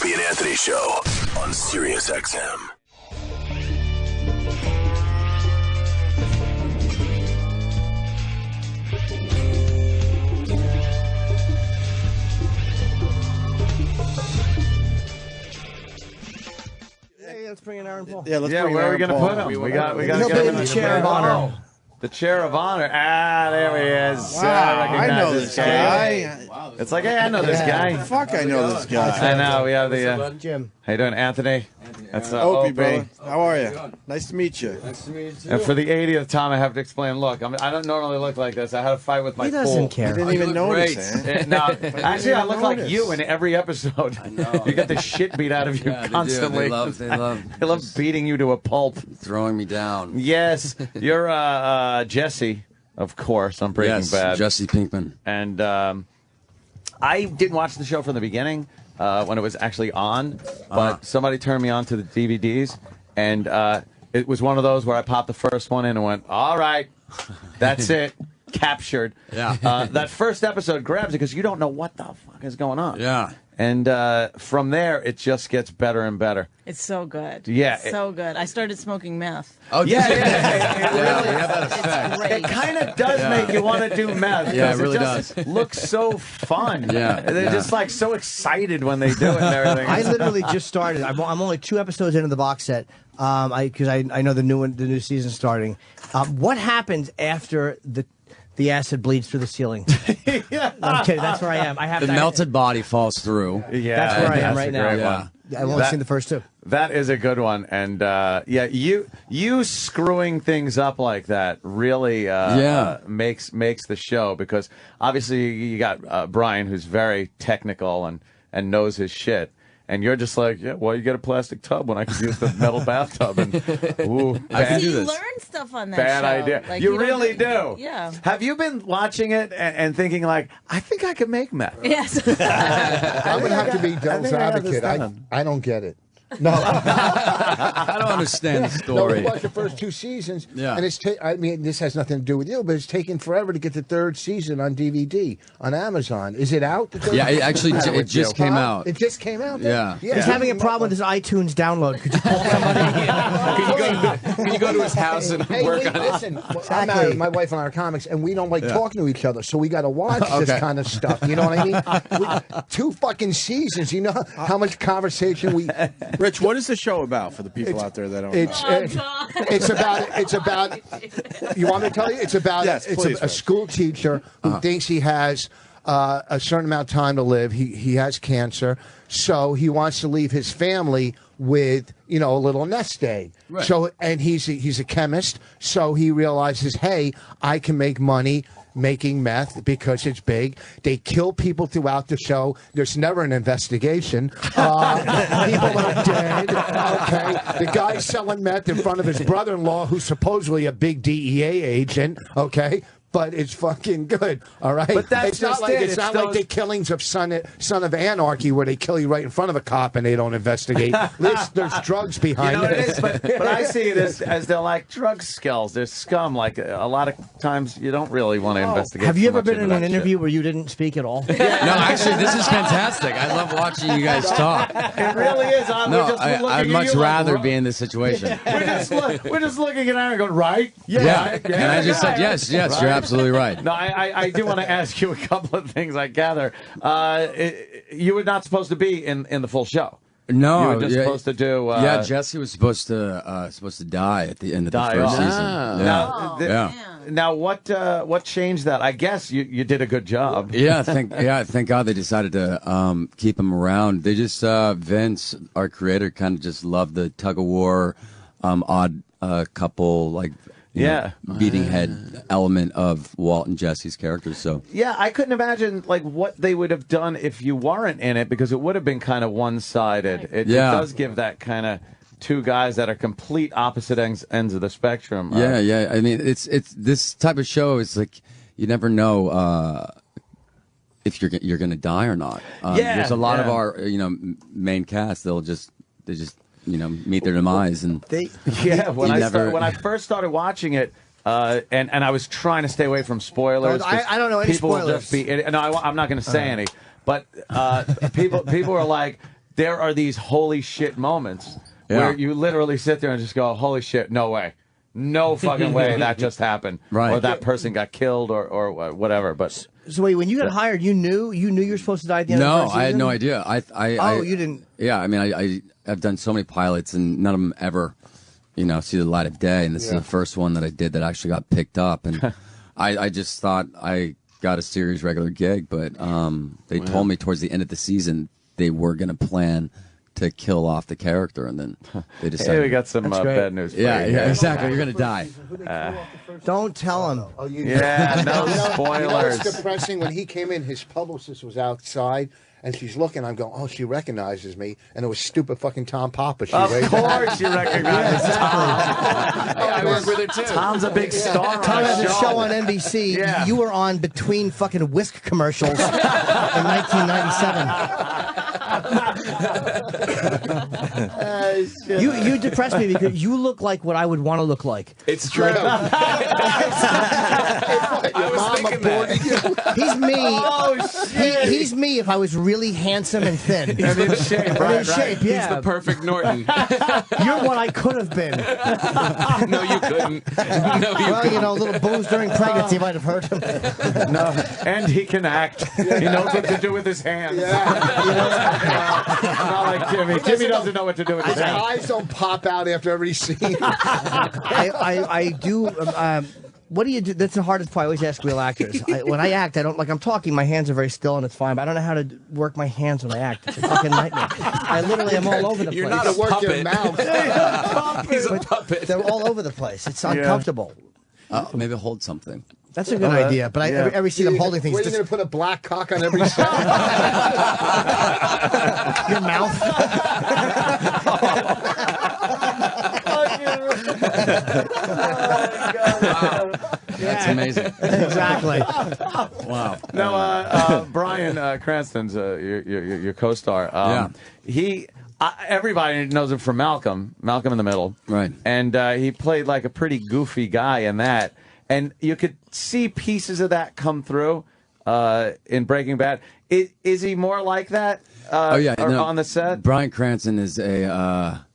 Opie and Anthony Show on Sirius XM. Hey, let's bring in Aaron Paul. Yeah, where are we going to put him? We got to He'll get be him in the chair of honor. The chair of honor. Ah, there he is. Wow, I recognize know this guy. It's like, hey, I know this guy. Fuck, I know this guy. I know. We have the Jim. How you doing, Anthony? That's Opie, Opie. baby. How are you? Nice to meet you. Nice to meet you too. And for the 80th time, I have to explain. Look, I don't normally look like this. I had a fight with my He doesn't pool. care. I didn't even notice. No, actually, I look like notice. you in every episode. I know. You get the shit beat out of you Yeah, constantly. They love They love just beating you to a pulp. throwing me down. Yes, you're Jesse, of course, on Breaking Yes, Bad. Jesse Pinkman. And I didn't watch the show from the beginning when it was actually on, but somebody turned me on to the DVDs, and it was one of those where I popped the first one in and went, all right, that's it, captured. Yeah. That first episode grabs it because you don't know what the fuck is going on. Yeah. And from there, it just gets better and better. It's so good. Yeah, It's so good. I started smoking meth. Oh, Yeah, did you? yeah, it really we have that effect. It's great. It kind of does make you want to do meth. Yeah, it 'cause really just looks so fun. Yeah, They're yeah. just like so excited when they do it and everything. I literally just started. I'm only 2 episodes into the box set. Because I know the new season starting. What happens after the acid bleeds through the ceiling? I'm kidding. That's where I am. I have The melted body falls through. Yeah, That's where I am that's right a now. great Yeah. one. I've only seen the first 2. That is a good one, and yeah, you screwing things up like that really makes the show, because obviously you got Brian, who's very technical and knows his shit. And you're just like, yeah, well, you get a plastic tub when I could use the metal bathtub. And ooh, I can See, do you this. learn stuff on that bad show. idea. Like, you don't really do. Yeah. Have you been watching it and thinking like, I think I could make meth? Yes. I would have to be devil's think I have this advocate. down. I don't get it. No. I don't understand the No, story. we watched the first 2 seasons, Yeah. and I mean, this has nothing to do with you, but it's taken forever to get the 3rd season on DVD on Amazon. Is it out? Yeah, it actually it just came out. It just came out. Yeah. He's having a problem with his iTunes download. Could you call somebody? Can you go to his house and Hey, work on it? listen, I'm married, my wife and I are comics, and we don't like talking to each other, so we got to watch this kind of stuff. You know what I mean? 2 fucking seasons. You know how much conversation we. Rich, what is the show about for the people out there that don't know? It's about. You want me to tell you? It's about. Yes, it's please, a school teacher who thinks he has a certain amount of time to live. He has cancer, so he wants to leave his family with a little nest egg. Right. So and he's a chemist, so he realizes, hey, I can make money making meth because it's big. They kill people throughout the show. There's never an investigation. People are dead. Okay, the guy's selling meth in front of his brother-in-law, who's supposedly a big DEA agent. Okay. But it's fucking good, all right. But that's it's not just like it. it's It's not those- like the killings of Son of Anarchy, where they kill you right in front of a cop and they don't investigate. There's drugs behind It it. is, but I see it as they're like drug skills. They're scum. Like a lot of times, you don't really want to investigate. Have you too ever much been into in that an shit. interview where you didn't speak at all? No, actually, this is fantastic. I love watching you guys talk. It really is. No, we're just looking I'd at much you like, rather "Ro-" be in this situation. We're just looking at Aaron going, right? Yeah. right, And I just said, yes, Right. you're absolutely right. No, I do want to ask you a couple of things. I gather you were not supposed to be in the full show. No, You were just supposed to do. yeah, Jesse was supposed to die at the end of the Die first off. season. Now, Yeah. now, what changed that? I guess you did a good job. Thank God they decided to keep him around. They just Vince, our creator, kind of just loved the tug of war, odd couple, like you know, beating head element of Walt and Jesse's characters. So Yeah, I couldn't imagine like what they would have done if you weren't in it, because it would have been kind of one-sided. It does give that kind of two guys that are complete opposite ends of the spectrum. yeah. I mean, it's this type of show is like you never know if you're going to die or not. There's a lot of our main cast. They just meet their demise and when I first started watching it. And I was trying to stay away from spoilers. I don't know any people will spoilers. Just be, no, I'm not going to say any. But people are like, there are these holy shit moments where you literally sit there and just go, holy shit, no way. No fucking way that just happened. Right. Or that person got killed or whatever. But So wait, when you got hired, you knew you were supposed to die at the end of the first season? I had no idea. You didn't. Yeah, I mean, I've done so many pilots, and none of them ever, see the light of day. And this is the first one that I did that actually got picked up. And I just thought I got a series regular gig, but they told me towards the end of the season they were going to plan to kill off the character, and then they decided. Hey, we got some bad news for you. Yeah, exactly. You're going to die. Don't tell him. No spoilers. You know what's depressing? When he came in, his publicist was outside, and she's looking. I'm going, oh, she recognizes me, and it was stupid fucking Tom Papa. Of course you recognize Tom. I work with her too. Tom's a big star. Tom has a show. show on NBC. Yeah. You were on between fucking Whisk commercials in 1997. You depress me because you look like what I would want to look like. It's true. I was thinking that. He's me. Oh, shit. He's me if I was really handsome and thin. And in shape, right? In shape, He's yeah. the perfect Norton. You're what I could have been. No, you couldn't. No, you Well, couldn't. a little booze during pregnancy might have hurt him. No, and he can act. He knows what to do with his hands. Not like Jimmy. Jimmy doesn't know what to do with his His hands. eyes don't pop out after every scene. I do. What do you do? That's the hardest part. I always ask real actors. When I act, I don't I'm talking. My hands are very still, and it's fine. But I don't know how to work my hands when I act. It's a fucking nightmare. I literally am all over the You're place. not a Work your puppet. mouth. He's a puppet. They're all over the place. It's uncomfortable. Maybe hold something. That's a good idea. But every scene I'm holding things. Where are you Just, going to put a black cock on every set? your mouth. That's amazing. Exactly. Wow. No, Brian Cranston's your co-star. Everybody knows him from Malcolm in the Middle. Right. And he played like a pretty goofy guy in that. And you could see pieces of that come through in Breaking Bad. Is he more like that on the set? Bryan Cranston is a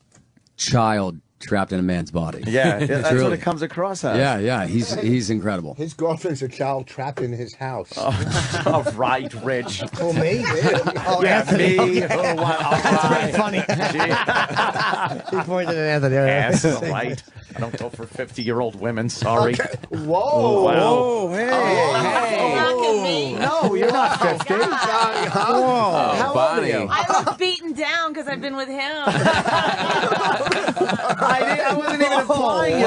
child trapped in a man's body. Yeah, that's Truly. what it comes across as. Yeah, he's incredible. His girlfriend's a child trapped in his house. Oh, right, Rich. Who, me? Oh, Yeah, Anthony. me. Okay. Oh, wow. That's very funny. He pointed at Anthony. Yes, right. I don't go for 50-year-old women. Sorry. Whoa. Wow. Hey. No, you're not 50. God. How old are you? I look beaten down because I've been with him. I wasn't even implying it.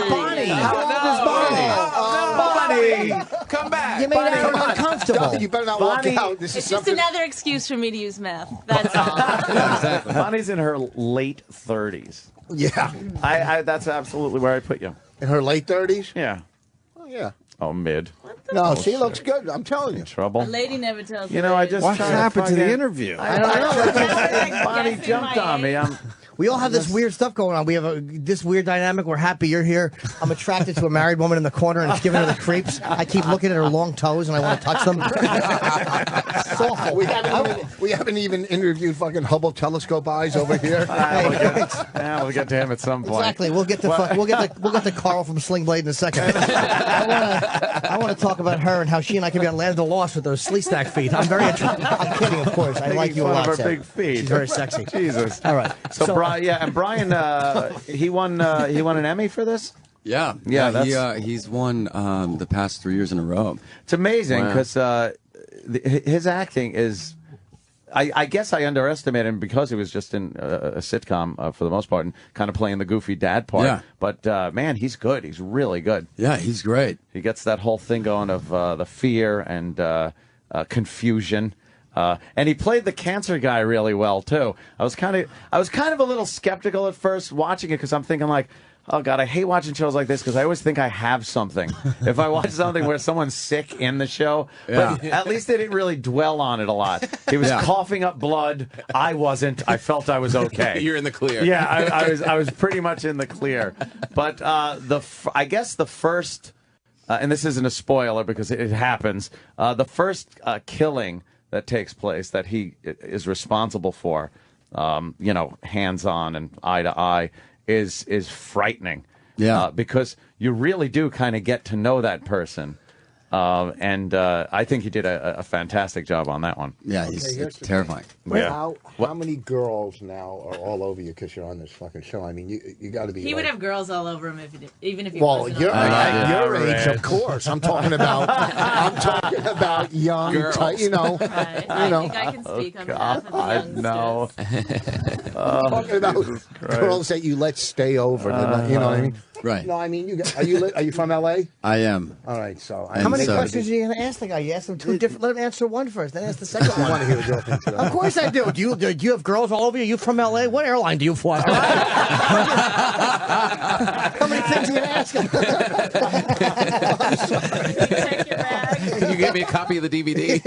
Bonnie. How old is Bonnie? Bonnie, come back. You made Aaron uncomfortable. You better not Bonnie- walk out. This It's is just something. another excuse for me to use meth. That's all. Exactly. Bonnie's in her late 30s. Yeah. That's absolutely where I put you. In her late 30s? Yeah. Oh, yeah. Oh, mid. No, she looks good. I'm telling you. Trouble. A lady never tells me. You know, I just What tried happened to the fucking- interview? I don't know. Bonnie Guessing jumped my on me. age. We all have this weird stuff going on. We have this weird dynamic. We're happy you're here. I'm attracted to a married woman in the corner and it's giving her the creeps. I keep looking at her long toes and I want to touch them. It's awful. We haven't even interviewed fucking Hubble telescope eyes over here. We'll get to him at some point. Exactly. We'll get to Carl from Sling Blade in a second. I want to talk about her and how she and I can be on Land of the Lost with those slee stack feet. I'm very attracted. I'm kidding, of course. I like you a Fun lot. of her Sam. big feet. She's very sexy. Jesus. All right. So Brian, and Brian, he won an Emmy for this. Yeah, he's won the past 3 years in a row. It's amazing because his acting is. I guess I underestimated him because he was just in a sitcom for the most part and kind of playing the goofy dad part. Yeah. But man, he's good. He's really good. Yeah, he's great. He gets that whole thing going of the fear and confusion. And he played the cancer guy really well too. I was kind of a little skeptical at first watching it because I'm thinking like, oh God, I hate watching shows like this because I always think I have something. If I watch something where someone's sick in the show, but at least they didn't really dwell on it a lot. He was coughing up blood. I wasn't. I felt I was okay. You're in the clear. Yeah, I was pretty much in the clear. But I guess the first, and this isn't a spoiler because it happens. The first killing that takes place that he is responsible for, hands on and eye to eye, is frightening. Yeah. Because you really do kind of get to know that person. And I think he did a fantastic job on that one. Yeah, Okay, he's here's the terrifying. Yeah. How many girls now are all over you because you're on this fucking show? I mean, you got to be. He would have girls all over him even if he Well, wasn't. you're on at your Rich. age, of course. I'm talking about. I'm talking about young, Girls. Right. I think I can speak on behalf of the youngsters. No. talking about girls that you let stay over. You know what I mean? Right. No, I mean, are you from L.A.? I am. All right, so And How many so- questions are you going to ask the guy? You ask him two different. Let him answer one first, then ask the second I want one. to hear what you're thinking. Of course I do. Do you have girls all over you? You from L.A.? What airline do you fly? How many things are you going to ask him? Check your bag. Can you get me a copy of the DVD?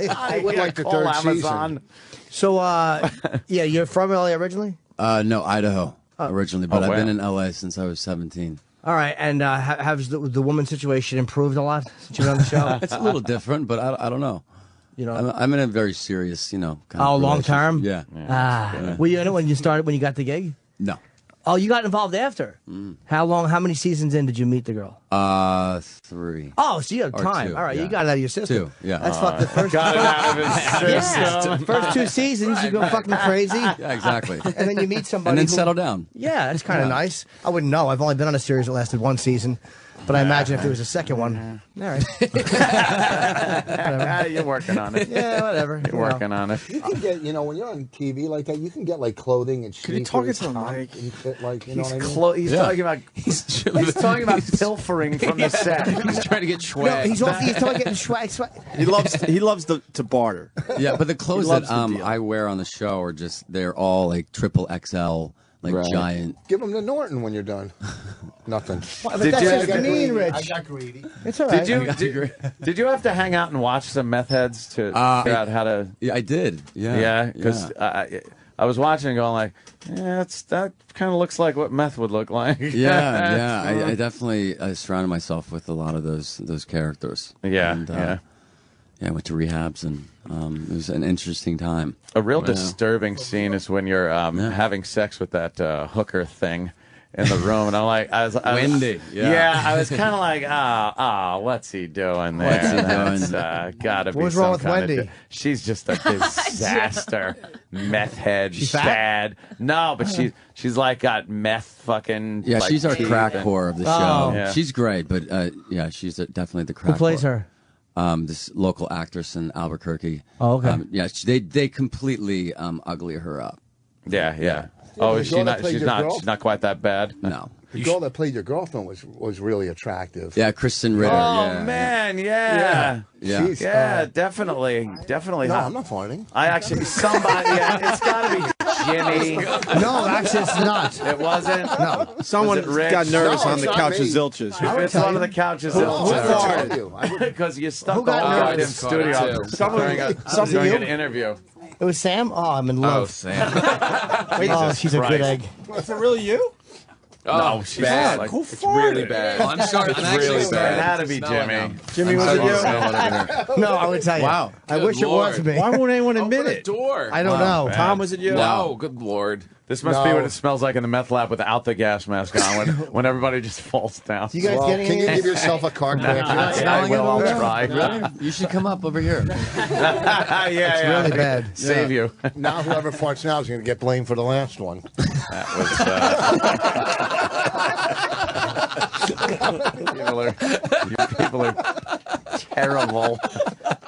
I would like the Call third Amazon. So, yeah, you're from L.A. originally? No, Idaho originally, but Oh, I've been wow. in LA since I was 17. All right, and has the woman situation improved a lot since you've been on the show? It's a little different, but I don't know. You know, I'm in a very serious, kind oh, of long relationship. term. Yeah. Were you in it when you got the gig? No. Oh, you got involved after. How long? How many seasons in did you meet the girl? 3. Oh, so you have Or time. 2, All right, yeah. you got it out of your system. 2, yeah. That's fucking the first. Got it out of his system. First 2 seasons, you go fucking crazy, Yeah, exactly. and then you meet somebody And then who- settle down. Yeah, that's kind of nice. I wouldn't know. I've only been on a series that lasted 1 season, but I imagine if there was a second one, all right. You're working on it. Yeah, whatever. You're working on it. You can get, when you're on TV like that, you can get like clothing and Could you sneakers. talk into the top mic? and shit, like, you know He's, what I mean? he's Yeah. talking about he's talking about pilfering from the set. He's trying to get No, swag. he's off. He's talking getting swag. He loves to barter. Yeah, but the clothes loves that the deal. I wear on the show are they're all like triple XL, like Right. giant. Give them to Norton when you're done. Nothing. But Did that's you- just mean, I Rich. got greedy. It's all right. Did you have to hang out and watch some meth heads to figure out how to? Yeah, I did. Yeah. Yeah, because I was watching and going like, yeah, that kind of looks like what meth would look like. Yeah. I definitely surrounded myself with a lot of those characters. Yeah, And, yeah. Yeah, I went to rehabs, and it was an interesting time. A real disturbing scene is when you're having sex with that hooker thing in the room, and I was Wendy, yeah. Yeah, I was kind of like, what's he doing there? What's he doing? That's, gotta be What was some wrong with kind of Wendy? she's just a disaster. Meth head, She's fat? bad. No, but she's like got meth fucking. Yeah, like, she's our teeth crack and- whore of the Oh. show. Yeah. She's great, but yeah, she's definitely the crack Who plays whore. her? This local actress in Albuquerque. Oh, okay. Yeah, they completely ugly her up. Yeah. Oh, the is girl she that not? played She's your not. girl? She's not quite that bad. No. The girl that played your girlfriend was really attractive. Yeah, Kristen Ritter. Oh yeah, man, yeah. Yeah. She's, Definitely No, hot. I'm not farting. I actually somebody. Yeah, it's got to be Jimmy. No, actually, it's not. It wasn't. No. Someone Was it Rich? got nervous No, on it's the not couch me. with Zilches. If it's one of the couches, Who farted? You? because you stuck Who got all nervous? goddamn studio Too. during an interview. It was Sam. Oh, I'm in love. Sam. Oh, she's a good Christ. egg. Is it really you? No, she's bad. like, Who It's really farted? bad. I'm sorry. I'm actually really sorry. bad. It had to be Smell it Jimmy. now. Jimmy, was it you? No, I would tell you. Wow. I Good wish it was Lord. me. Why won't anyone Open admit the it? door. I don't know. Tom, was it you? No, good Lord. This must be what it smells like in the meth lab without the gas mask on, when everybody just falls down. You guys Well, getting can you any? give yourself a car crack? I will. I'll try. Really? You should come up over here. yeah, It's really bad. Save you. Now whoever farts now is going to get blamed for the last one. That was. You people are terrible.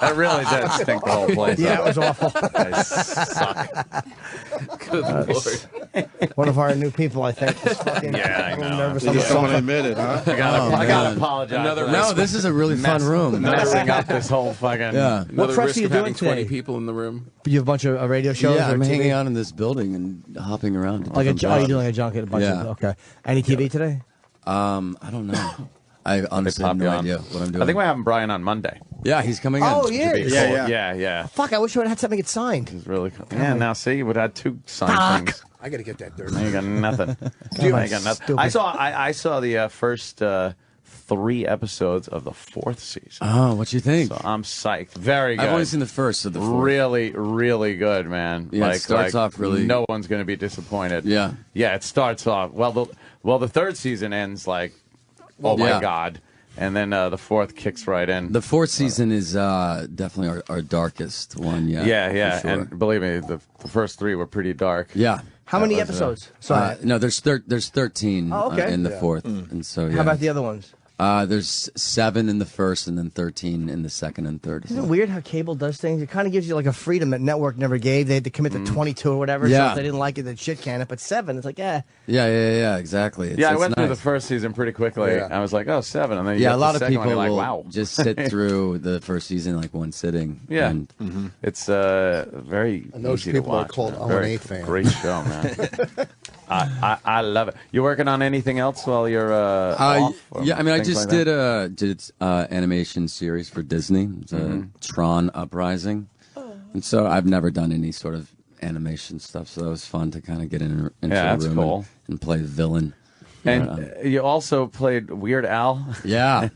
That really does stink the whole place. Yeah, it up. was awful. Guys suck. Good Lord. One of our new people, I think, is fucking Yeah, I a little know. nervous You on the just don't want to sofa. admit it, huh? I gotta man. apologize. Another for No, this is a really fun room. messing up this whole fucking. Yeah. Another press risk are you of having doing 20 today? people in the room. You have a bunch of radio shows. Yeah, or I'm TV? hanging out in this building and hopping around. to Like different are you jobs. doing a junket? A bunch Yeah. of okay. Any TV today? I don't know. I honestly have pop no you on. idea what I'm doing. I think we're having Brian on Monday. Yeah, he's coming in. Oh, he is? Yeah. Fuck! I wish I would have had something get signed. It's really cool. Yeah, now see, you would have had two signed things. I got to get that dirt. Now you got nothing. Dude, I got nothing. stupid. I saw the first 3 episodes of the 4th season. Oh, what you think? So I'm psyched. Very good. I've only seen the first of the 4th. Really, really good, man. Yeah, it starts off really. No one's going to be disappointed. Yeah. Yeah, it starts off well. The 3rd season ends like, oh my god, and then the 4th kicks right in. The 4th season is definitely our darkest one. Yeah. Yeah. for sure. And believe me, the first 3 were pretty dark. Yeah. How many episodes? Sorry. No, there's 13 in the 4th, and so yeah. How about the other ones? There's 7 in the first, and then 13 in the second and third. Isn't it weird how cable does things? It kind of gives you like a freedom that network never gave. They had to commit to 22 or whatever. So Yeah. if they didn't like it, they'd shit can it. But 7, it's like, Yeah, exactly. It's I went through nice. the first season pretty quickly. Yeah. I was like, 7, and then you Yeah, get a lot the of second people one, you're will like, wow. just sit through the first season like one sitting. Yeah. And It's very And those easy people to are watch. called man. O&A Very fans. Great show, man. I love it. You working on anything else while you're off? or yeah, I mean, I things just like did that? animation series for Disney. It's a Tron Uprising, and so I've never done any sort of animation stuff. So that was fun to kind of get into that's the room cool. and play the villain. And you also played Weird Al. Yeah,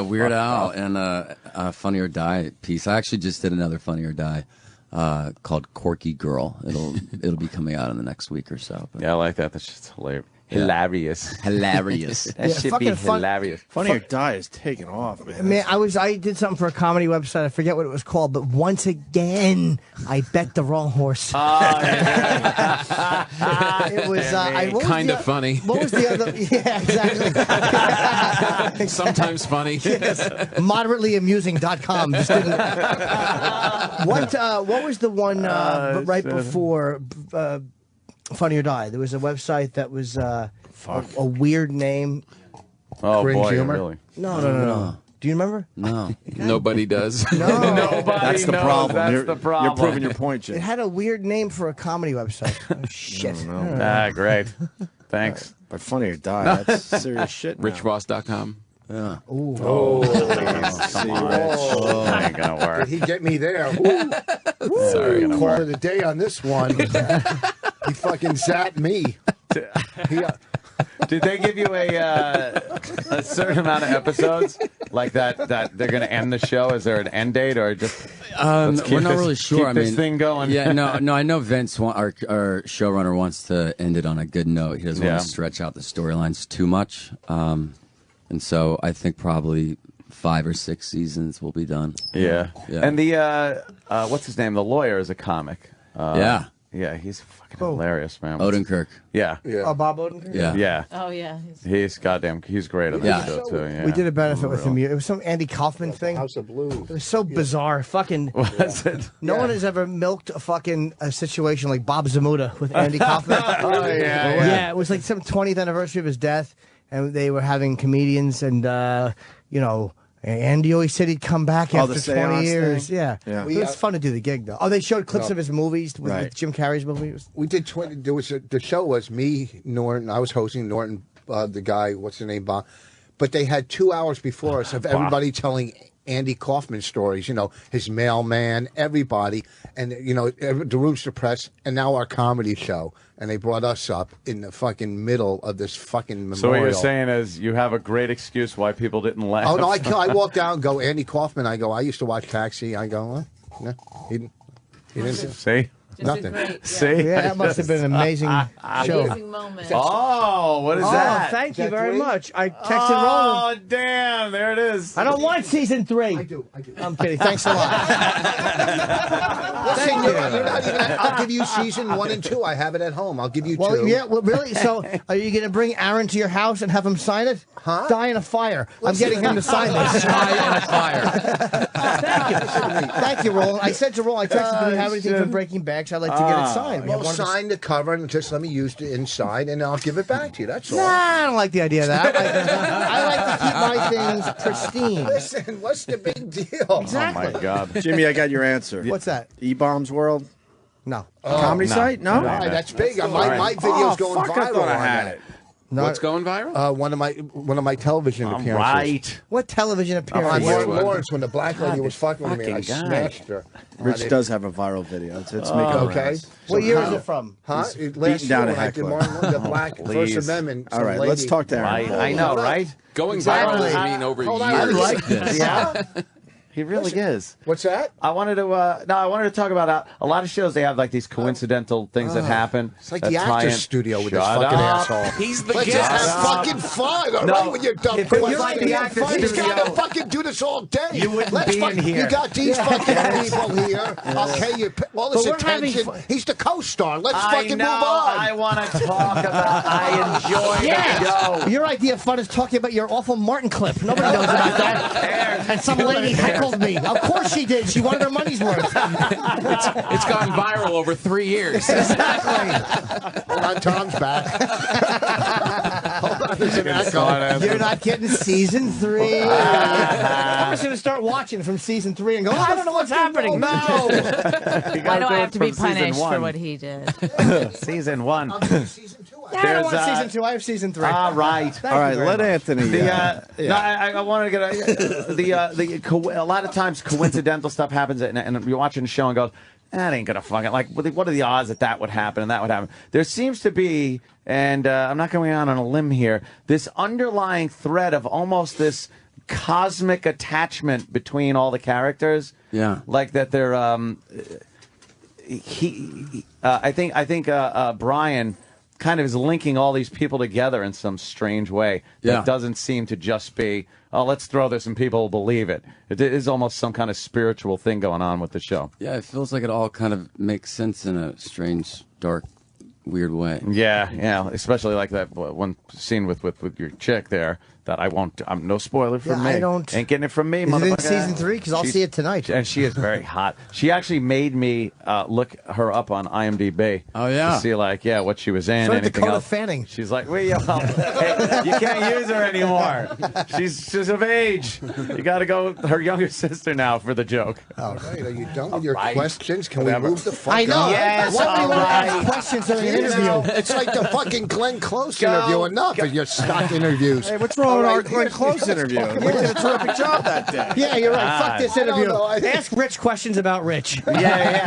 Weird Al and a Funny or Die piece. I actually just did another Funny or Die called Corky Girl. It'll be coming out in the next week or so. But Yeah, I like that. That's just hilarious. hilarious. That should be fucking fun. hilarious. Funny or Die is taking off, man. Man, I did something for a comedy website. I forget what it was called, but once again, I bet the wrong horse. It was Kind of funny. What was the other? Yeah, exactly. Sometimes funny. Moderately-amusing.com. Just didn't. What was the one right before Funny or Die? There was a website that was a weird name. Oh, Cringe boy, humor? really. No. Do you remember? No. Nobody does. Nobody That's the knows. problem. That's You're, the problem. You're proving your point, Jim. It had a weird name for a comedy website. Oh, shit. Great. Thanks. But Funny or Die, that's serious shit. now. Richboss.com. Yeah. Come on. That ain't going to Did work. he get me there? Ooh. Sorry. Call it a day on this one. He fucking zapped me. Did they give you a certain amount of episodes like that they're going to end the show? Is there an end date or just let's keep We're not this- really sure. Keep this thing going. Yeah, no. I know Vince, our showrunner, wants to end it on a good note. He doesn't want to stretch out the storylines too much, and so I think probably 5 or 6 seasons will be done. Yeah. Yeah. And the what's his name? The lawyer is a comic. Yeah. Yeah, he's fucking hilarious, man. Odenkirk. Yeah. Oh, Bob Odenkirk? Yeah. Yeah. Oh yeah. He's great on that Yeah. show too. Yeah. We did a benefit with him. It was some Andy Kaufman thing. House of Blues. It was so bizarre. Fucking. Was it? No one has ever milked a situation like Bob Zamuda with Andy Kaufman. Yeah, it was like some 20th anniversary of his death, and they were having comedians, and Andy always said he'd come back after the 20 seance years. thing? Yeah. Yeah. It was fun to do the gig, though. Oh, they showed clips of his movies with Jim Carrey's movies. We did 20. The show was me, Norton. I was hosting Norton, the guy. What's the name, Bob? But they had 2 hours before us of everybody telling Andy Kaufman stories. His mailman, everybody, and the Rooster Press, and now our comedy show. And they brought us up in the fucking middle of this fucking memorial. So what you're saying is you have a great excuse why people didn't laugh. Oh no! I walk down, go Andy Kaufman. I go. I used to watch Taxi. I go. No, he didn't. See? Just Nothing. A great, yeah. See? Yeah, that must have been an amazing show. Amazing moment. Oh, what is that? Thank you that very three? much. I texted Roland. Oh, damn. There it is. I don't want season 3. I do. I'm kidding. Thanks a lot. Listen, you're not even, I'll give you season 1 and 2. I have it at home. I'll give you 2. Well, yeah, well, really? So, are you going to bring Aaron to your house and have him sign it? Huh? Die in a fire. I'm getting him to sign this. Die in a fire. Thank you. Thank you, Roland. I said to Roland, I texted, do we have anything from Breaking Bad? 'Cause I'd like to get it signed. We have Well, one of the- sign the cover and just let me use the inside, and I'll give it back to you. That's all. Nah, I don't like the idea of that. I like to keep my things pristine. Listen, what's the big deal? Oh, Exactly. my God. Jimmy, I got your answer. What's that? E-Bombs World? No. Comedy site? No? All right, that's big. My right. video's Oh, going fuck, viral I thought I on had that. it. What's going viral? One of my television appearances. Right. What television On appearance? Martin Lawrence, when the black lady was fucking with me, and I Fucking guy. smashed her. Rich does have a viral video. It's making Okay. rounds. What year is it from? Huh? He's Last beating down year a when I did heckler. Martin Lawrence, the black First Please. Amendment. All some right, lady- let's talk to Aaron. Right. I know, right? Going Exactly. viral doesn't mean over Hold years. on. I like this. Yeah. He really is. What's that? I wanted to I wanted to talk about a lot of shows. They have like these coincidental things that happen. It's like that the tie actor's in. studio with Shut this fucking up. asshole. He's the Let's just guest. have fucking fun, all No, right, with your dumb if it was questions. like the actor's He's got studio, to fucking do this all day. you wouldn't Let's be in fucking, here. You got these fucking people here. Okay, you all this But we're having attention. fun. He's the co-star. Let's I fucking know. move on. I want to talk about. I enjoy the show. Your idea of fun is talking about your awful Martin clip. Nobody knows about that. And some lady heckled me. Of course she did. She wanted her money's worth. It's gone viral over 3 years. Exactly. Hold on, Tom's back. Hold on, there's an echo. You're not getting season 3. I'm just going to start watching from season 3 and go, I don't know what's happening. No. Why do I have to be punished for what he did? Season 1. Season 2. I don't There's, want season 2. I have season 3. All right. Thank All you right, very let much. Anthony. No, I want to get a lot of times coincidental stuff happens, and you're watching a show and goes, that ain't gonna fucking like. What are the odds that would happen and that would happen? There seems to be, and I'm not going out on a limb here, this underlying thread of almost this cosmic attachment between all the characters. Yeah. Like that they're I think Brian kind of is linking all these people together in some strange way that Yeah. doesn't seem to just be, oh, let's throw this and people will believe it. It is almost some kind of spiritual thing going on with the show. Yeah, it feels like it all kind of makes sense in a strange, dark, weird way. Yeah, especially like that one scene with your chick there. That I won't. I'm no spoiler from me. I don't. Ain't getting it from me. Is it in motherfucker. season 3? Because I'll She's- see it tonight. And she is very hot. She actually made me look her up on IMDb. Oh, yeah. To see what she was in. So did anything Dakota else. Fanning. She's like, hey, you can't use her anymore. She's of age. You got to go with her younger sister now for the joke. All right, are you done with your right. questions? Can Whatever. we move the fuck I know. on? Yes, Why do you want to all ask right. questions in an You know, interview? it's like the fucking Glenn Close Go. interview. Enough of your stock interviews. Hey, what's wrong with All our right. Glenn Close interview? We did a terrific job that day. Yeah, you're right. Fuck this I don't interview. know. Ask Rich questions about Rich. Yeah,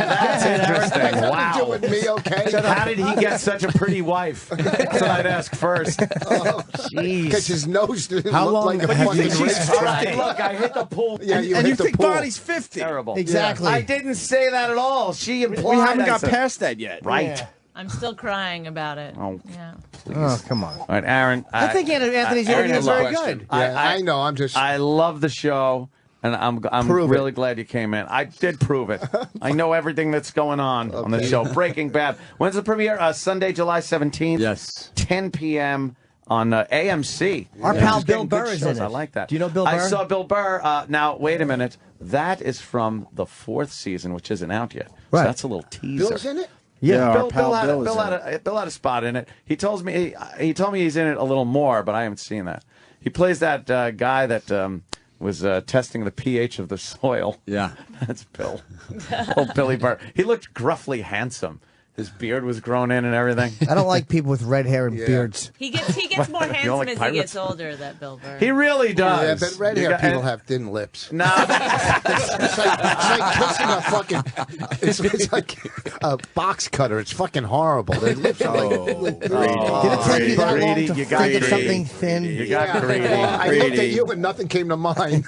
that's interesting. Nothing to do Wow. with me, okay? How did he get such a pretty wife? That's what I'd ask first. Because Jeez. his nose didn't How look long- like a but you fucking think she's racetrack. All right, look, I hit the pool. Yeah, you and hit you the think pool. Bonnie's 50. Terrible. Exactly. I didn't say that at all. She implied. We haven't I got said- past that yet. Right. I'm still crying about it. Oh. Yeah. Oh, come on. All right, Aaron. I think Anthony's Aaron interview has is a very question. good. Yeah, I know. I'm just. I love the show, and I'm Prove it. really glad you came in. I did prove it. I know everything that's going on the show. Breaking Bad. When's the premiere? Sunday, July 17th. Yes. 10 p.m. on AMC. Our Which pal is Bill getting good Burr is shows. in it. I like that. Do you know Bill I Burr? saw Bill Burr. Now, wait a minute. That is from the 4th season, which isn't out yet. Right. So that's a little teaser. Bill's in it? Yeah, our Bill, pal Bill, had, Bill is Bill, in had it. a, Bill had a spot in it. He told me he's in it a little more, but I haven't seen that. He plays that guy that was testing the pH of the soil. Yeah. That's Bill. Oh, Billy Burr. He looked gruffly handsome. His beard was grown in and everything. I don't like people with red hair and beards. He gets more You don't handsome like as pirates? he gets older, that Bill Burr. He really Yeah, does. but red You hair got- people have thin lips. No, It's like kissing a fucking. It's like a box cutter. It's fucking horrible. Their lips are like. Did it take you that long Greedy, to you got think of greedy. something thin? you got Yeah. greedy. Well, I looked at Greedy. you and nothing came to mind.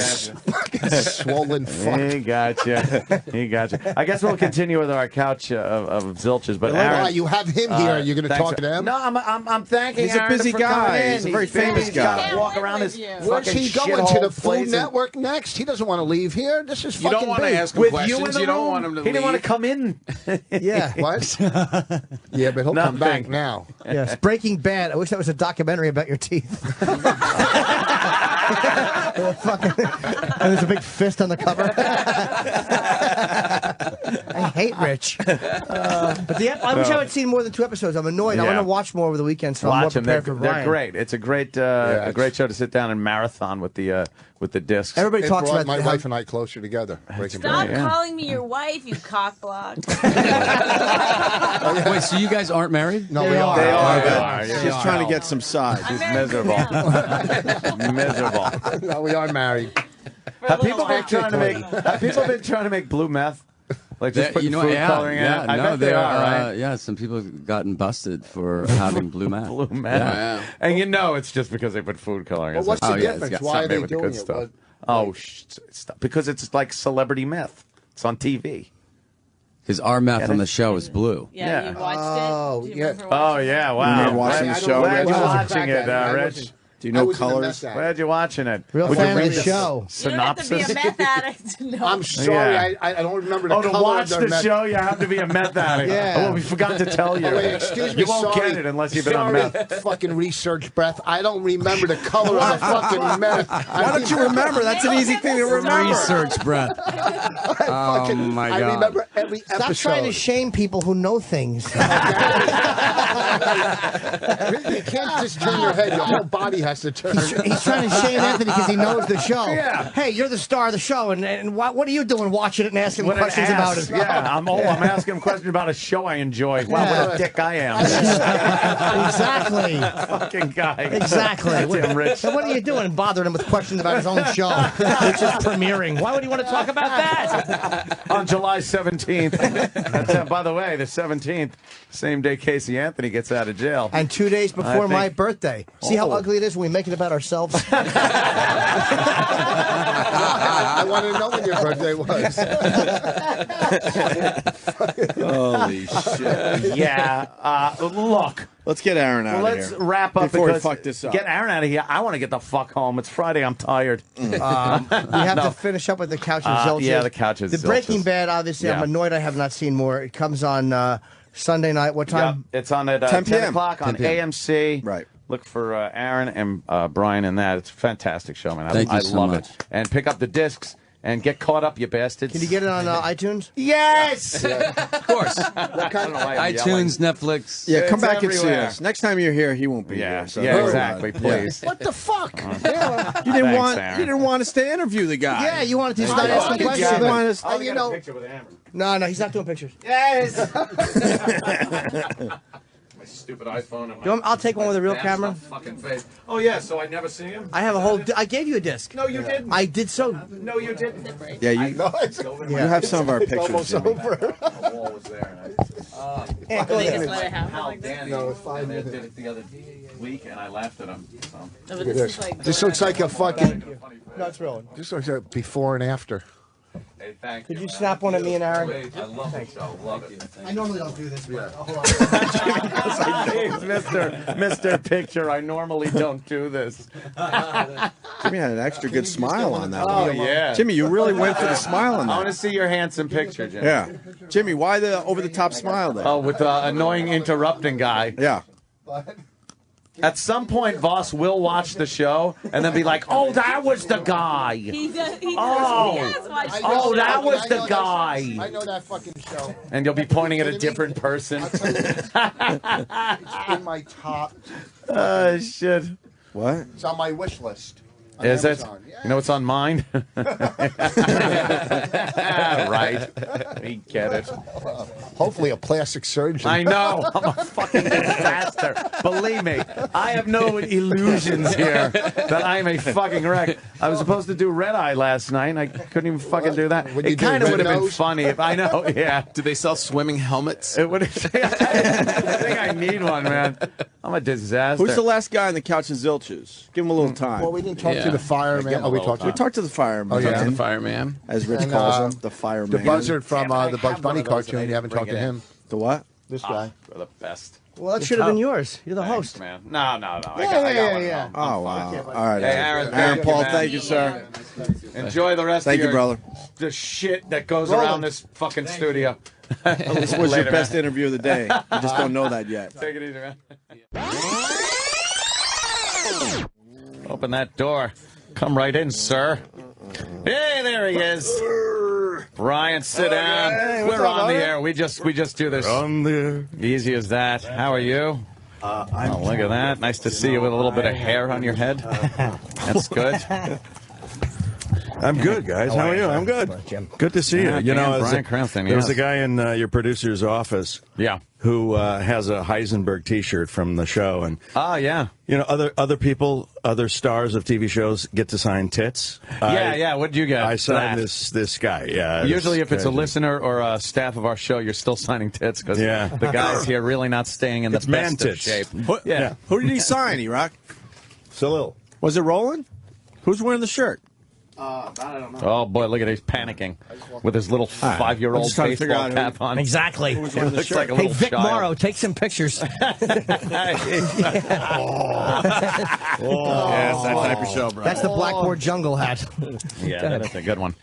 Fucking swollen fuck. He got you. He got you. I guess we'll continue with our couch of zilches. But Why, Aaron, you have him here. You're going to thanks. talk to him? No, I'm thanking He's a Aaron busy for guy. coming in. He's a very famous busy. He's got guy. to walk around his Where's fucking he going to shithole the Food place and- Network next? He doesn't want to leave here. This is You fucking don't want to big. ask him With questions. you in the You don't room? want him to He didn't want to leave. come in. Yeah. What? Yeah, but he'll come back Nothing. now. Yes. Breaking Bad. I wish that was a documentary about your teeth. And there's a big fist on the cover. I hate Rich. But I wish I had seen more than 2 episodes. I'm annoyed. I want to watch more over the weekend, so I'm more Watch them. prepared for Brian. They're great. It's a great show to sit down and marathon with the discs. Everybody It talks brought about my wife and I closer together. Stop calling me your wife, you cockblock. Wait, so you guys aren't married? No, we are. They are. They She's are. trying to get some sides. She's miserable. Miserable. No, we are married. Have people been trying to make blue meth? Like just putting food coloring in it? I bet they are, right? Yeah, some people have gotten busted for having blue meth. Blue meth. Yeah. And it's just because they put food coloring in it. Well, what's the yeah, it's difference? got Why are something they with the doing good it? stuff. What- Because it's like celebrity meth. It's on TV. Because our meth on the show is blue. Yeah, you watched Oh, it? Do you yeah. remember watching it? Yeah, You wow. remember watching the show? Where'd you I was a watching it, crackhead. I Rich? wasn't- Do you I know wasn't a colors? meth addict. Where'd you watching it? Real Would you fan of read the show. You don't have to be a synopsis? meth addict to know. I'm sorry, Yeah. I don't remember the Oh, to color watch of their the meth. show, you have to be a meth addict. Yeah. Oh, we forgot to tell you. Oh, wait, excuse me, You won't sorry. get it unless you've been on Sorry, meth. fucking research breath. I don't remember the color of the fucking meth. Why don't you remember? That's an easy thing to remember. Research, Brett. Oh, my I God. remember every Stop episode. trying to shame people who know things. You can't just turn your head. Your whole body has to turn. He's trying to shame Anthony because he knows the show. Yeah. Hey, you're the star of the show, and what are you doing watching it and asking What an questions about ass. it? Yeah, I'm asking him questions about a show I enjoy. Wow, what a dick I am. Exactly. Fucking guy. Exactly. That's him, Rich. So what are you doing bothering him with questions about his own show, which is premiering? Why would he want to talk about that? On July 17th. That's, by the way, the 17th, same day Casey Anthony gets out of jail. And 2 days before I my think- birthday. See how ugly it is when we make it about ourselves? I want to know when your birthday was. Holy shit. Yeah. Look. Let's get Aaron out of Let's here. wrap up before we because fuck this up. Get Aaron out of here. I want to get the fuck home. It's Friday. I'm tired. We have to finish up with the Couch and Zilches. Yeah, the Couch and The Zilches. Breaking Bad, obviously, I'm Yeah. annoyed I have not seen more. It comes on Sunday night. What time? Yep. It's on at 10 10 p.m. o'clock on 10 p.m. AMC. Right. Look for Aaron and Brian in that. It's a fantastic show, man. Thank you I so love much. it. And pick up the discs and get caught up, you bastards. Can you get it on iTunes? Yes! Of course. iTunes, Netflix. Yeah, come It's back and see everywhere. us. Next time you're here, he won't be Yeah, here. So yeah, don't worry exactly. about it. Please. What the fuck? You didn't Thanks, want. Aaron. You didn't want us to interview the guy. Yeah, you wanted to start I asking did. questions. You wanted us- I'll you get know, a picture with Aaron. no, he's not doing pictures. Yes! My stupid iPhone. And my I'll take one with a real damn camera. fucking face. Oh, yeah, so I never see him? I have a whole. I gave you a disc. No, you didn't. I did so. No, you didn't. Yeah, you have some of our pictures. Almost Jimmy. over. The wall was there. And Yeah, go They ahead. just let it happen Hal like this. Danny No, it's 5 and they minutes. did it the other week, and I laughed at him. So. No, but this is like This looks like a fucking. No, it's rolling. This looks like before and after. Hey, thank Could you man. snap one of me and Aaron? I love the show. Love it. I normally don't do this, but hold on. Mr. Picture, I normally don't do this. Jimmy had an extra good smile on that Oh, one. yeah. Jimmy, you really went for the smile on I want to that. see your handsome picture, Jim. Yeah. Jimmy, why the over-the-top smile there? Oh, with the annoying interrupting guy. Yeah. At some point, Voss will watch the show and then be like, oh, that was the guy. he does. Oh. He does watch I it. know Oh, that was I the know that guy. show. I know that fucking show. And you'll be pointing at a different person. I'll tell you, it's in my top. Oh, shit. What? It's on my wish list. on Is it? Amazon. Yeah. You know what's on mine? Right. We get it. Hopefully a plastic surgeon. I know. I'm a fucking disaster. Believe me. I have no illusions here that I'm a fucking wreck. I was supposed to do Red Eye last night, and I couldn't even fucking do that. What'd you It do, kind of Red would have been Nose? funny if I know. Yeah. Do they sell swimming helmets? It would. I think I need one, man. I'm a disaster. Who's the last guy on the couch and Zilches? Give him a little time. Well, we didn't talk Yeah. to the fireman. Give him a Oh, we little talked We to talked to the fireman. Oh, yeah? Talk to the fireman. As Rich And, calls him, the fireman. the buzzard from Damn, I the Bugs have one Bunny of those that I cartoon. You haven't didn't talked to bring him. The what? This guy. You're the best. Well, that should have been yours. You're the Thanks, host. man. No. I got yeah, one. yeah. Oh, wow. All right. Hey, Aaron, Aaron thank you, Paul, man. thank you, sir. Enjoy the rest Thank of you, your brother. the shit that goes around this fucking studio. This was Later, your best man. interview of the day. You just don't know that yet. Take it easy, man. Open that door. Come right in, sir. Hey, there he is. Brian, sit down. We're on the air. We just do this. On the air. Easy as that. How are you? Oh, look at that. Nice to see you with a little bit of hair on your head. That's good. I'm good, guys. How are you? I'm good. Good to see you. Yeah, You know, Brian Cranston, there's yes. a guy in your producer's office. Yeah. Who has a Heisenberg T-shirt from the show, and yeah. You know, other people, other stars of TV shows get to sign tits. Yeah. What did you get? I signed this guy. Yeah. Usually, if it's a listener or a staff of our show, you're still signing tits because the guys here really not staying in the It's man best of tits. shape. Yeah. Who did he sign, E-Rock? Salil. Was it Roland? Who's wearing the shirt? I don't know. Oh boy, look at he's panicking with his little 5-year-old I'm just trying to figure baseball out cap on. Exactly. Looks like a Hey, little Vic child. Morrow, take some pictures. Yes, that type of show, bro. That's the Blackboard Jungle hat. Yeah, that's a good one.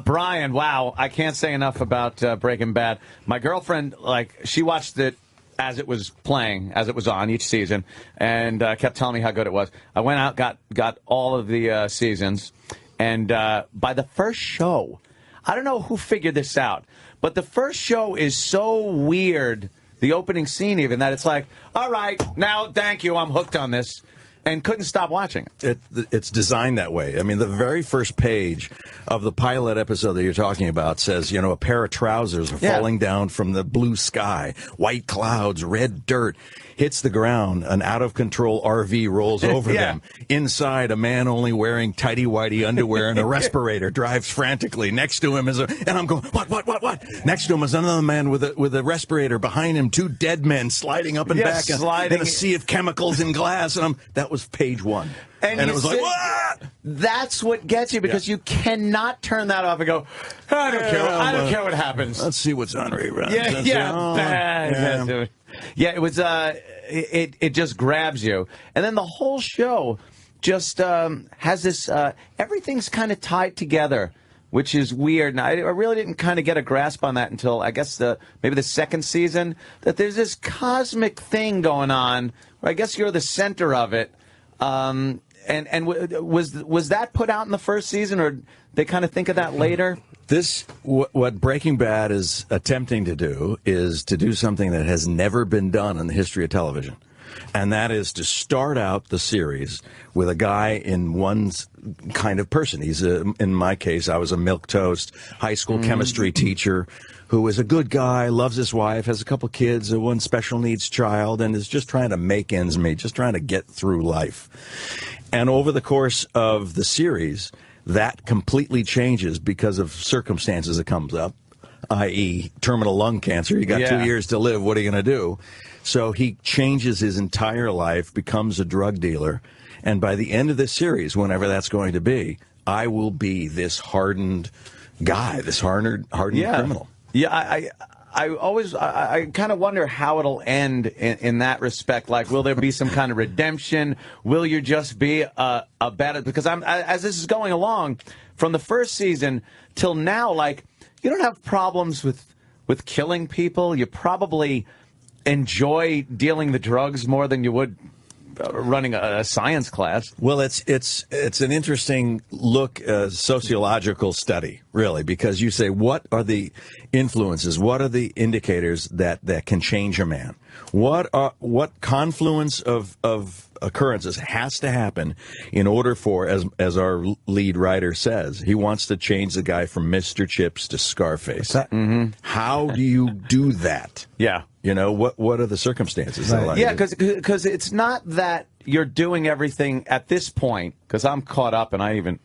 Brian, wow, I can't say enough about Breaking Bad. My girlfriend, she watched it as it was playing, as it was on each season, and kept telling me how good it was. I went out, got all of the seasons, and by the first show, I don't know who figured this out, but the first show is so weird, the opening scene even, that it's like, all right, now, thank you, I'm hooked on this. And couldn't stop watching it. It's designed that way. I mean, the very first page of the pilot episode that you're talking about says, you know, a pair of trousers are falling down from the blue sky, white clouds, red dirt, hits the ground, an out-of-control RV rolls over them. Inside, a man only wearing tighty-whitey underwear and a respirator drives frantically. Next to him and I'm going, what? Next to him is another man with a respirator. Behind him, 2 dead men sliding up and back in a sea of chemicals and glass. And that was page 1. And it was like, what? That's what gets you, because you cannot turn that off and go, I don't care. I don't care what happens. Let's see what's on reruns. Yeah, it was. It just grabs you, and then the whole show just has this. Everything's kind of tied together, which is weird. And I really didn't kind of get a grasp on that until I guess maybe the second season. That there's this cosmic thing going on where I guess you're the center of it. And was that put out in the first season, or they kind of think of that later? What Breaking Bad is attempting to do is to do something that has never been done in the history of television. And that is to start out the series with a guy in one kind of person. He's, in my case, I was a milquetoast high school chemistry teacher who is a good guy, loves his wife, has a couple kids, one special needs child, and is just trying to make ends meet, just trying to get through life. And over the course of the series, that completely changes because of circumstances that comes up, i.e. terminal lung cancer. You got 2 years to live. What are you going to do? So he changes his entire life, becomes a drug dealer. And by the end of this series, whenever that's going to be, I will be this hardened guy, this hardened criminal. Yeah, I kind of wonder how it'll end in that respect. Like, will there be some kind of redemption? Will you just be a bad? Because as this is going along, from the first season till now, like, you don't have problems with killing people. You probably enjoy dealing the drugs more than you would running a science class. Well, it's an interesting look, sociological study, really, because you say, what are the influences? What are the indicators that can change a man? What confluence of occurrences has to happen in order for, as our lead writer says, he wants to change the guy from Mr. Chips to Scarface. How do you do that? Yeah. You know, what are the circumstances? Right. Yeah, because it's not that you're doing everything at this point, because I'm caught up and I even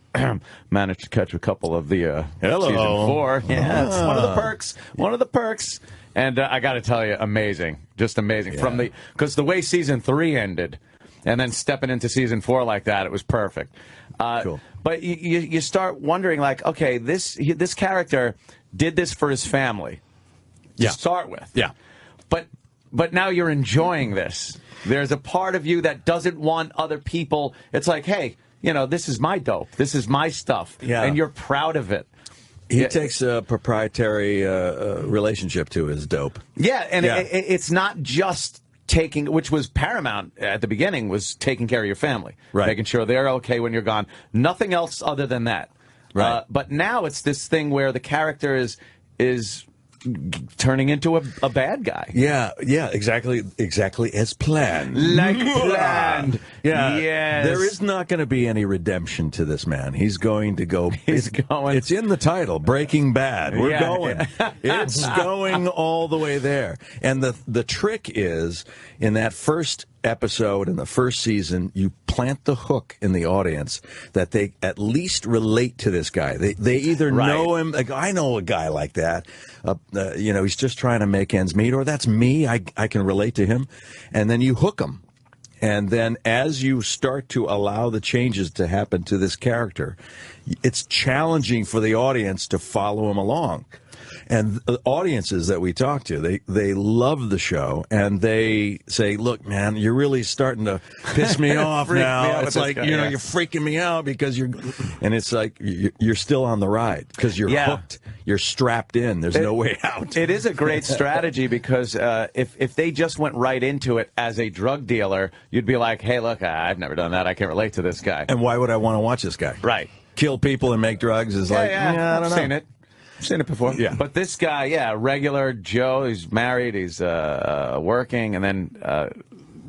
managed to catch a couple of the season 4. Yeah, it's one of the perks. One of the perks. And I got to tell you, amazing. Just amazing. Yeah. Because the way season 3 ended, and then stepping into season 4 like that, it was perfect. Cool. But you start wondering, like, okay, this character did this for his family to start with. Yeah. But now you're enjoying this. There's a part of you that doesn't want other people. It's like, hey, you know, this is my dope. This is my stuff. Yeah. And you're proud of it. He takes a proprietary relationship to his dope. Yeah, and it's not just taking, which was paramount at the beginning, was taking care of your family. Right. Making sure they're okay when you're gone. Nothing else other than that. Right. But now it's this thing where the character is turning into a bad guy. Yeah, exactly as planned. Like planned. Yeah. Yes. There is not going to be any redemption to this man. He's going to go. He's going. It's in the title, Breaking Bad. We're going. It's going all the way there. And the trick is, in that first episode in the first season, you plant the hook in the audience that they at least relate to this guy. They either know him. Like, I know a guy like that. He's just trying to make ends meet, or that's me. I can relate to him. And then you hook him. And then as you start to allow the changes to happen to this character, it's challenging for the audience to follow him along. And the audiences that we talk to, they love the show, and they say, look, man, you're really starting to piss me off now. It's like, you're freaking me out because and it's like you're still on the ride because you're hooked. You're strapped in. There's no way out. It is a great strategy because if they just went right into it as a drug dealer, you'd be like, hey, look, I've never done that. I can't relate to this guy. And why would I want to watch this guy? Right. Kill people and make drugs is I don't know. Seen it. Seen it before. Yeah. But this guy, regular Joe, he's married, he's working, and then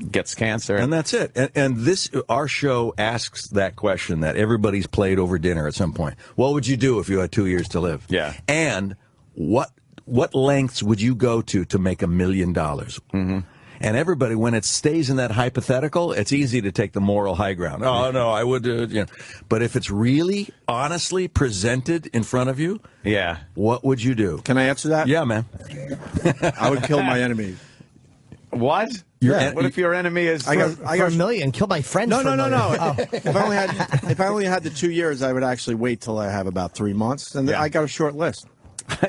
gets cancer. And that's it. And this, our show asks that question that everybody's played over dinner at some point. What would you do if you had 2 years to live? Yeah. And what lengths would you go to make $1 million? Mm-hmm. And everybody, when it stays in that hypothetical, it's easy to take the moral high ground. Oh, no, I would, But if it's really, honestly presented in front of you, what would you do? Can I answer that? Yeah, man. I would kill my enemy. What? What if your enemy is for $1 million? Kill my friends. No. Oh. If I only had the 2 years, I would actually wait till I have about 3 months, and then I got a short list.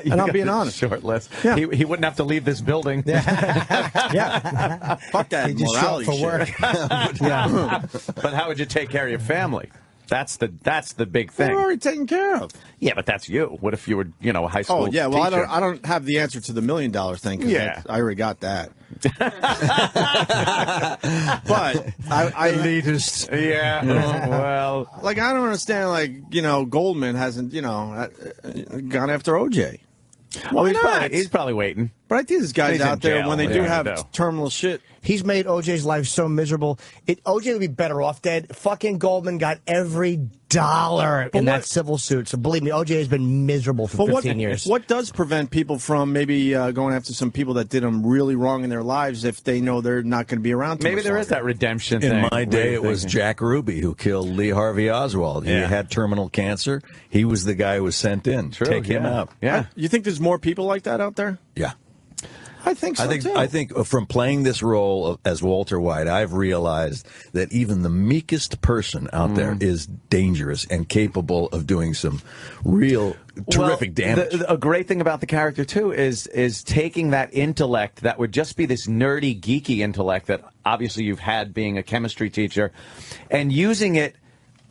And I'm being honest. Short list. Yeah. He wouldn't have to leave this building. Yeah. Fuck that morality for work. But how would you take care of your family? That's the big thing. They're already taken care of. Yeah, but that's you. What if you were, a high school teacher? Well, teacher? I don't have the answer to the $1 million thing. I already got that. But I elitist. Yeah. Well, like I don't understand. Goldman hasn't gone after OJ. Well, he's probably waiting. But I think this guy's out there jail. when they do have terminal shit. He's made OJ's life so miserable. OJ would be better off dead. Fucking Goldman got every dollar in that civil suit. So believe me, OJ has been miserable for 15 years. What does prevent people from maybe going after some people that did them really wrong in their lives if they know they're not going to be around? Maybe there is that redemption thing. In my day, it was Jack Ruby who killed Lee Harvey Oswald. He had terminal cancer. He was the guy who was sent in. Take him out. Yeah. You think there's more people like that out there? Yeah. I think so, too. I think from playing this role as Walter White, I've realized that even the meekest person out there is dangerous and capable of doing some real terrific damage. A great thing about the character, too, is taking that intellect that would just be this nerdy, geeky intellect that obviously you've had being a chemistry teacher, and using it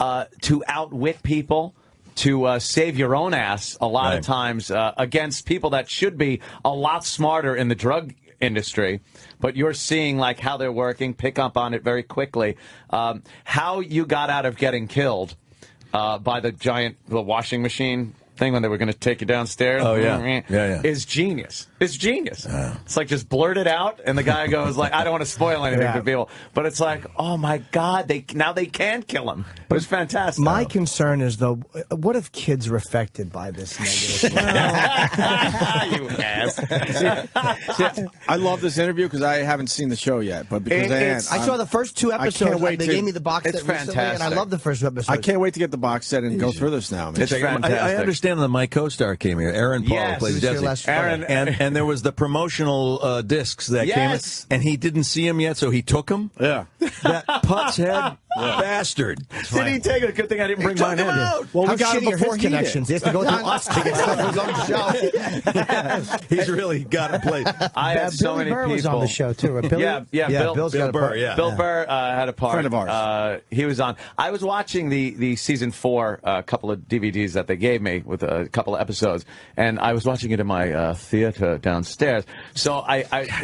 to outwit people, to save your own ass a lot of times against people that should be a lot smarter in the drug industry, but you're seeing how they're working, pick up on it very quickly. How you got out of getting killed by the washing machine thing when they were going to take you downstairs. Oh, yeah. Is genius. It's genius. It's like just blurt it out, and the guy goes I don't want to spoil anything for people, but it's like, oh my God, now they can kill him. It was fantastic. My concern is, though, what if kids are affected by this negative? You ass. See, I love this interview because I haven't seen the show yet, but because I saw the first 2 episodes. I can't wait they gave me the box set recently, and I love the first 2 episodes. I can't wait to get the box set and go through this now. It's fantastic. I understand that my co-star came here. Aaron Paul plays Jesse. Aaron, and there was the promotional discs that came in, and he didn't see them yet, so he took them. Yeah. That putz head bastard. Did he take it? Good thing I didn't bring mine in. Well, How we got shitty him are before his he connections? He has to go through us to get stuff on his own show. He's really got a plate. I had so many Burr people. was on the show, too. Bill Burr. Bill Burr had a part. Friend of ours. He was on. I was watching the season 4 couple of DVDs that they gave me with a couple of episodes, and I was watching it in my theater downstairs. So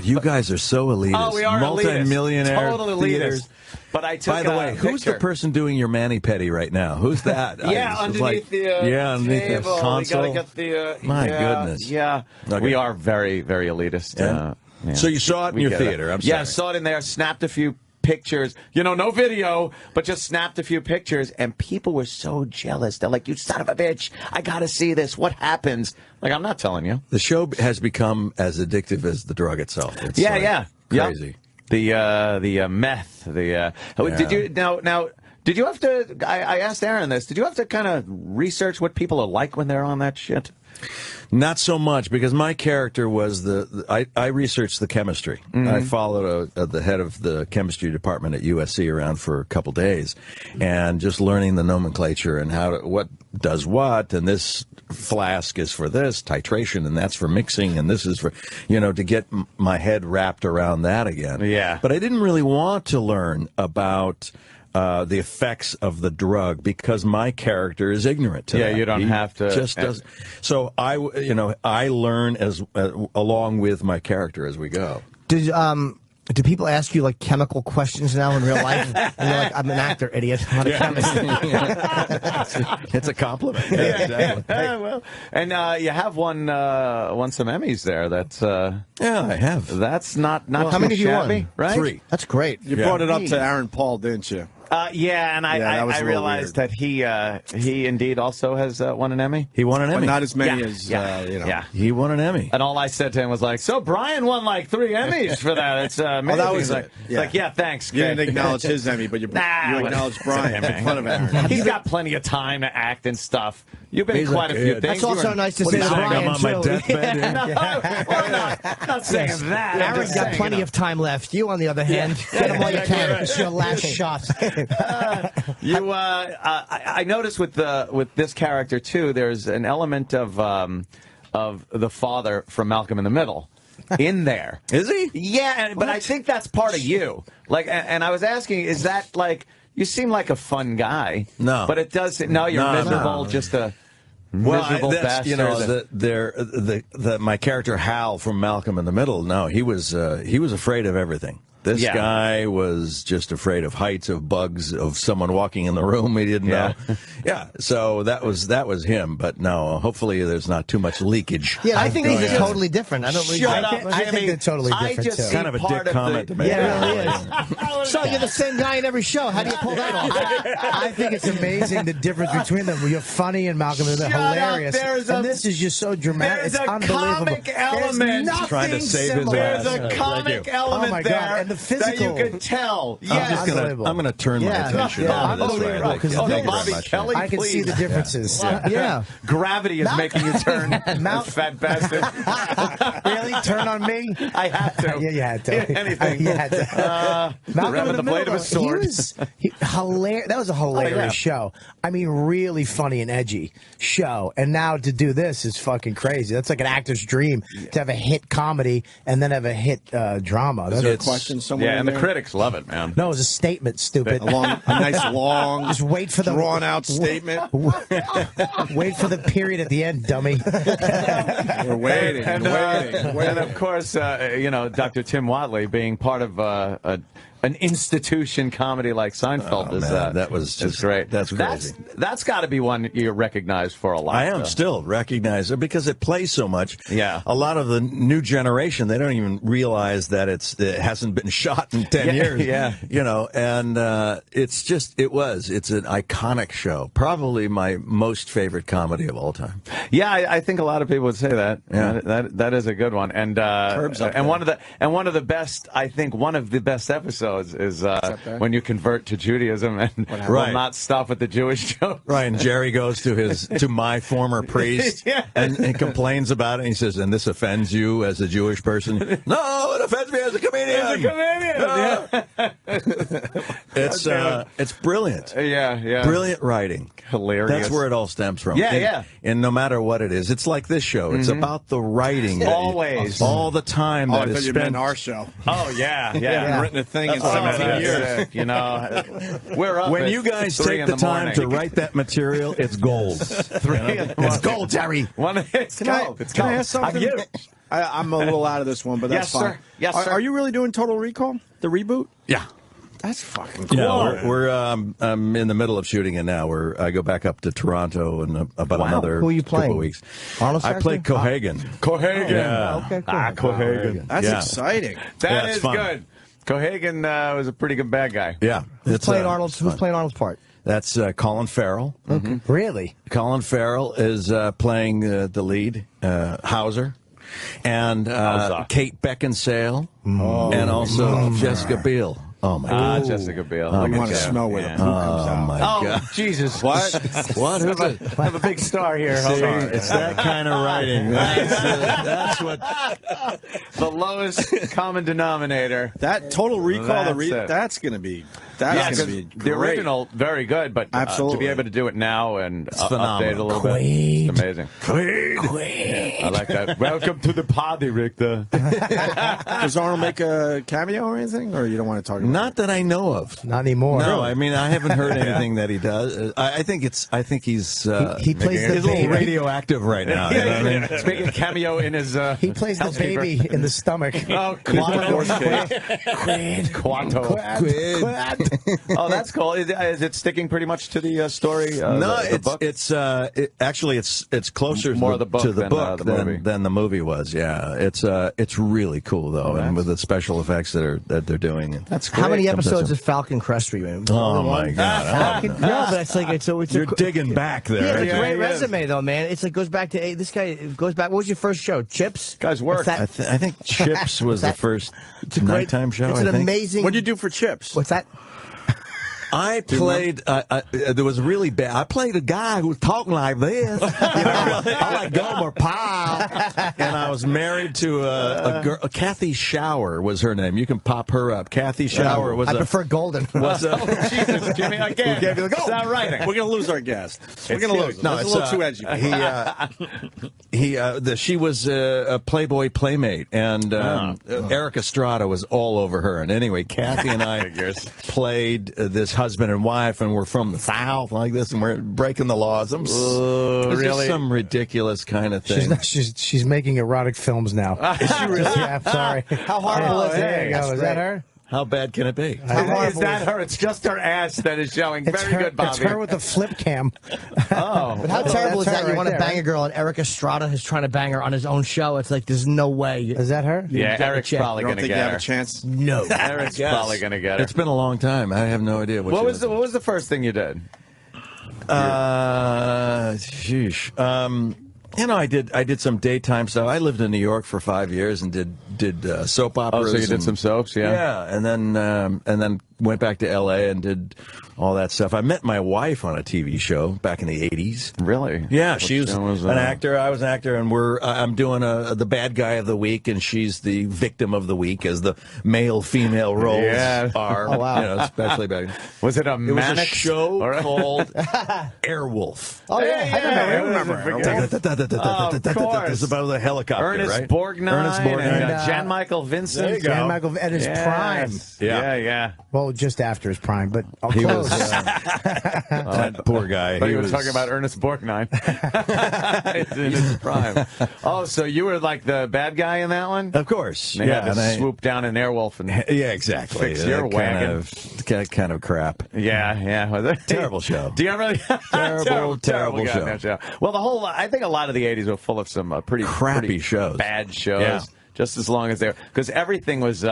you guys are so elitist. Oh, we are multi-millionaire elitist. Total elitist. theaters. But I took By the way, who's the person doing your mani-pedi right now? Who's that? Yeah, underneath the underneath table. the console. We gotta get the My goodness. Yeah, Okay. we are very, very elitist. Yeah. So you saw it in your theater. I'm sorry. Yeah, saw it in there. Snapped a few pictures. No video, but just snapped a few pictures, and people were so jealous. They're like, "You son of a bitch! I gotta see this. What happens?" Like, I'm not telling you. The show has become as addictive as the drug itself. It's crazy. Yep. The meth. Did you now? Did you have to? I asked Aaron this. Did you have to kind of research what people are like when they're on that shit? Not so much, because my character was I researched the chemistry. I followed the head of the chemistry department at USC around for a couple days, and just learning the nomenclature and what does what, and this flask is for this titration, and that's for mixing, and this is for, to get my head wrapped around that again. Yeah. But I didn't really want to learn about the effects of the drug, because my character is ignorant to that. You don't have to. Just doesn't. So I learn as along with my character as we go. Do people ask you like chemical questions now in real life? And you're like, I'm an actor, idiot. I'm not a chemist. It's a compliment. Yeah, exactly. Well, and you have won some Emmys there. That's yeah, I have. That's not how many have you won? Right? 3. That's great. You brought it up to Aaron Paul, didn't you? Yeah, and I realized that he indeed also has won an Emmy. He won an Emmy. But not as many as Yeah. He won an Emmy. And all I said to him was like, "So Brian won like 3 Emmys for that. It's amazing." that was like, it. it's like, yeah, thanks. You kid." didn't acknowledge his Emmy, but you acknowledged Brian in front of Aaron. He's got plenty of time to act and stuff. You've been in He's quite a a few kid. things. That's also nice to see He's saying Brian, I'm on my too. deathbed. Not saying that. I'm Aaron's just got saying, plenty of time left. You, on the other hand, get him while you can. It's your last shot. I noticed with this character too. There's an element of the father from Malcolm in the Middle in there. Is he? Yeah, but I think that's part of you. Like, and I was asking, is that like? You seem like a fun guy. No. But it does. No, you're miserable. No. Just a miserable bastard. My character Hal from Malcolm in the Middle. No, he was afraid of everything. This guy was just afraid of heights, of bugs, of someone walking in the room he didn't know. Yeah, so that was him. But no, hopefully there's not too much leakage. Yeah, I think these are totally different. I don't. Shut up, I think they're totally different just too. see Kind of a part dick of comment to make. Yeah, it really is. So you're the same guy in every show. How do you pull that off? I think it's amazing the difference between them. You're funny and Malcolm is hilarious. And this is just so dramatic. It's unbelievable. Comic element. Trying to save his There's ass. a comic element Oh my there God. And the physical. that you could tell. I'm Yes. going to turn my attention Yeah, to this right unbelievable, now. 'cause Thank you very Bobby much. Kelly, I can see the differences. Yeah. Gravity is making you turn. Fat bastard. Really? Turn on me? I have to. Yeah, you had to. Anything. You had to. Malcolm Grabbing in the blade of a sword. Hilarious. That was a hilarious show. I mean, really funny and edgy show. And now to do this is fucking crazy. That's like an actor's dream to have a hit comedy and then have a hit drama. Is there a question somewhere? Yeah, and in the there? critics love it, man. No, it was a statement, stupid. A nice long, Just wait for the drawn out statement. Wait for the period at the end, dummy. We're waiting, And of course, Dr. Tim Watley being part of an institution comedy like Seinfeld is that was just great. That's crazy. That's got to be one you're recognized for a lot. I am still recognized because it plays so much. Yeah. A lot of the new generation, they don't even realize that it hasn't been shot in 10 years. Yeah. And it's an iconic show. Probably my most favorite comedy of all time. Yeah, I think a lot of people would say that. Yeah. That is a good one. And Curb's up there. one of the best, I think one of the best episodes is when you convert to Judaism and will not stop at the Jewish joke. Right, and Jerry goes to my former priest and complains about it. And he says, "And this offends you as a Jewish person?" "No, it offends me as a comedian." It's brilliant. Yeah. Brilliant writing. Hilarious. That's where it all stems from. Yeah. And no matter what it is, it's like this show. It's about the writing. Always. All the time that I is thought you spent. meant our show. Oh, yeah. I haven't written a thing in 17 years. We're up When at you guys 3 take in the time morning. to write that material, it's gold. It's gold, Jerry. It's gold. Can I ask something? I'm a little out of this one, but that's Yes, fine. sir. Yes, sir. Are you really doing Total Recall, the reboot? Yeah. That's fucking cool. Yeah, we're I'm in the middle of shooting it now. I go back up to Toronto in about another Who are you playing? couple of weeks. Arnold I play Cohagen. Cohagen. Yeah. Okay, cool. Cohagen. That's exciting. That is fun. good. Cohagen was a pretty good bad guy. Yeah. Who's playing Arnold's part? That's Colin Farrell. Really? Colin Farrell is playing the lead, Hauser. And Kate Beckinsale. And also Jessica Biel. Oh, my God. Jessica Biel. I want to smell where the poo comes out. Oh, my God. Jesus. What? What? Who's it? I have a big star here. See, it's that kind of writing. That's what. The lowest common denominator. That Total Recall, that's going to be the great. original, very good, but to be able to do it now and update a little bit, it's amazing. I like that. Welcome to the party, Richter. Does Arnold make a cameo or anything, or you don't want to talk about Not that I know of. Not anymore. No, I mean I haven't heard anything that he does. I think he's he plays the he's a little baby. radioactive right now. You know what I mean? It's making a cameo in his. He plays the housekeeper. baby in the stomach. Oh, Quanto. Oh, that's cool. Is it sticking pretty much to the story? No, the book? it's actually it's closer More to the book the than, book the movie. than the movie was. Yeah, it's really cool though, and with the special effects that they're doing. That's How many episodes of Falcon Crest were you in? Oh my God! No, but it's like it's You're digging back there. Yeah, it's a great he is. resume though, man. It's like goes back to this guy goes back. What was your first show? Chips. Guy's work. What's that? I think Chips was the first nighttime show. It's I an think. amazing. What do you do for Chips? What's that? I played. There was really bad. I played a guy who was talking like this. I like Gomer Pyle, and I was married to a girl. Kathy Shower was her name. You can pop her up. Kathy Shower was. I prefer Golden. Was a, Jesus, Jimmy, again. Who gave you the goal? Stop writing. We're going to lose our guest. We're going to lose him. No, That's it's a little too edgy. She was a Playboy playmate, and Eric Estrada was all over her. And anyway, Kathy and I played this husband and wife, and we're from the South like this, and we're breaking the laws. Really? Some ridiculous kind of thing. She's making erotic films now. Is she really? Yeah, I'm sorry. How horrible is There you it? go. Is that her? How bad can it be? Is that her? It's just her ass that is showing. It's Very her, good, Bobby. It's her with the flip cam. Oh. But how terrible is That's that? her You want to right bang there, a girl, and Eric Estrada is trying to bang her on his own show. It's like there's no way. Is that her? Yeah, get a Eric's check. probably You don't going to think get you her. have a chance? No. Eric's probably going to get her. It's been a long time. I have no idea What was the first thing you did? Sheesh. I did some daytime stuff. I lived in New York for 5 years and did soap operas. Oh, so you did some soaps, yeah? Yeah, and then went back to L.A. and did all that stuff. I met my wife on a TV show back in the 80s. Really? Yeah, What she was show was an that? actor. I was an actor, and I'm doing the bad guy of the week, and she's the victim of the week, as the male-female roles are. Oh, wow. You know, especially back. Was it a It was a manic show called Airwolf. Oh yeah, I remember. Of course. It's about the helicopter, Ernest right? Borgnine, Ernest Borgnine. and Jan Michael Vincent. There you go. Jan Michael at his prime. Yeah. Well, just after his prime, but I'll He close. was that poor guy. But He you were was talking about Ernest Borgnine. It's in his prime. Oh, so you were like the bad guy in that one? Of course. They had to swoop down in Airwolf and yeah, exactly. fix your wagon. Kind of crap. Yeah. Terrible show. Do you really? Terrible goddamn show. Well, I think a lot of the '80s were full of some pretty Crappy shows. bad shows. Yeah. Just as long as they were, because everything was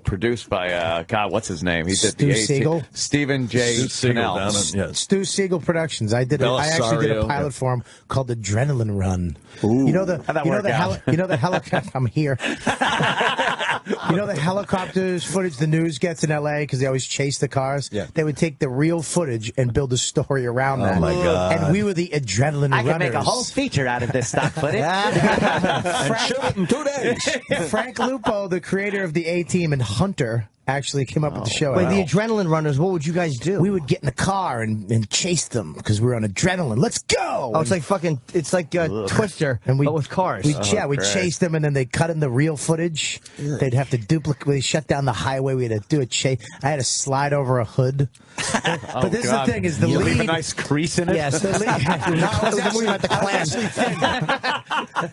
produced by God, what's his name? He did Stu the Siegel? Stephen J. Siegel down Cannell. in- yes. Stu Siegel Productions. I actually did a Belisario. pilot for him called Adrenaline Run. You know the How'd that work out? helicopter. I'm here. You know the helicopters footage the news gets in L.A. because they always chase the cars. Yeah. They would take the real footage and build a story around that. Oh my God. And we were the adrenaline runners. I can make a whole feature out of this stock footage. And shoot it in 2 days. Frank Lupo, the creator of the A-Team and Hunter, actually came up with the show. Wait, the adrenaline runners. What would you guys do? We would get in the car and chase them because we were on adrenaline. Let's go! Oh, it's like fucking. It's like Twister, and but with cars. We'd chase them, and then they cut in the real footage. They'd have to to duplicate. We shut down the highway. We had to do a chase. I had to slide over a hood. But this is the thing: is the you lead leave a nice crease in it? Yes, the lead. I was actually about the Klan.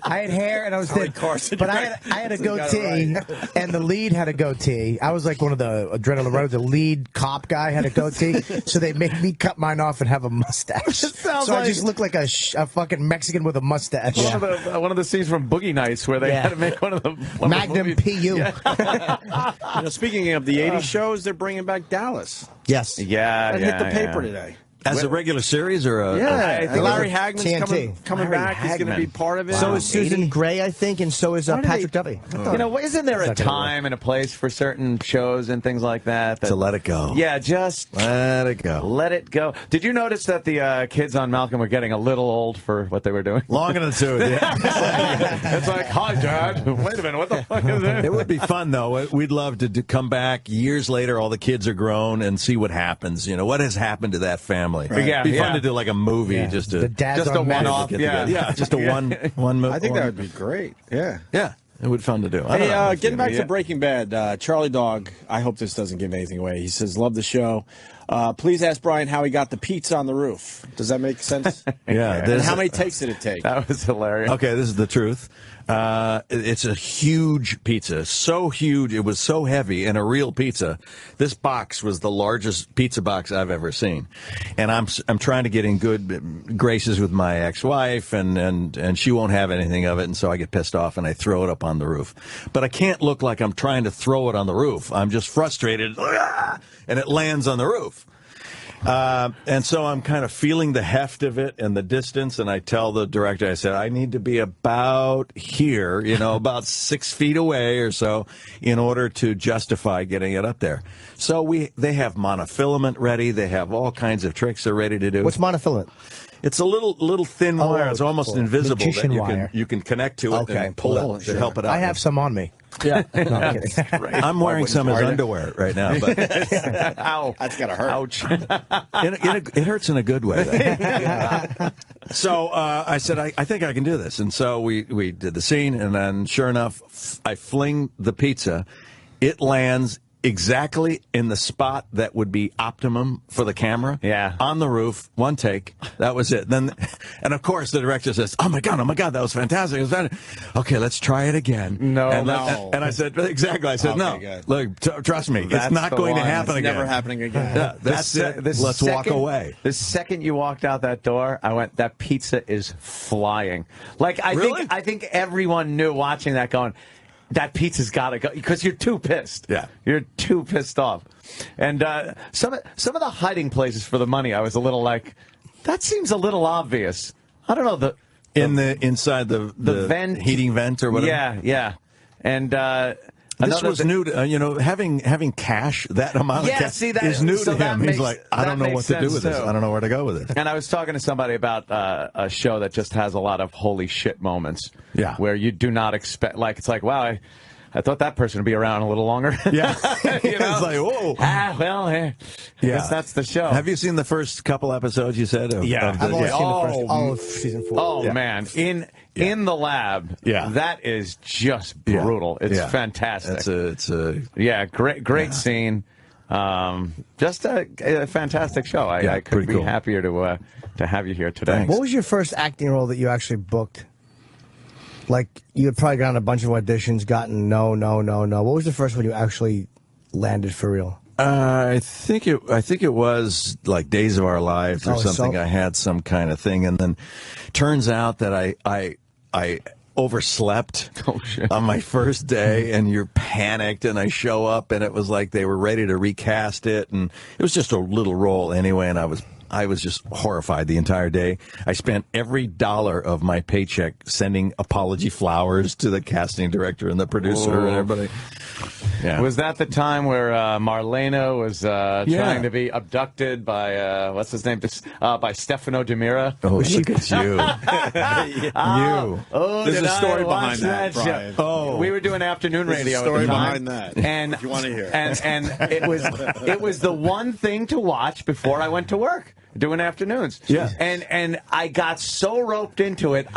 I had hair and I was thin, but I had a goatee, and the lead had a goatee. I was like one of the adrenaline runners. The lead cop guy had a goatee, so they made me cut mine off and have a mustache. So I just look like a fucking Mexican with a mustache. One of the scenes from Boogie Nights where they had to make one of the Magnum PU. Speaking of the 80s shows, they're bringing back Dallas. Yes. Yeah, That hit the paper today. As a regular series or a... Yeah, Larry Hagman's TNT. coming back. He's going to be part of it. So is Susan Gray, I think, and so is Patrick Duffy. You know, isn't there a time and a place for certain shows and things like that? To let it go. Yeah, just let it go. Let it go. Did you notice that the kids on Malcolm were getting a little old for what they were doing? Long in the tooth, yeah. It's like, hi, Dad. Wait a minute, what the fuck is this? It would be fun, though. We'd love to come back years later, all the kids are grown, and see what happens. You know, what has happened to that family. Right. Yeah, It'd be fun to do like a movie, just to... The dads just a on one-off, just a one movie. I think that would be great. Yeah. Yeah, it would be fun to do. Hey, getting back to Breaking Bad, Charlie Dog, I hope this doesn't give anything away. He says, love the show. Please ask Brian how he got the pizza on the roof. Does that make sense? Yeah. And how many takes did it take? That was hilarious. Okay, this is the truth. It's a huge pizza. So huge, it was so heavy, and a real pizza. This box was the largest pizza box I've ever seen. And I'm trying to get in good graces with my ex-wife, and she won't have anything of it, and so I get pissed off and I throw it up on the roof. But I can't look like I'm trying to throw it on the roof. I'm just frustrated, and it lands on the roof. And so I'm kind of feeling the heft of it and the distance, and I tell the director, I said, I need to be about here, about 6 feet away or so, in order to justify getting it up there. So they have monofilament ready. They have all kinds of tricks they're ready to do. What's monofilament? It's a little thin wire. It's almost invisible Magician that wire. you can connect to it and pull it to help it out. I have some on me. Yeah. No, I'm kidding. I'm wearing some as underwear right now, but Ow. That's got to hurt. Ouch. it hurts in a good way. So I said, I think I can do this. And so we did the scene, and then sure enough, I fling the pizza. It lands exactly in the spot that would be optimum for the camera. Yeah. On the roof, one take. That was it. And of course, the director says, oh my God, that was fantastic. It was fantastic. Okay, let's try it again. No. And I said, exactly. I said, no. Good. Look, trust me, That's it's not the going one. to happen It's again. never happening again. Yeah, that's it. Let's walk away. The second you walked out that door, I went, that pizza is flying. Like, I think everyone knew watching that going, that pizza's got to go, because you're too pissed. Yeah. You're too pissed off. And some of the hiding places for the money, I was a little like, that seems a little obvious. I don't know. Inside the vent, heating vent or whatever. Yeah. And this was new to, having cash, that amount of cash is new to him. He's like, I don't know what to do with this. I don't know where to go with it. And I was talking to somebody about a show that just has a lot of holy shit moments. Yeah. Where you do not expect, like, it's like, wow, I thought that person would be around a little longer. Yeah. It's like, whoa. I guess that's the show. Have you seen the first couple episodes, you said? I've only seen the first all of season 4. Oh, man. In the lab, that is just brutal. It's fantastic. It's a great scene. Just a fantastic show. I couldn't be happier to have you here today. Thanks. What was your first acting role that you actually booked? Like, you had probably gotten a bunch of auditions, gotten no. What was the first one you actually landed for real? I think it was like Days of Our Lives or something. So? I had some kind of thing, and then turns out that I overslept on my first day, and you're panicked, and I show up, and it was like they were ready to recast it, and it was just a little role anyway, and I was just horrified the entire day. I spent every dollar of my paycheck sending apology flowers to the casting director and the producer and everybody. Yeah. Was that the time where Marlena was trying to be abducted by, what's his name, by Stefano Demira? Oh, look at you. There's a story behind that, Brian. Oh, we were doing afternoon radio. There's a story at the time, behind that, and if you want to hear. And it was the one thing to watch before I went to work. doing afternoons. Yeah. And I got so roped into it.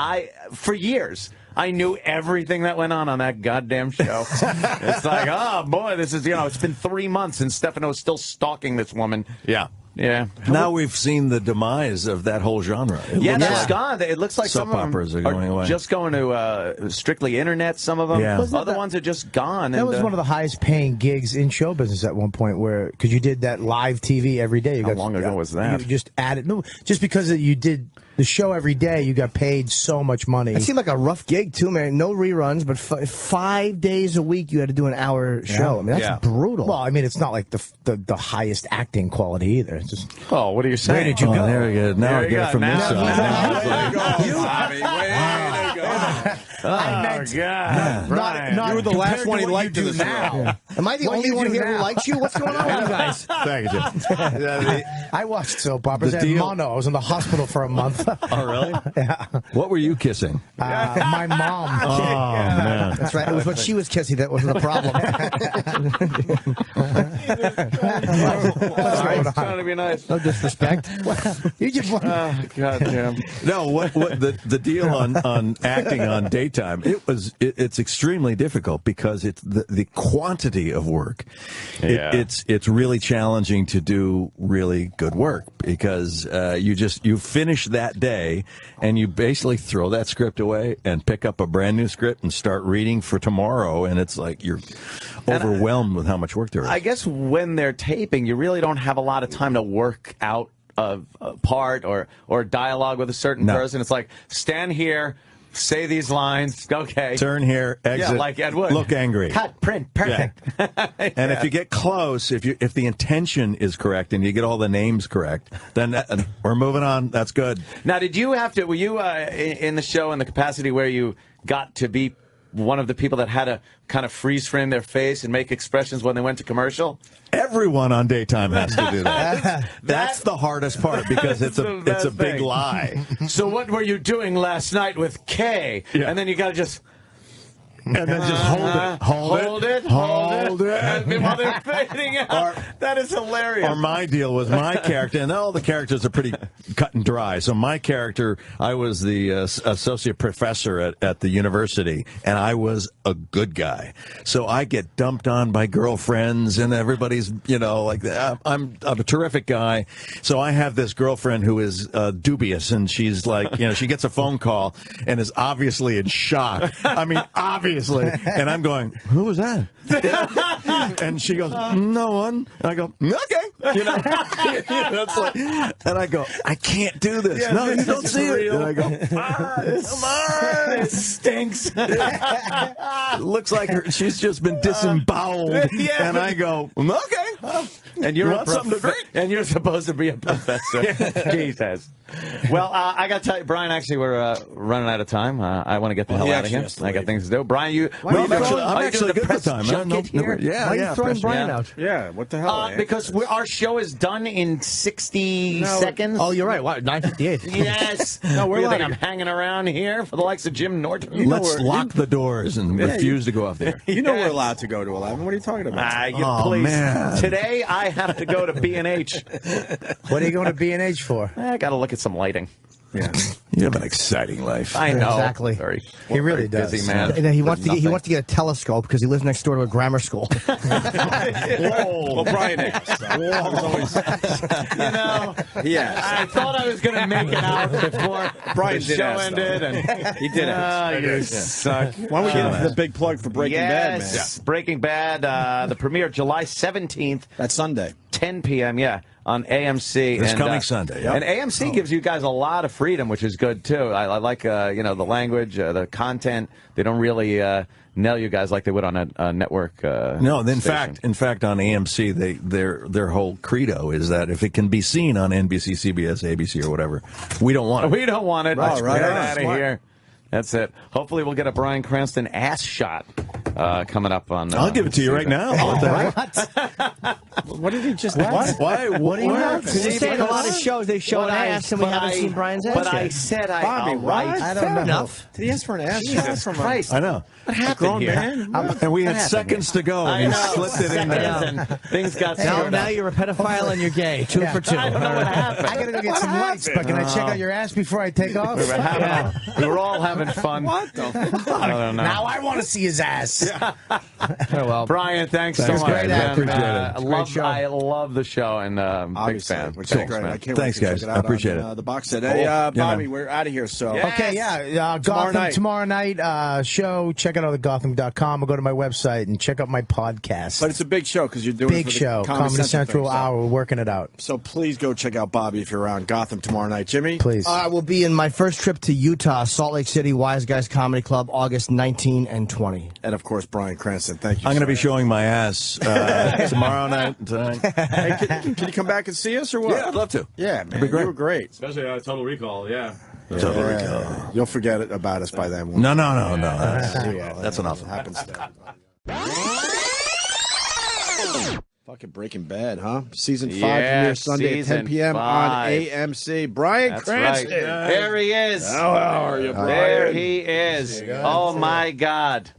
For years, I knew everything that went on that goddamn show. It's like, oh boy, this is, it's been 3 months and Stefano's still stalking this woman. Yeah. Yeah. Now we've seen the demise of that whole genre. That's gone. It looks like soap some of them operas are going away. Just going to strictly internet. Some of them. Yeah. Other ones are just gone. That was one of the highest paying gigs in show business at one point, because you did that live TV every day. How long ago was that? You just added just because you did the show every day, you got paid so much money. It seemed like a rough gig too, man. No reruns, but 5 days a week you had to do an hour show. I mean, that's brutal. Well, I mean, it's not like the highest acting quality either. It's just. Oh, what are you saying? Where did you go? There we go. Now I get it from this side. Bobby, way to go. Oh, God. Brian. You were the last one he liked in the now. Am I the only one here who likes you? What's going on with you guys? Thank you, Jim. I watched soap operas. I had deal- mono. I was in the hospital for a month. Oh, really? Yeah. What were you kissing? My mom. Oh, man. That's right. It was what she was kissing that wasn't the problem. Sorry, trying to be nice. No disrespect. You just want. God damn. No, what the deal on acting on daytime? It's extremely difficult because it's the quantity of work. It's really challenging to do really good work because you finish that day and you basically throw that script away and pick up a brand new script and start reading for tomorrow, and it's like you're overwhelmed with how much work there is. I guess when they're taping, you really don't have a lot of time to work out a part or dialogue with a certain person. It's like, stand here, say these lines, okay. Turn here, exit, like Ed Wood. look angry. Cut, print, perfect. Yeah. And if you get close, if the intention is correct and you get all the names correct, then we're moving on. That's good. Now, were you in the show in the capacity where you got to be one of the people that had to kind of freeze frame their face and make expressions when they went to commercial? Everyone on daytime has to do that. That's the hardest part because it's a big lie. So what were you doing last night with Kay? Yeah. And then you got to just... And then just hold it. And while they're fading out. That is hilarious. Or my deal was my character, and all the characters are pretty cut and dry. So my character, I was the associate professor at the university, and I was a good guy. So I get dumped on by girlfriends, and everybody's, like that. I'm a terrific guy. So I have this girlfriend who is dubious, and she's like, she gets a phone call and is obviously in shock. I mean, obviously. And I'm going, who was that? And she goes, no one. And I go, okay. And I go, I can't do this. Yeah, no, you don't see it. And I go, come on. It stinks. It looks like she's just been disemboweled. Yeah. And I go, okay. And you're something to drink? And you're supposed to be a professor. Jesus. Well, I got to tell you, Brian, actually, we're running out of time. I want to get the hell out of here. I got things to do. Brian, I'm actually good for time. Why are you throwing Brian out? Yeah, what the hell? Because our show is done in 60 seconds. Oh, you're right. Wow, 9:58. Yes. No, we're you think allowed I'm hanging around here for the likes of Jim Norton? Let's lock the doors and refuse to go off the air. You know we're allowed to go to 11. What are you talking about? Please. Man. Today I have to go to B&H. What are you going to B&H for? I got to look at some lighting. Yeah. You have an exciting life. I know. Exactly. He really does. Busy man. And then he wants to get a telescope because he lives next door to a grammar school. Well, Brian is. Yeah. I thought I was going to make it out before Brian the did show ask, ended. And he did it. You suck. Why don't we get into the big plug for Breaking Bad, man? Yes, Breaking Bad. The premiere July 17th. That's Sunday. 10 p.m., on AMC. This coming Sunday. Yep. And AMC gives you guys a lot of freedom, which is good, too. I like, the language, the content. They don't really nail you guys like they would on a network No, in fact, on AMC, their whole credo is that if it can be seen on NBC, CBS, ABC, or whatever, we don't want it. We don't want it. Oh, right. Get out of here. That's it. Hopefully we'll get a Bryan Cranston ass shot coming up on... I'll give it to you right now. What? What did he just? What? Why? What do you What? know? Because he's saying a lot of shows they show an ass and we haven't seen Brian's ass But yet. I said Bobby, all right. what? I don't Fair know. enough. Did he ask for an ass? Jesus shot from Christ. I know. What happened a grown here? man. And we What had happened seconds to go, I and know. he slipped it in there. Seconds and things got Now, screwed now up. you're a pedophile and you're gay. Two for two. I don't know what happened. I gotta go get some lights, but can I check out your ass before I take off? We were all having fun. What the fuck? I don't know. Now I want to see his ass. well, Brian, thanks so Thanks, much. guys. man. I appreciate it. I love the show and big Obviously, fan. which Thanks, is great. man. I can't Thanks, wait to guys. check it I out appreciate on, it. the box set. Hey, Bobby, man. we're out of here. So Okay, yeah. Gotham tomorrow night show. Check it out at Gotham.com or go to my website and check out my podcast. But it's a big show because you're doing it big for the show. Comedy Central thing, so- hour. We're working it out. So please go check out Bobby if you're around Gotham tomorrow night. Jimmy? Please. I will be in my first trip to Utah, Salt Lake City, Wise Guys Comedy Club, August 19 and 20. And of course, Brian Cranston. Thank you. I'm going to sir. be showing my ass tomorrow night and tonight. Hey, can you come back and see us or what? Yeah, I'd love to. Yeah, man. be great. You were great. Especially Total Recall, yeah. Total Recall. You'll forget about us by then. No. That's enough. Happens to Fucking Breaking Bad, huh? Season 5 premieres Sunday at 10 p.m. on AMC. Brian That's Cranston. right. There he is. How are you, Brian? There he is. Oh, my God.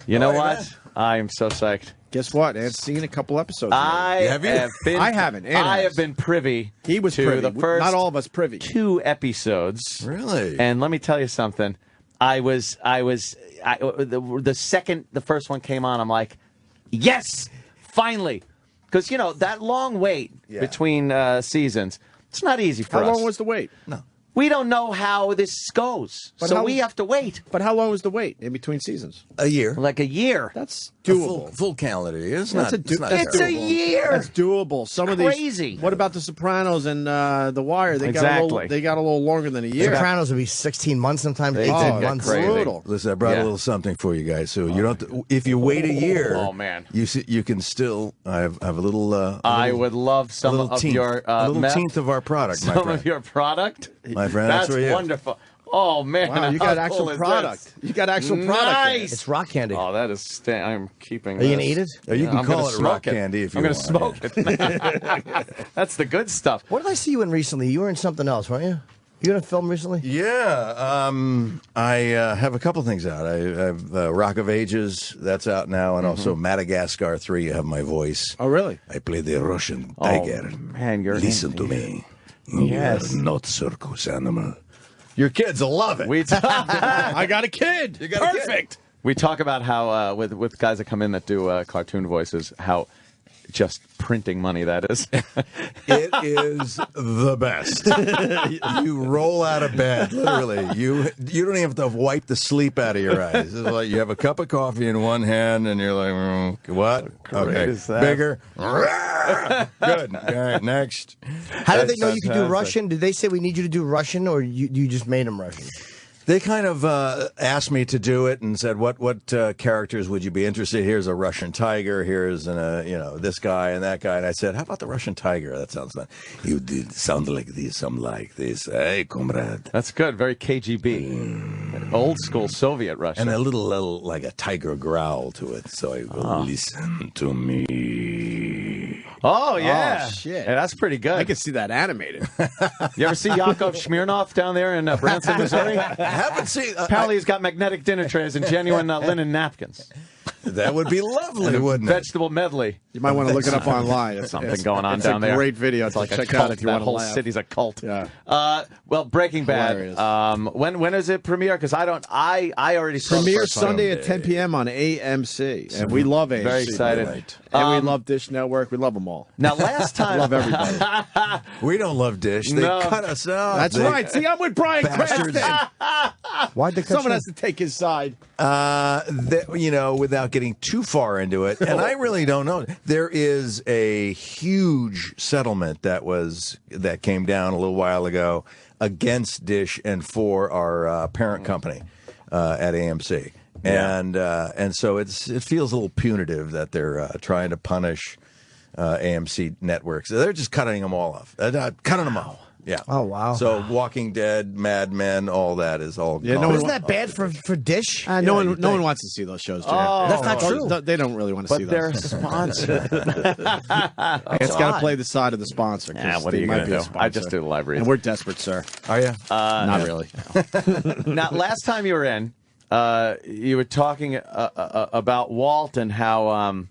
You know what? I'm so psyched. Guess what? I've seen a couple episodes. I have been. I haven't. Ann I has. have been privy. He was to privy. the first. Not all of us privy. 2 episodes. Really? And let me tell you something. The second the first one came on, I'm like, yes, finally, because you know that long wait between seasons. It's not easy for us. How long was the wait? No. We don't know how this goes, But so how- we have to wait. But how long was the wait in between seasons? A year. Like a year. That's A doable. full calendar year. It's That's not. a not It's a terrible. year. That's doable. Some of these Crazy. What about The Sopranos and The Wire? They got a Exactly. little. They got a little longer than a year. Sopranos will be 16 months, sometimes They 18 did get months. crazy. Brutal. Listen, I brought Yeah. a little something for you guys. So you don't. If you wait a year, Oh, man. you can still. I have a little. I would love some little of teenth, your a little meth, teenth of our product, my some friend. of your product. My friend, that's for you. wonderful. Oh man, Wow, you got how actual cool is product. this? You got actual product. Nice. It's rock candy. Oh, that is. I'm keeping. Are you this. going to eat it? Or you can I'm call gonna it smoke rock candy if you I'm want. smoke it. That's the good stuff. What did I see you in recently? You were in something else, weren't you? You in a film recently? Yeah, I have a couple things out. I have Rock of Ages, that's out now, and also Madagascar 3, You Have My Voice. Oh, really? I play the Russian tiger. Man, you're Listen to me. Yes. You are not circus animal. Your kids will love it. I got a kid. You got a kid. Perfect. We talk about how with guys that come in that do cartoon voices, how just printing money that is. It is the best. You roll out of bed, literally. You don't even have to wipe the sleep out of your eyes. It's like you have a cup of coffee in one hand, and you're like, what? great Okay, is that? bigger. Good. All right, next. How did they know you could do fantastic. Russian? Did they say we need you to do Russian, or you just made them Russian? They kind of asked me to do it and said, "What characters would you be interested? Here's a Russian tiger. Here's this guy and that guy." And I said, "How about the Russian tiger? That sounds fun. You did sound like this. I'm like this. Hey, comrade." That's good. Very KGB, old school Soviet Russia. And a little like a tiger growl to it. So I go, listen to me. Oh yeah, Oh, shit. Yeah, that's pretty good. I could see that animated. You ever see Yakov Smirnoff down there in Branson, Missouri? I haven't seen. Apparently, he's got magnetic dinner trays and genuine linen napkins. That would be lovely, wouldn't it? Vegetable medley. You might want to look it up online. It's Something going on it's down a there. great video It's to like a check cult. out if you that want to whole laugh. city's a cult. Yeah. Well, Breaking Bad. Hilarious. When is it premiere? Because I already saw the Premiere first one. Sunday at 10 p.m. on AMC. And we love AMC. Very excited. Right. And we love Dish Network. We love them all. Now, last time, Love everybody. We don't love Dish. They No. cut us out. That's They- right. See, I'm with Brian Bastards. Cranston. Why'd they cut Someone you? has to take his side. Without getting too far into it, and I really don't know. There is a huge settlement that came down a little while ago against Dish and for our parent company at AMC, and so it feels a little punitive that they're trying to punish AMC networks. They're just cutting them all off. Cutting them off. Yeah. Oh, wow. So Walking Dead, Mad Men, all that is all gone. No, isn't that bad for Dish? No one wants to see those shows, Jr. That's not true. They don't really want to see But those. they're a sponsor. It's got to play the side of the sponsor. 'cause Yeah, what are they you might going be to a do? sponsor. I just do the library. And we're desperate, sir. Are you? Not really. Now, last time you were in, you were talking about Walt and how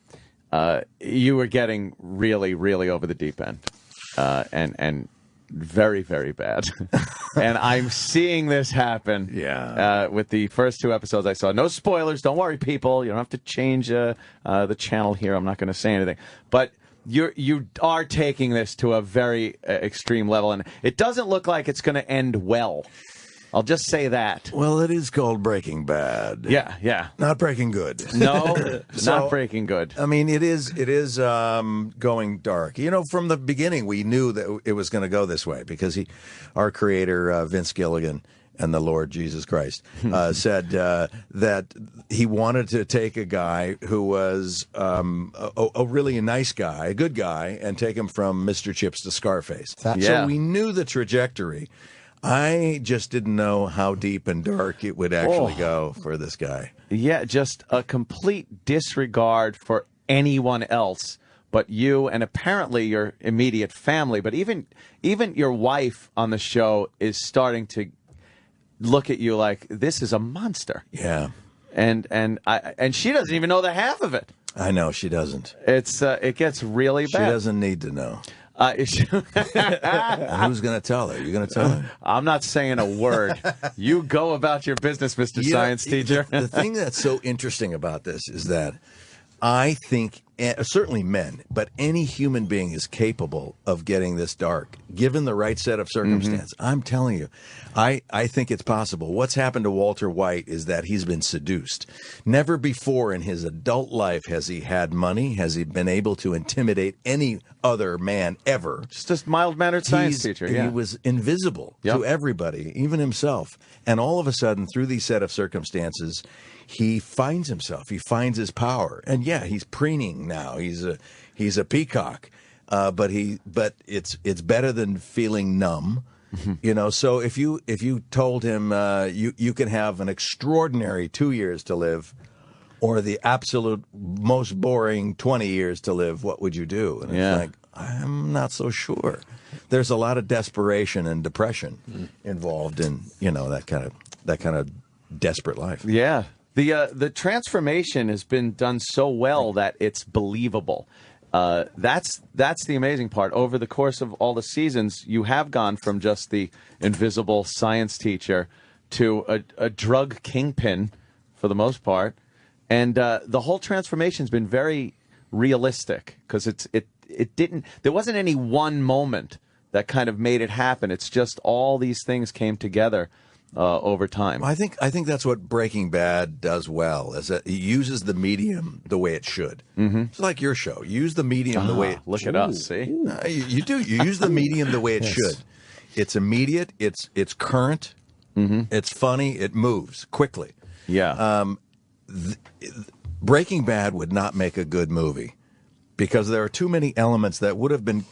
you were getting really, really over the deep end, and very, very bad. And I'm seeing this happen. Yeah. With the first 2 episodes I saw. No spoilers. Don't worry, people. You don't have to change the channel here. I'm not going to say anything. But you are taking this to a very extreme level, and it doesn't look like it's going to end well. I'll just say that. Well, it is called Breaking Bad. Yeah. Not Breaking Good. No, So, not Breaking Good. I mean, it is going dark. You know, from the beginning, we knew that it was going to go this way because our creator, Vince Gilligan, and the Lord Jesus Christ said that he wanted to take a guy who was a really nice guy, a good guy, and take him from Mr. Chips to Scarface. So we knew the trajectory. I just didn't know how deep and dark it would actually go for this guy. Yeah, just a complete disregard for anyone else but you and apparently your immediate family. But even your wife on the show is starting to look at you like this is a monster. Yeah. And she doesn't even know the half of it. I know she doesn't. It gets really bad. She doesn't need to know. Who's going to tell her? You going to tell her? I'm not saying a word. You go about your business, Mr. Science Teacher. The thing that's so interesting about this is that I think, certainly men, but any human being is capable of getting this dark, given the right set of circumstances. I'm telling you, I think it's possible. What's happened to Walter White is that he's been seduced. Never before in his adult life has he had money, has he been able to intimidate any other man ever. Just a mild-mannered science teacher, yeah. He was invisible to everybody, even himself. And all of a sudden, through these set of circumstances, he finds himself. He finds his power. And yeah, he's preening now. He's a peacock. But it's better than feeling numb. You know, so if you told him you can have an extraordinary 2 years to live or the absolute most boring 20 years to live, what would you do? And it's like, I'm not so sure. There's a lot of desperation and depression involved in, you know, that kind of desperate life. Yeah. The transformation has been done so well that it's believable. That's the amazing part. Over the course of all the seasons, you have gone from just the invisible science teacher to a drug kingpin for the most part. And the whole transformation's been very realistic because there wasn't any one moment that kind of made it happen. It's just all these things came together over time. I think that's what Breaking Bad does well, is that it uses the medium the way it should. It's like your show. You use the medium the way it look at us, see? You do. You use the medium the way it should. It's immediate. It's current. It's funny. It moves quickly. Yeah. Breaking Bad would not make a good movie because there are too many elements that would have been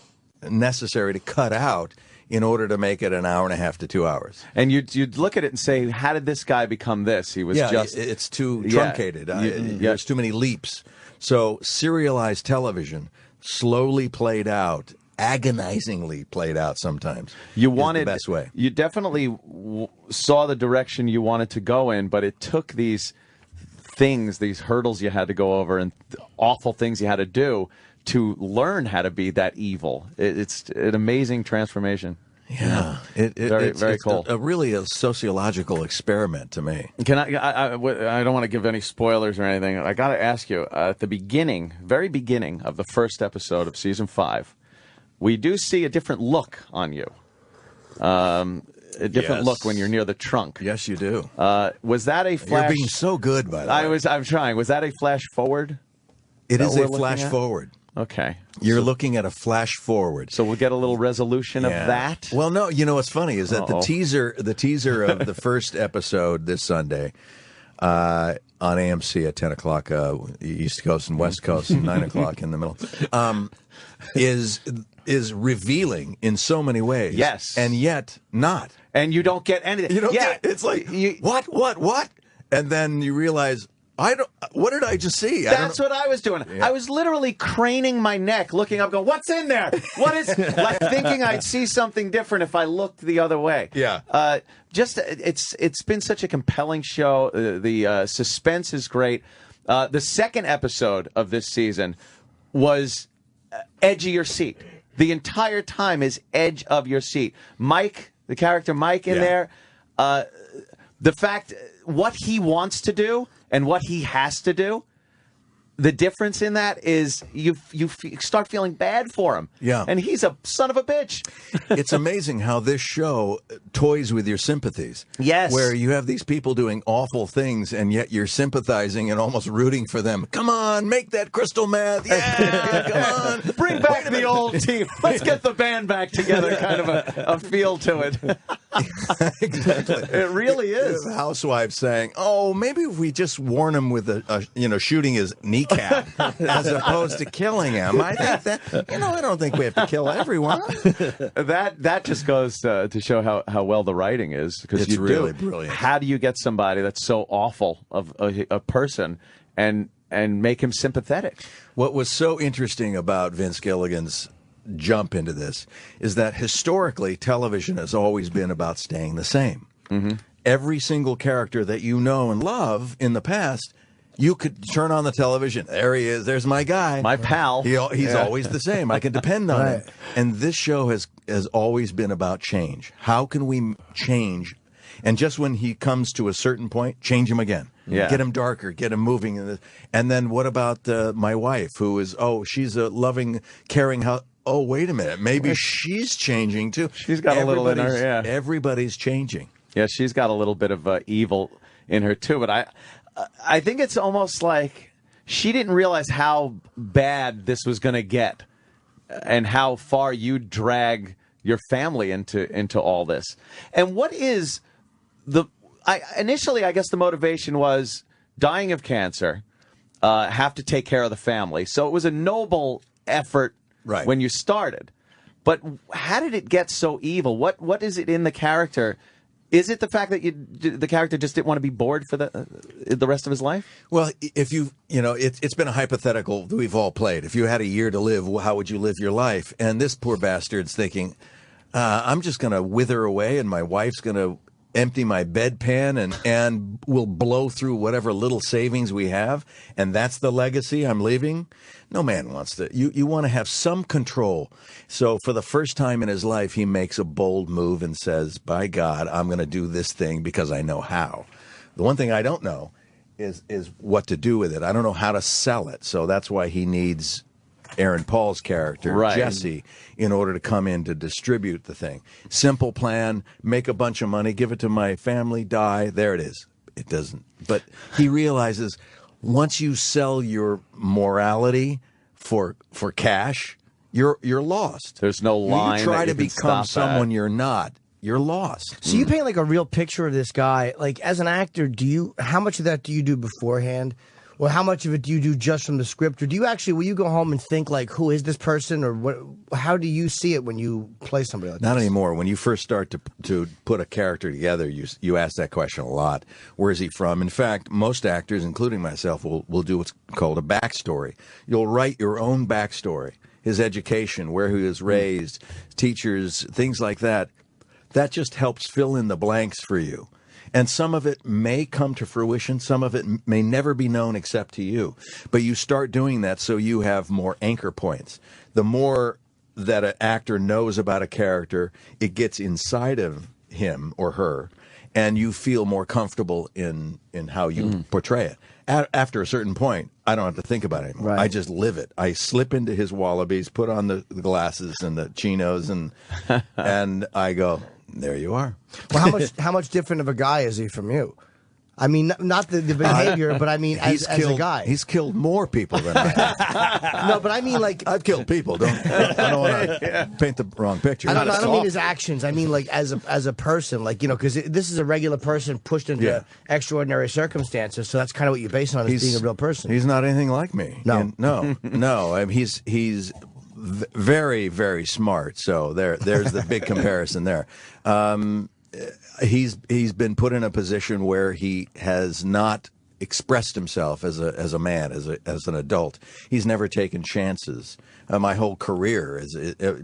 necessary to cut out in order to make it an hour and a half to 2 hours. And you'd look at it and say, how did this guy become this? He was just... it's too truncated. There's too many leaps. So serialized television slowly played out, agonizingly played out sometimes. You wanted the best way. You definitely saw the direction you wanted to go in, but it took these things, these hurdles you had to go over and awful things you had to do to learn how to be that evil. It's an amazing transformation. Yeah, it's very cool. Really a sociological experiment to me. Can I don't want to give any spoilers or anything. I got to ask you, at the beginning, very beginning of the first episode of season 5, we do see a different look on you. A different look when you're near the trunk. Yes, you do. Was that a flash? You're being so good, by the way. I'm trying. Was that a flash forward? It is a flash forward. Okay. You're looking at a flash forward. So we'll get a little resolution of that? Well, no, you know what's funny is that the teaser of the first episode this Sunday on AMC at 10 o'clock, East Coast and West Coast, and 9 o'clock in the middle, is revealing in so many ways. Yes. And yet not. And you don't get anything. You don't get, it's like, what? And then you realize, what did I just see? That's what I was doing. Yeah. I was literally craning my neck, looking up, going, what's in there? What is, like thinking I'd see something different if I looked the other way. Yeah. It's been such a compelling show. The suspense is great. The second episode of this season was edge of your seat. The entire time is edge of your seat. Mike, the character Mike in there, the fact, what he wants to do and what he has to do, the difference in that is you start feeling bad for him. Yeah. And he's a son of a bitch. It's amazing how this show toys with your sympathies. Yes. Where you have these people doing awful things, and yet you're sympathizing and almost rooting for them. Come on, make that crystal meth. Yeah, come on. Bring back the old team. Let's get the band back together, kind of a feel to it. Exactly. It really is. The housewife saying, "Oh, maybe if we just warn him with shooting his kneecap as opposed to killing him." I think that I don't think we have to kill everyone. That just goes to show how well the writing is, because It's really brilliant. How do you get somebody that's so awful of a person and make him sympathetic? What was so interesting about Vince Gilligan's jump into this is that historically television has always been about staying the same. Mm-hmm. Every single character that you know and love in the past, you could turn on the television. There he is. There's my guy. My pal. He's always the same. I can depend on him. And this show has always been about change. How can we change? And just when he comes to a certain point, change him again. Yeah. Get him darker, get him moving. And then what about my wife, who is, she's a loving, caring oh, wait a minute. Maybe she's changing too. She's got a little in her, yeah. Everybody's changing. Yeah, she's got a little bit of evil in her too. But I think it's almost like she didn't realize how bad this was going to get, and how far you drag your family into all this. And what is initially, I guess the motivation was dying of cancer, have to take care of the family. So it was a noble effort. Right. When you started. But how did it get so evil? What is it in the character? Is it the fact that the character just didn't want to be bored for the rest of his life? Well, if it's been a hypothetical that we've all played. If you had a year to live, how would you live your life? And this poor bastard's thinking, I'm just going to wither away, and my wife's going to empty my bedpan and we'll blow through whatever little savings we have, and that's the legacy I'm leaving. No man wants to. You want to have some control. So for the first time in his life, he makes a bold move and says, by God, I'm going to do this thing because I know how. The one thing I don't know is what to do with it. I don't know how to sell it. So that's why he needs Aaron Paul's character, right, Jesse, in order to come in to distribute the thing. Simple plan, make a bunch of money, give it to my family, die. There it is. It doesn't. But he realizes once you sell your morality for cash, you're lost. There's no line. You try that to you can become stop someone at. you're not. You're lost. So you paint like a real picture of this guy. Like as an actor, how much of that do you do beforehand? Or how much of it do you do just from the script? Or do you actually, will you go home and think like, who is this person? Or what? How do you see it when you play somebody like Not this? anymore. When you first start to put a character together, you ask that question a lot. Where is he from? In fact, most actors, including myself, will do what's called a backstory. You'll write your own backstory, his education, where he was raised, teachers, things like that. That just helps fill in the blanks for you. And some of it may come to fruition. Some of it may never be known except to you. But you start doing that so you have more anchor points. The more that an actor knows about a character, it gets inside of him or her, and you feel more comfortable in how you portray it. After a certain point, I don't have to think about it anymore. Right. I just live it. I slip into his wallabies, put on the glasses and the chinos, and I go, there you are. Well, how much different of a guy is he from you? I mean, not the behavior, but I mean as a guy. He's killed more people than I have. No, but I mean like I've killed people. I don't want to paint the wrong picture. I don't mean his actions. I mean like as a person, like because this is a regular person pushed into extraordinary circumstances. So that's kind of what you base it on, as being a real person. He's not anything like me. No, no. I mean, he's very, very smart. So there's the big comparison there. He's been put in a position where he has not expressed himself as a man, as an adult. He's never taken chances. My whole career is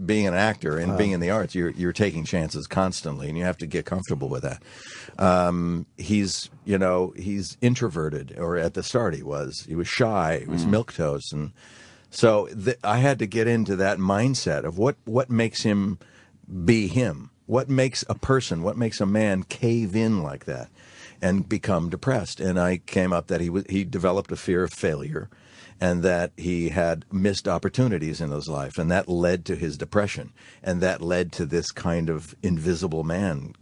being an actor and being in the arts. You're taking chances constantly, and you have to get comfortable with that. He's introverted, or at the start he was shy. He was milquetoast, and so I had to get into that mindset of what makes him be him. What makes a person, what makes a man cave in like that and become depressed? And I came up that he developed a fear of failure, and that he had missed opportunities in his life, and that led to his depression, and that led to this kind of invisible man,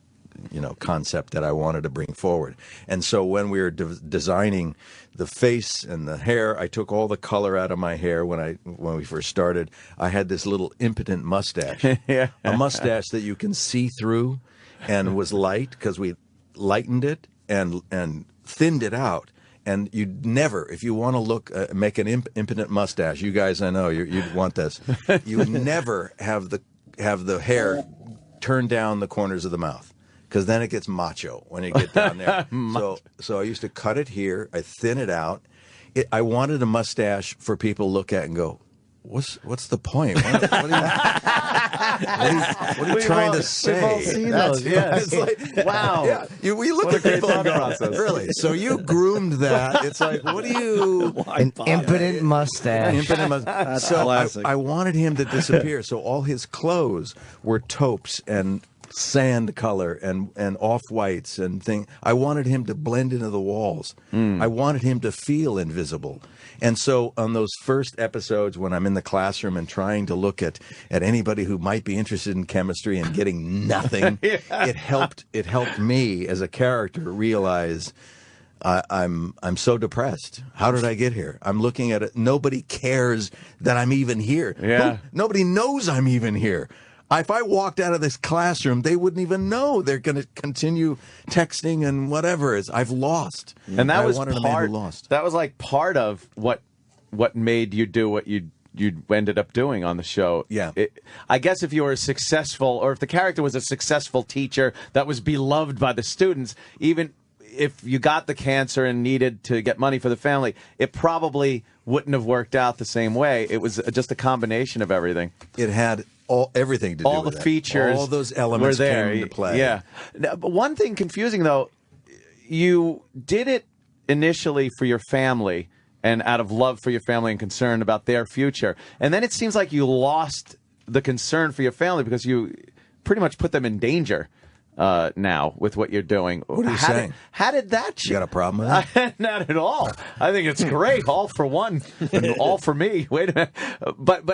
concept that I wanted to bring forward. And so when we were designing the face and the hair, I took all the color out of my hair when we first started. I had this little impotent mustache, a mustache that you can see through, and was light because we lightened it and thinned it out. And you'd never, if you want to make an impotent mustache, you guys, I know you'd want this. You would never have the hair turn down the corners of the mouth, because then it gets macho when you get down there. So I used to cut it here. I thin it out. I wanted a mustache for people to look at and go, What's the point? What are you trying to say? We've all seen those. Yeah. It's like, wow. Yeah. We look at people and go, really? So you groomed that. It's like, what do you... An impotent mustache. That's classic. I wanted him to disappear. So all his clothes were taupes and sand color and off-whites and thing. I wanted him to blend into the walls. I wanted him to feel invisible. And so on those first episodes when I'm in the classroom and trying to look at anybody who might be interested in chemistry and getting nothing, it helped me as a character realize I'm so depressed. How did I get here? I'm looking at it. Nobody cares that I'm even here. Yeah. Nobody knows I'm even here. If I walked out of this classroom, they wouldn't even know. They're going to continue texting and whatever. I've lost. And that was a man who lost. That was like part of what made you do what you ended up doing on the show. Yeah. I guess if you were successful, or if the character was a successful teacher that was beloved by the students, even if you got the cancer and needed to get money for the family, it probably wouldn't have worked out the same way. It was just a combination of everything. It had everything to do all with the it. features, all those elements were there. came into play. Yeah. Now, but one thing confusing though, you did it initially for your family and out of love for your family and concern about their future, and then it seems like you lost the concern for your family because you pretty much put them in danger. Now with what you're doing. What are you saying? How did that change? You got a problem with that? Not at all. I think it's great. All for one, and all for me. Wait a minute. But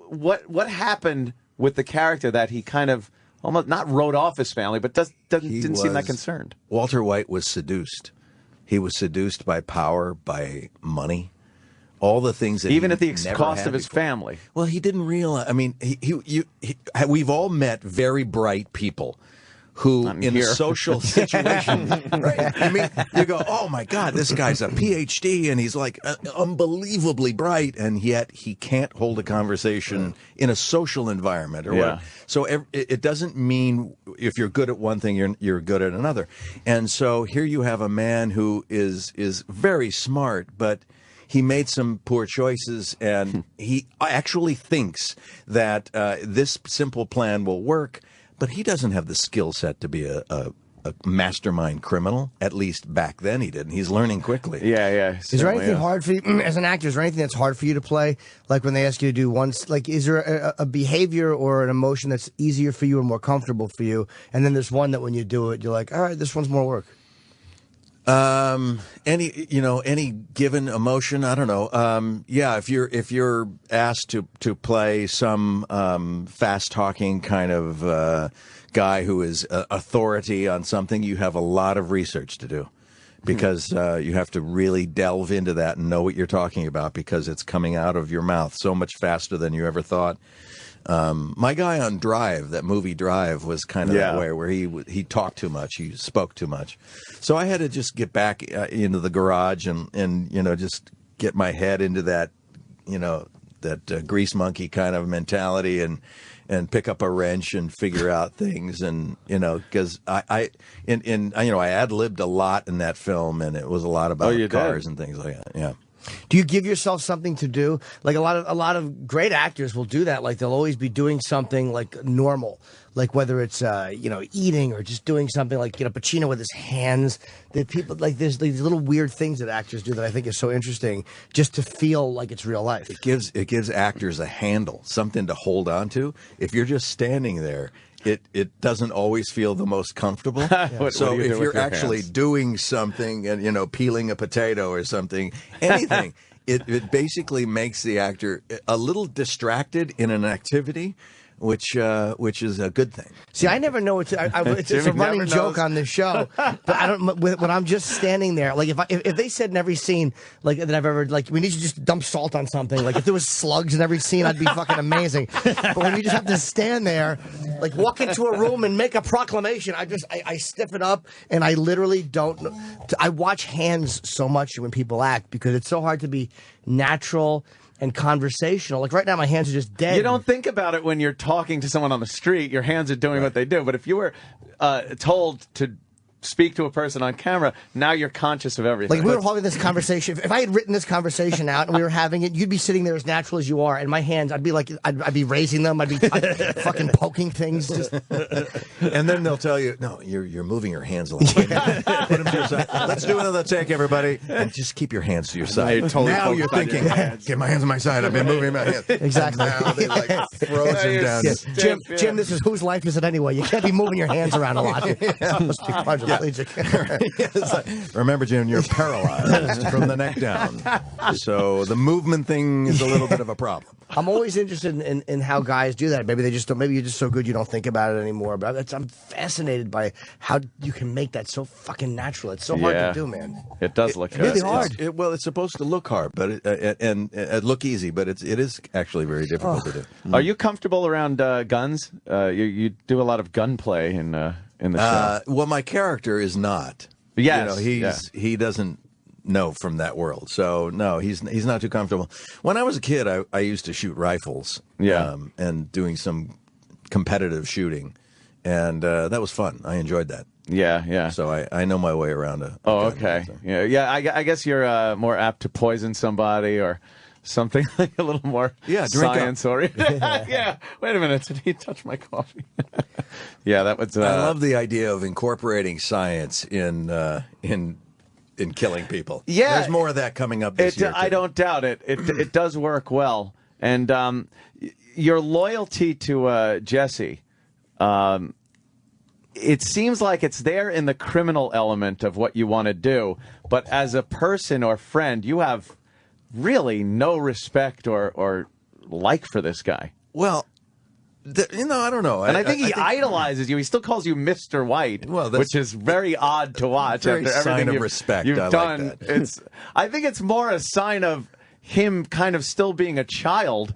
what happened with the character that he kind of almost not wrote off his family, but didn't seem that concerned? Walter White was seduced. He was seduced by power, by money. All the things that even he at the never cost had of his before. family. Well, he didn't realize. I mean, we've all met very bright people who, in a social situation, right? I mean, you go, oh my God, this guy's a PhD and he's like unbelievably bright, and yet he can't hold a conversation in a social environment or what. So it doesn't mean if you're good at one thing, you're good at another. And so here you have a man who is very smart, but he made some poor choices, and he actually thinks that this simple plan will work, but he doesn't have the skill set to be a mastermind criminal. At least back then he didn't. He's learning quickly. Yeah. Is there anything hard for you, as an actor, is there anything that's hard for you to play? Like when they ask you to do like is there a behavior or an emotion that's easier for you or more comfortable for you? And then there's one that when you do it, you're like, all right, this one's more work. Any given emotion, I don't know. Yeah, if you're asked to play some fast talking kind of guy who is authority on something, you have a lot of research to do, because you have to really delve into that and know what you're talking about because it's coming out of your mouth so much faster than you ever thought. My guy on Drive, that movie Drive, was kind of that way, where he talked too much, he spoke too much. So I had to just get back into the garage and just get my head into that, that grease monkey kind of mentality and pick up a wrench and figure out things, and because I ad-libbed a lot in that film, and it was a lot about cars and things like that. Yeah. Do you give yourself something to do? Like a lot of great actors will do that. Like they'll always be doing something like normal, like whether it's eating or just doing something like Pacino with his hands. That people like there's these little weird things that actors do that I think is so interesting, just to feel like it's real life. It gives actors a handle, something to hold on to. If you're just standing there, it doesn't always feel the most comfortable. So if you're actually doing something and peeling a potato or something, anything, it basically makes the actor a little distracted in an activity, which is a good thing. See, I never know it's a running joke on this show, but I don't. When I'm just standing there, like if they said in every scene like that I've ever we need to just dump salt on something. Like if there was slugs in every scene, I'd be fucking amazing. But when you just have to stand there, like walk into a room and make a proclamation, I stiffen up and I literally don't. I watch hands so much when people act because it's so hard to be natural and conversational. Like right now, my hands are just dead. You don't think about it when you're talking to someone on the street. Your hands are doing what they do. But if you were told to speak to a person on camera, now you're conscious of everything. Like we were having this conversation. If I had written this conversation out and we were having it, you'd be sitting there as natural as you are, and my hands, I'd be like, I'd be raising them. I'd be fucking poking things. And then they'll tell you, no, you're moving your hands a lot. Put them to your side. Let's do another take, everybody, and just keep your hands to your side. Now you're thinking, get my hands on my side. I've been moving my hands. Exactly. And now they frozen down. Yeah. Jim, this is whose life is it anyway? You can't be moving your hands around a lot. Must be quadriplegic. Remember, Jim, you're paralyzed from the neck down. So the movement thing is a little bit of a problem. I'm always interested in how guys do that. Maybe they just don't. Maybe you're just so good you don't think about it anymore. But I'm fascinated by how you can make that so fucking natural. It's so hard to do, man. It does look really hard. It's supposed to look hard, but it look easy, but it is actually very difficult to do. Are you comfortable around guns? You do a lot of gunplay in the show. Well, my character is not. Yes, he doesn't know from that world, so no, he's not too comfortable. When I was a kid, I used to shoot rifles, and doing some competitive shooting, and that was fun. I enjoyed that. Yeah. So I know my way around a gun, okay. So. Yeah. I guess you're more apt to poison somebody or something like a little more science or yeah. Wait a minute, did he touch my coffee? Yeah, that was. I love the idea of incorporating science in killing people. Yeah, there's more of that coming up this year. I don't doubt it. It does work well, and your loyalty to Jesse. It seems like it's there in the criminal element of what you want to do, but as a person or friend, you have really no respect or like for this guy. Well, I don't know. And I think he idolizes you. He still calls you Mr. White, which is very odd to watch. Very after everything sign of respect. You've I done. Like that. I think it's more a sign of him kind of still being a child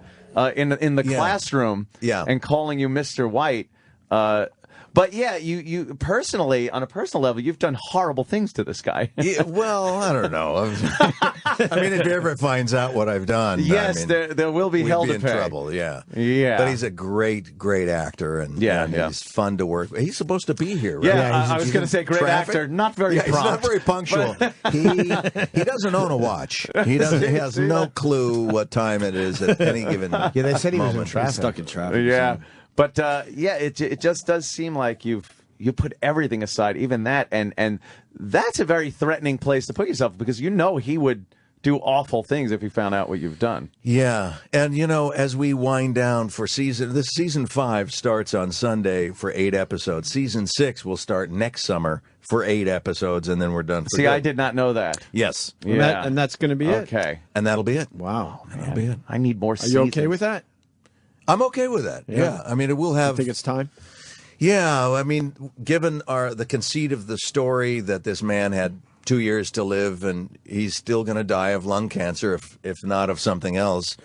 in the classroom and calling you Mr. White. But yeah, you personally, on a personal level, you've done horrible things to this guy. Well, I don't know. I mean, if he ever finds out what I've done, yes, there will be hell to in pay. trouble. Yeah. But he's a great actor, and he's fun to work with. He's supposed to be here, right? Yeah, I was going to say great actor, not very prompt. He's not very punctual. He doesn't own a watch. He has no clue what time it is at any given. Yeah, they said he was in He's traffic. stuck in traffic. Yeah. But it just does seem like you put everything aside, even that, and that's a very threatening place to put yourself because he would do awful things if he found out what you've done. Yeah, and as we wind down for season 5 starts on Sunday for 8 episodes. Season 6 will start next summer for 8 episodes, and then we're done. For See, good. I did not know that. Yes, and that's going to be it. Okay, and that'll be it. Wow, that'll be it. I need more. Are you okay with that? I'm okay with that. Yeah. I mean, it will have. I think it's time. Yeah, I mean, given the conceit of the story that this man had 2 years to live, and he's still going to die of lung cancer, if not of something else.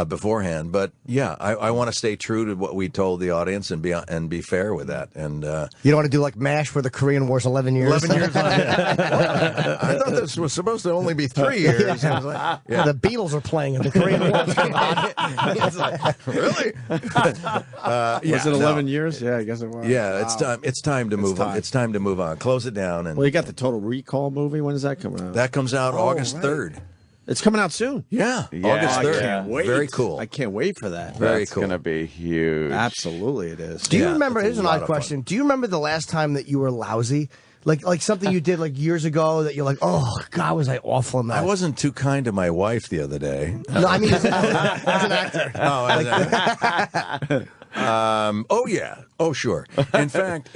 Beforehand, but yeah, I want to stay true to what we told the audience and be fair with that. And you don't want to do like MASH, where the Korean War's 11 years. 11 years. I thought this was supposed to only be 3 years. Yeah. The Beatles are playing in the Korean War. Really? Was it 11 years? Yeah, I guess it was. Yeah, Wow. it's time. It's time to move on. It's time to move on. Close it down. And Well, you got the Total Recall movie. When is that coming out? that comes out August 3rd. It's coming out soon. Yeah, Yeah, August 3rd. I can't wait. Very cool. I can't wait for that. Very That's cool. going to be huge. Absolutely, it is. Do you Yeah, remember? it's a Here's an lot odd of fun. question. Do you remember the last time that you were lousy? Like something you did like years ago that you're like, oh God, was I awful in that? I wasn't too kind to my wife the other day. No, I mean as an actor. Oh, oh yeah. Oh sure. In fact,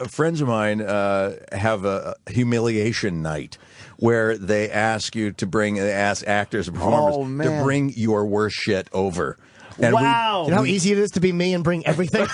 friends of mine have a humiliation night where they ask actors and performers to bring your worst shit over. And wow! You know how easy it is to be me and bring everything.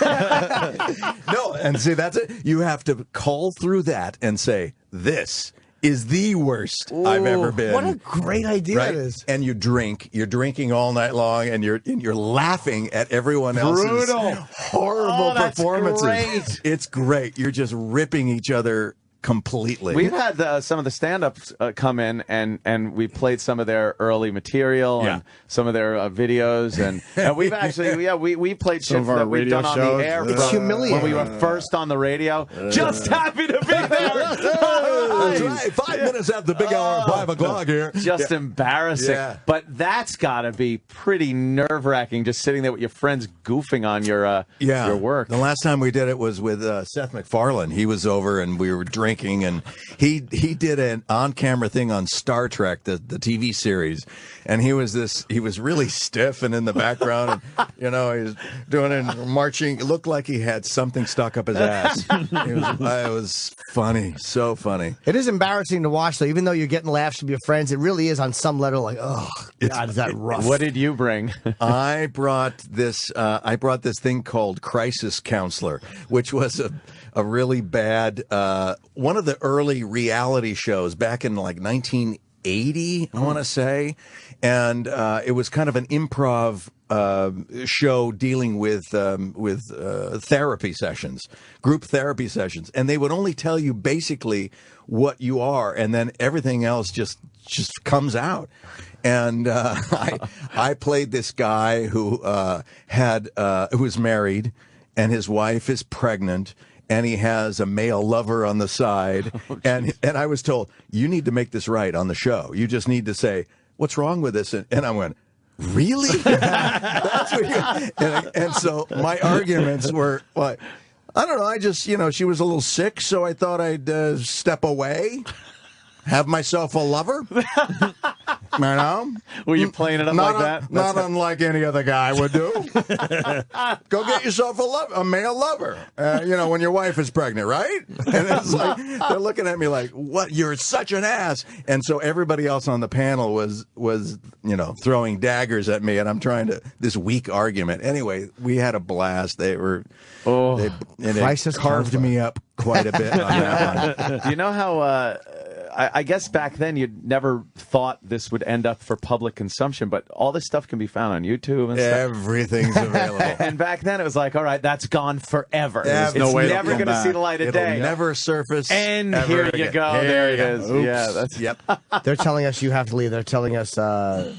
No, and see that's it. You have to call through that and say this is the worst I've ever been. What a great idea Right? it is. And you drink. You're drinking all night long, and you're laughing at everyone else's horrible performances. Great. It's great. You're just ripping each other completely. We've had some of the stand-ups come in, and we played some of their early material and some of their videos, and we've actually, we played Some shit of our that we've radio done on shows. the air It's from humiliating. when we were first on the radio. Just happy to be there. That's right. 5 minutes after the big hour of 5 o'clock here. Just embarrassing. Yeah. But that's got to be pretty nerve-wracking, just sitting there with your friends goofing on your work. The last time we did it was with Seth MacFarlane. He was over and we were drinking, and he did an on-camera thing on Star Trek, the TV series, and he was really stiff and in the background, and he was doing it, marching. It looked like he had something stuck up his ass. It was funny, so funny. It is embarrassing to watch, though. Even though you're getting laughs from your friends, it really is on some level like, oh God, is that rough? What did you bring? I brought this thing called Crisis Counselor, which was a really bad one of the early reality shows back in like 1980, I want to say, and it was kind of an improv show dealing with therapy sessions, group therapy sessions, and they would only tell you basically what you are, and then everything else just comes out. And I played this guy who who was married, and his wife is pregnant, and he has a male lover on the side. And I was told, you need to make this right on the show. You just need to say, what's wrong with this? And I went, really? That's what and so my arguments were like, I don't know. I just, she was a little sick, so I thought I'd step away, have myself a lover. Were you playing it up like that? Not unlike any other guy would do. Go get yourself a male lover. When your wife is pregnant, right? And it's like they're looking at me like, "What? You're such an ass!" And so everybody else on the panel was throwing daggers at me, and I'm trying to this weak argument. Anyway, we had a blast. They Crisis carved counselor. me up quite a bit on that one. Do you know how? I guess back then you'd never thought this would end up for public consumption, but all this stuff can be found on YouTube and stuff. Everything's available. And back then it was like, all right, that's gone forever. Yeah, it's no way never to come going to back. see the light of It'll day. never surface. And ever here you again. go. Here There it you is. go. Oops. Yeah, that's Yep. They're telling us you have to leave. They're telling us that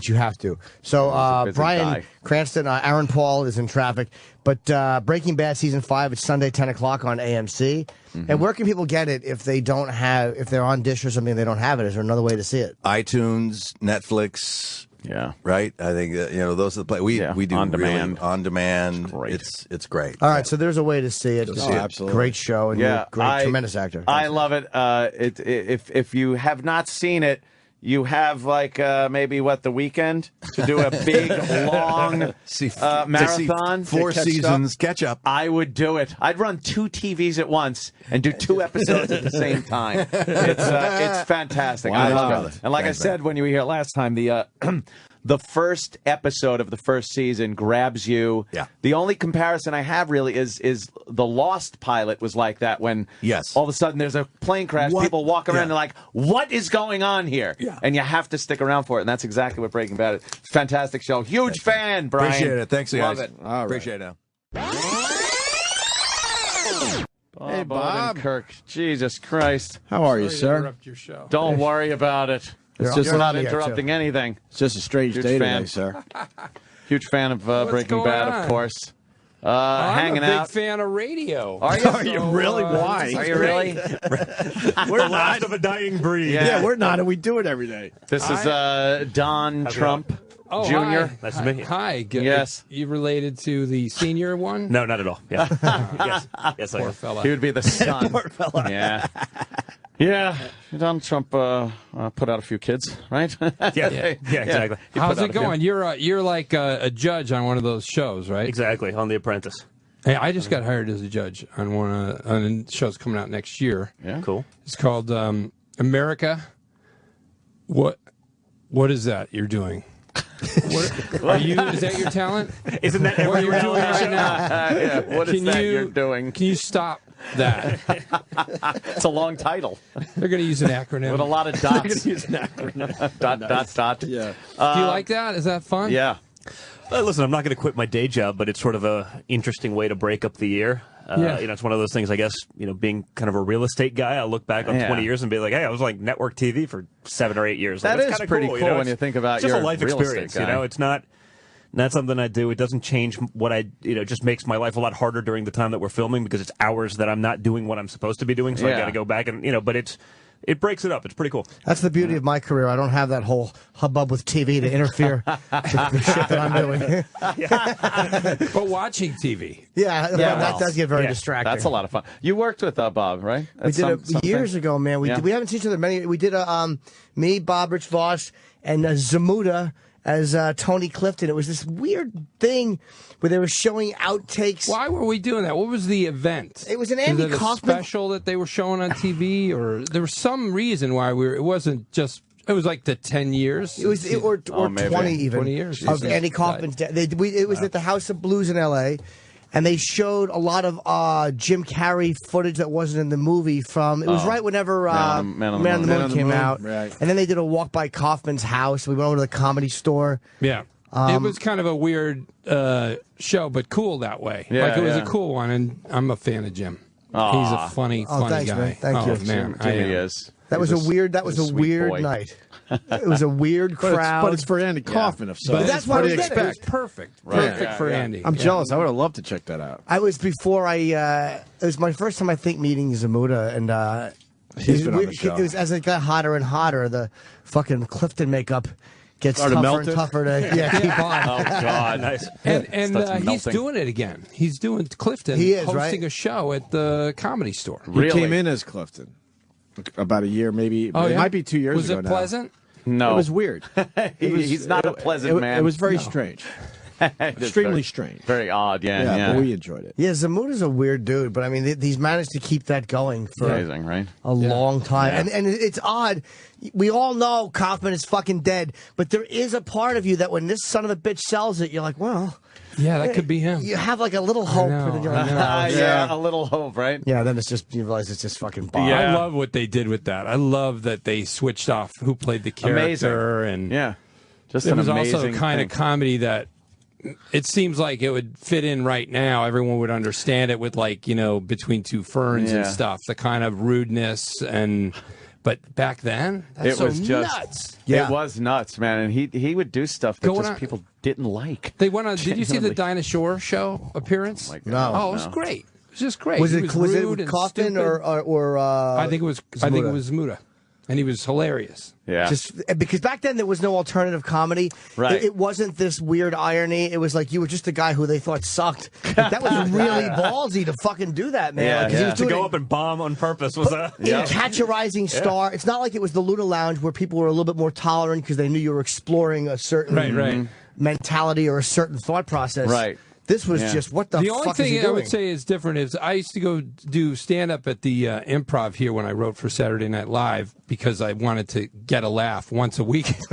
you have to. So busy Brian guy. Cranston, Aaron Paul is in traffic. But Breaking Bad season 5, it's Sunday 10 o'clock on AMC. And where can people get it if they're on Dish or something? They don't have it. Is there another way to see it? iTunes, Netflix. Yeah. Right. I think those are the play. We do on really demand. on demand. Great. It's great. All right, so there's a way to see it. absolutely. Great show and you're a tremendous actor. I love it. If you have not seen it, you have maybe the weekend to do a big long marathon, 4 seasons catch up. I would do it. I'd run 2 TVs at once and do 2 episodes at the same time. It's fantastic. Wow. I love it. And like I said when you were here last time, the the first episode of the first season grabs you. Yeah. The only comparison I have really is the Lost pilot was like that when all of a sudden there's a plane crash, people walk around and they're like, what is going on here? Yeah. And you have to stick around for it, and that's exactly what Breaking Bad is. Fantastic show. Huge fan, Brian. Appreciate it. Thanks, guys. Love it. All right. Appreciate it. Hey, Bob. Kirk. Jesus Christ. How are you, sir? Interrupt your show. Don't worry about it. We're not interrupting anything. It's just a strange day today, sir. Huge fan of Breaking Bad, of course. Hanging I'm a out. big fan of radio. Are you? Are you really? Why? Are you really? We're the last of a dying breed. Yeah, we're not, and we do it every day. This is Don Trump Jr. Hi. Nice to meet you. Hi. Yes. You related to the senior one? No, not at all. Yeah. yes, I Poor am. fella. He would be the son. Poor fella. Yeah. Yeah. Donald Trump put out a few kids, right? Yeah, exactly. He How's put out it a few. going? You're like a judge on one of those shows, right? Exactly, on The Apprentice. Hey, I just got hired as a judge on one on a show's coming out next year. Yeah. Cool. It's called America. What is that you're doing? Are you? Is that your talent? Isn't that What every you're doing reality right show? now? Yeah. What is Can that you- you're doing? Can you stop that? It's a long title They're going to use an acronym. with a lot of dots. dot. Yeah. Do you like that? Is that fun? Yeah. Listen, I'm not going to quit my day job, but it's sort of a interesting way to break up the year. Yeah. It's one of those things, I guess, being kind of a real estate guy, I'll look back on 20 years and be like, hey, I was like network TV for 7 or 8 years. That Like, is it's kinda pretty cool, cool when It's you think about just your a life real estate experience, guy. It's not something I do. It doesn't change what I, just makes my life a lot harder during the time that we're filming because it's hours that I'm not doing what I'm supposed to be doing. So I Yeah. got to go back and, but it breaks it up. It's pretty cool. That's the beauty of my career. I don't have that whole hubbub with TV to interfere with the shit that I'm doing. But watching TV. That does get very distracting. That's a lot of fun. You worked with Bob, right? We did it years ago, man. We haven't seen each other many. We did me, Bob, Rich Voss, and Zamuda as Tony Clifton. It was this weird thing where they were showing outtakes. Why were we doing that? What was the event? It was an Is Andy it a Kaufman special that they were showing on TV, or there was some reason why it wasn't just. It was like the 10 years. It was or 20 even 20 years of Andy Kaufman's death. It was at the House of Blues in L.A. And they showed a lot of Jim Carrey footage that wasn't in the movie from. It was right whenever Man on the Moon came out. Right. And then they did a walk by Kaufman's house. We went over to the Comedy Store. Yeah. It was kind of a weird show, but cool that way. Yeah, like it was yeah. a cool one, and I'm a fan of Jim. Aw. He's a funny thanks, guy. man. Thank you. Man, Jimmy is. That was a weird. That was a sweet weird boy. night. It was a weird crowd. But it's for Andy Kaufman. So But that's what what do I you did. It was expect? perfect. Right. Perfect Yeah, for yeah. Andy. I'm jealous. I would have loved to check that out. I was before I. It was my first time I think meeting Zamuda, and He's been on the show. It was as it got hotter and hotter. The fucking Clifton makeup gets Started tougher melting? and tougher to keep on. Oh God! Nice. And Starts he's melting. doing it again. He's doing Clifton. He is, hosting right? a show at the Comedy Store. Really? He came in as Clifton about a year, maybe. Oh, it yeah? might be 2 years Was ago it now. pleasant? No, It was weird. he's not a pleasant man. It was very strange. Extremely strange. Very odd. Yeah. But we enjoyed it. Yeah, Zamuda's a weird dude, but I mean, he's managed to keep that going for Amazing, right? a long time. Yeah. And it's odd. We all know Kaufman is fucking dead, but there is a part of you that when this son of a bitch sells it, you're like, well, Yeah, that could be him. you have like a little hope. know, and then you're I like, know. no. Yeah, a little hope, right? Yeah, then it's just, you realize it's just fucking Bob. I love what they did with that. I love that they switched off who played the character. And Yeah, just it an was amazing also a kind thing. of comedy that it seems like it would fit in right now. Everyone would understand it with, like, Between Two Ferns and Yeah. stuff, the kind of rudeness. But back then, that's It so was just nuts. Yeah. It was nuts, man, and he would do stuff that Going just on- people didn't like. They went on. Did you see the Genuinely. Dinah Shore show appearance? Like, No. Oh, it was great. It was just great. Was He it was it rude with and Kaufman stupid. or I think it was. I think it Zamuda? was Muda, and he was hilarious. Yeah, Just because back then there was no alternative comedy. Right. It wasn't this weird irony. It was like you were just a guy who they thought sucked. But that was really ballsy to fucking do that, man. Yeah, Like, 'cause he yeah. was To doing go it up and bomb on purpose was a... in Catch a Rising Star. It's not like it was the Luna Lounge where people were a little bit more tolerant because they knew you were exploring a certain Right. mentality or a certain thought process. Right. This was just, what the only fuck is he thing I doing? would say is different is I used to go do stand-up at the Improv here when I wrote for Saturday Night Live because I wanted to get a laugh once a week. If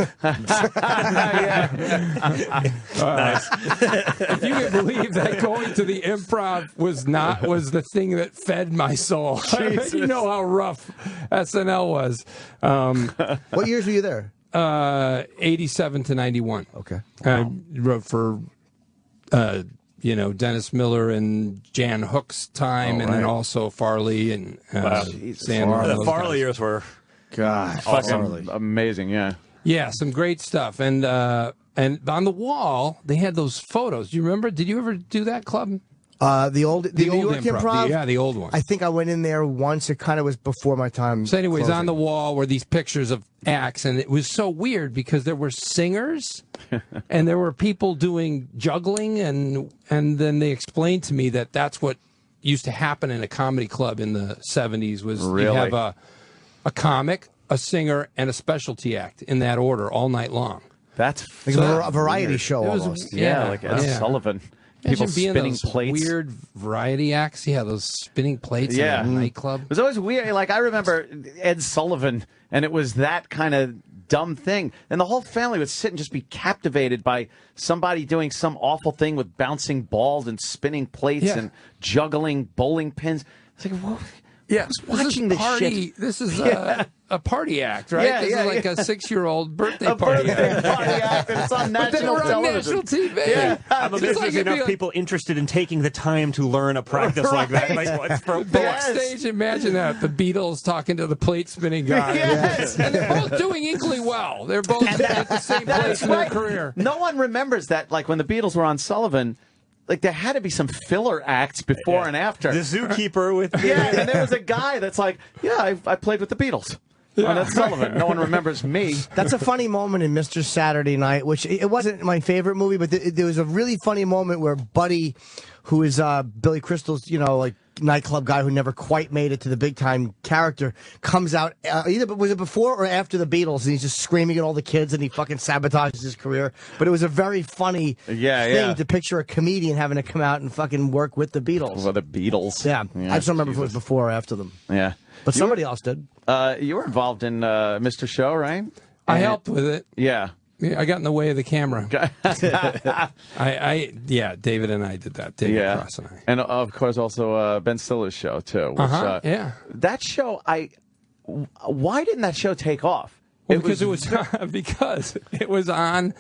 you can believe that going to the Improv was the thing that fed my soul. You know how rough SNL was. What years were you there? 87 to 91. Okay. I wrote for Dennis Miller and Jan Hook's time, and then also Farley and Sandler. The Farley years were fucking amazing. Yeah. Yeah, some great stuff. And on the wall they had those photos. Do you remember? Did you ever do that club? The old New York Improv? The old one. I think I went in there once. It kind of was before my time. So anyways, closing. on the wall were these pictures of acts, and it was so weird because there were singers and there were people doing juggling, and then they explained to me that that's what used to happen in a comedy club in the 70s was you have a comic, a singer, and a specialty act in that order all night long. That's like a variety show almost. Yeah, like Ed Sullivan. People spinning plates. Weird variety acts. Yeah, those spinning plates in a nightclub. It was always weird. Like, I remember Ed Sullivan, and it was that kind of dumb thing. And the whole family would sit and just be captivated by somebody doing some awful thing with bouncing balls and spinning plates and juggling bowling pins. It's like, whoa. Yeah, watching this shit. This is a party act, right? Yeah, this is like a 6-year-old birthday party act. And it's on national television. National TV. Yeah. I'm amazed there's enough people interested in taking the time to learn a practice like that. Like, backstage, imagine that. The Beatles talking to the plate spinning guy. Yes. And they're both doing equally well. They're both at the same place in their career. No one remembers that, like, when the Beatles were on Sullivan, like, there had to be some filler acts before and after. The zookeeper with and there was a guy that's like, I played with the Beatles. On Ed Sullivan. No one remembers me. That's a funny moment in Mr. Saturday Night, which it wasn't my favorite movie, but there was a really funny moment where Buddy, who is Billy Crystal's, like nightclub guy who never quite made it to the big time character, comes out was it before or after the Beatles, and he's just screaming at all the kids and he fucking sabotages his career. But it was a very funny thing to picture a comedian having to come out and fucking work with the Beatles. Well, the Beatles. Yeah. I just don't remember if it was before or after them. Yeah. But somebody else did. You were involved in Mr. Show, right? I helped with it. Yeah. I got in the way of the camera. David and I did that. David Cross and I. And of course also Ben Stiller's show too. Which, that show, why didn't that show take off? Well, because it was on